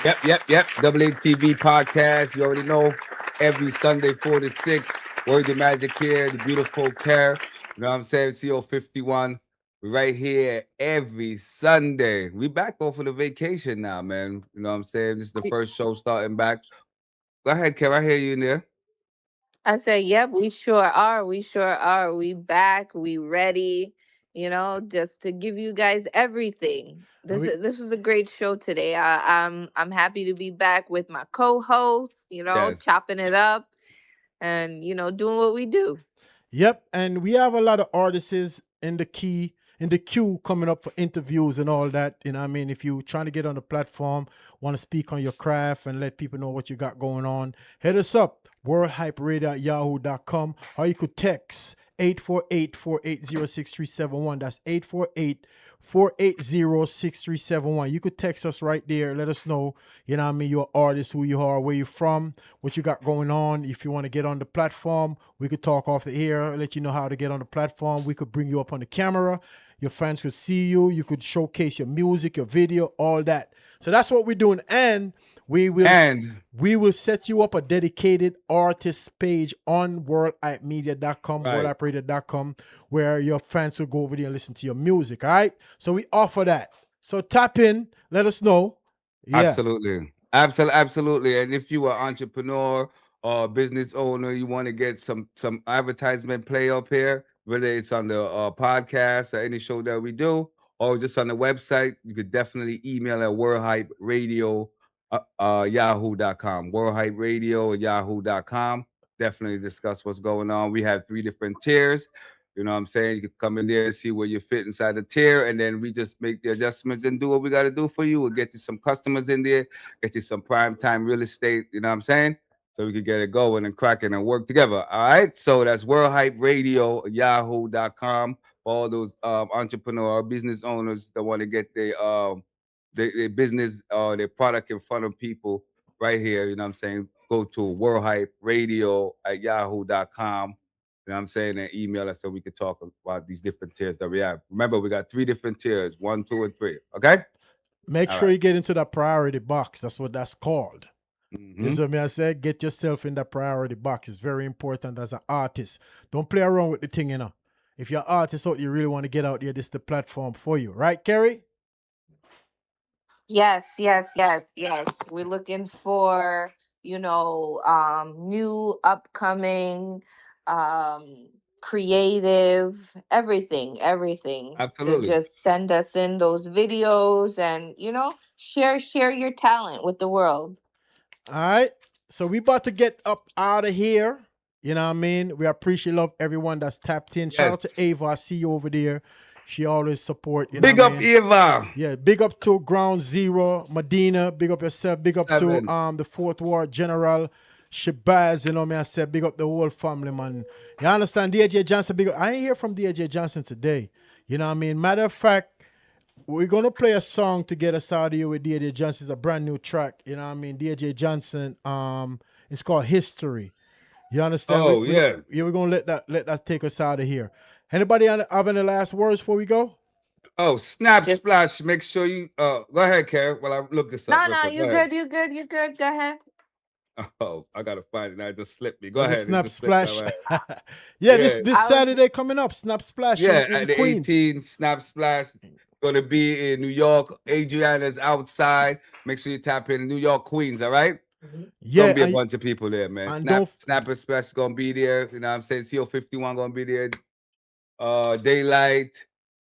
Yep. Whtv podcast. You already know. Every Sunday, 4 to 6. Worthy Magic here, the beautiful Care. You know what I'm saying? CO51. We're right here every Sunday. We back off of the vacation now, man. You know what I'm saying? This is the first show starting back. Go ahead, Care. I hear you in there. I said, yep, we sure are. We sure are. We back. We ready. Just to give you guys everything. This was a great show today. I'm happy to be back with my co-host. Yes. Chopping it up, and doing what we do. Yep, and we have a lot of artists in the queue coming up for interviews and all that. You know what I mean? If you're trying to get on the platform, want to speak on your craft and let people know what you got going on, hit us up, worldhyperadio@yahoo.com, or you could text 848-480-6371. That's 848-480-6371. You could text us right there. Let us know, you know what I mean, you're an artist, who you are, where you're from, what you got going on. If you want to get on the platform, we could talk off the air, let you know how to get on the platform. We could bring you up on the camera. Your fans could see you. You could showcase your music, your video, all that. So that's what we're doing. And we will set you up a dedicated artist page on worldhypemedia.com, Right. worldhyperadio.com, where your fans will go over there and listen to your music. All right. So we offer that. So tap in, let us know. Yeah. Absolutely. And if you are an entrepreneur or business owner, you want to get some advertisement play up here, whether it's on the podcast or any show that we do, or just on the website, you could definitely email at worldhyperadio yahoo.com. Worldhyperadio at yahoo.com. Definitely discuss what's going on. We have 3 different tiers. You know what I'm saying? You can come in there and see where you fit inside the tier, and then we just make the adjustments and do what we got to do for you. We'll get you some customers in there, get you some prime time real estate, you know what I'm saying? So we can get it going and cracking and work together. All right. So that's worldhyperadio.yahoo.com for all those entrepreneur or business owners that want to get their business or their product in front of people right here. You know what I'm saying? Go to worldhyperadio@yahoo.com. You know what I'm saying? And email us so we can talk about these different tiers that we have. Remember, we got 3 different tiers, 1, 2, and 3. Okay? Make All sure right. you get into that priority box. That's what that's called. Mhm. You see what I said? Get yourself in that priority box. It's very important as an artist. Don't play around with the thing, you know. If you're an artist out, you really want to get out there, this is the platform for you. Right, Kerry? Yes. We're looking for, new, upcoming, creative, everything, to Absolutely. just send us in those videos and, share your talent with the world. All right. So we about to get up out of here. You know what I mean? We appreciate love everyone that's tapped in. Shout out to Yes. Ava. I see you over there. She always support. You Big know up, what I mean? Eva. Yeah, big up to Ground Zero, Medina. Big up yourself. Big up Seven. to the Fourth Ward General Shabazz. You know me. I said big up the whole family, man. You understand? DJ Johnson. Big up. I ain't hear from DJ Johnson today. You know what I mean? Matter of fact, we're gonna play a song to get us out of here with DJ Johnson. It's a brand new track. You know what I mean? DJ Johnson. It's called History. You understand? Oh, yeah. We're gonna let that take us out of here. Anybody have any last words before we go? Oh, snap splash. Make sure you go ahead, Carrie. While I look this up. No, real no, quick. you Go ahead. good, you good, you good. Go ahead. Oh, I gotta find it now. It just slipped me. Go Or the ahead. It Snap just slipped Splash. my yeah, Yeah. this Saturday coming up. Snap Splash Yeah, in at the Queens. 18th, Snap Splash. Gonna be in New York. Adriana's outside. Make sure you tap in New York, Queens, all right? Yeah, Gonna be a and- bunch of people there, man. and Snapper Splash is gonna be there. You know what I'm saying? CO51 gonna be there. Daylight,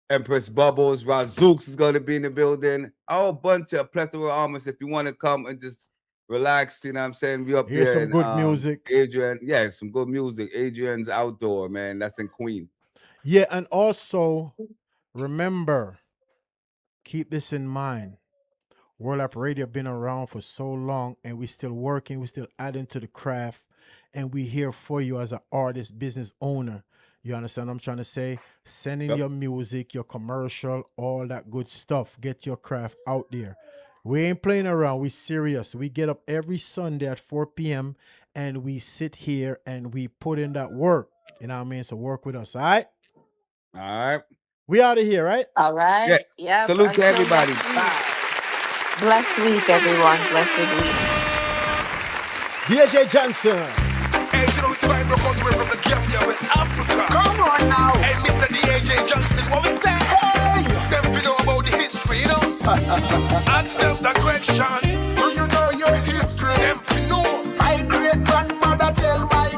Empress Bubbles, Razooks is gonna be in the building. A whole bunch of plethora of artists. If you want to come and just relax, you know what I'm saying? We up Hear there. some and, good music. Adrian, yeah, some good music. Adrian's outdoor, man. That's in Queens. Yeah, and also remember, keep this in mind. World Rap Radio been around for so long, and we still working, we still adding to the craft, and we here for you as an artist, business owner. You understand what I'm trying to say? Send in Yep. your music, your commercial, all that good stuff. Get your craft out there. We ain't playing around. We serious. We get up every Sunday at 4 p.m. and we sit here and we put in that work. You know what I mean? So work with us, all right? All right. We out of here, right? All right. Yeah. Yep. Salute to Until everybody. next week. Blessed week, everyone. Blessed week. DJ Johnson. Hey, you know it's fine, bro, all the way from the Gambia, West Africa. Come on now. Hey, Mr. DJ Johnson, what we say? Hey! Them we know about the history, you know? Ask them the question. Do you know your history? Them we know. My great grandmother tell my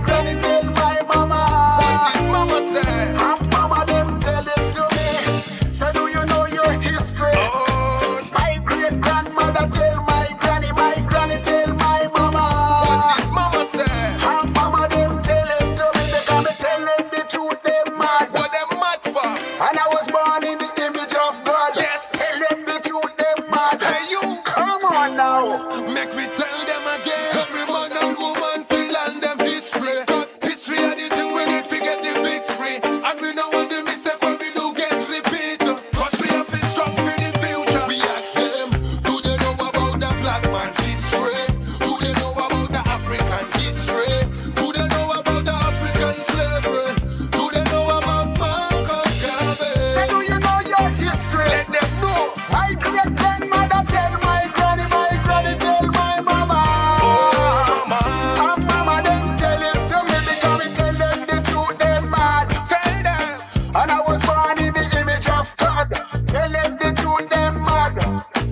granny tell my mama. What did mama say? And mama them tell it to me. So do you know your history? Oh. My great grandmother tell my granny tell my mama. What did mama say? And mama them tell it to me. They come and tell them the truth, them mad. What them mad for? And I was born in the image of God. Yes. Tell them the truth, them mad. Hey you, come on now. Make me tell them again. Every man and woman feel land them history. Cause history are the thing we need to get the victory. And we know when the mistake when we do get repeat. Cause we have to strong for the future. We ask them, do they know about the black man history? Do they know about the African history? Do they know about the African slavery? Do they know about Marcus Garvey? So do you know your history? Let them know. My great grandmother tell my granny tell my mama. Oh, mama. And mama them tell it to me because me tell them the truth, them mad. Tell them. And I was born in the image of God. Tell them the truth, them mad.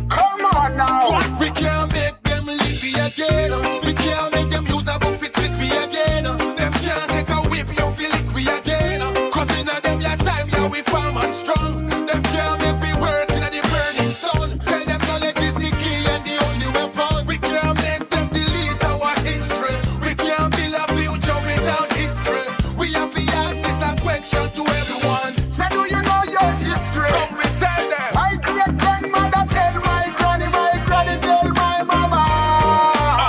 Come on now. We can't make them live again. We can't make them use a book for trick me again. Them can't take a whip, you feel lick we again. Cause in a them your time, yeah, we farm and strong. Them can't make we work in a the burning sun. Tell them knowledge is the key and the only weapon. We can't make them delete our history. We can't build a future without history. We have to ask this a question to everyone. So do you know your history? Come we tell them. My great grandmother tell my granny tell my mama.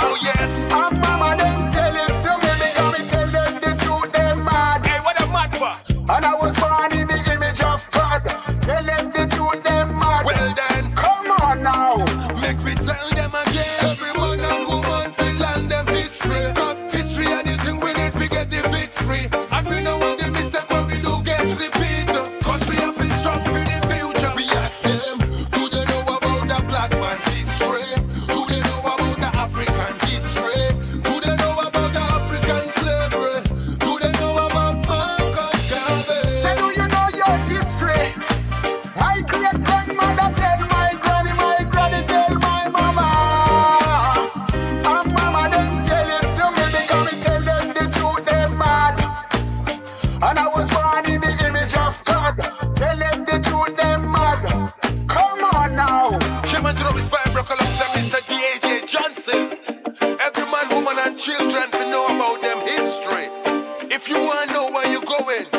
Oh yes. And mama them tell it to me because me tell them the truth, them mad. Hey, what a mad for? And I was born in the image of God. Tell them the truth, them mad. Well then, come on now. Make me tell them again. Every man and woman feel land them history. Cause history are the thing we need to get the victory. And we know when the mistake when we do get repeat. Cause we have to strong for the future. We ask them, do they know about the black man history? Do they know about the African history? Do they know about the African slavery? Do they know about Marcus Garvey? So do you know you going?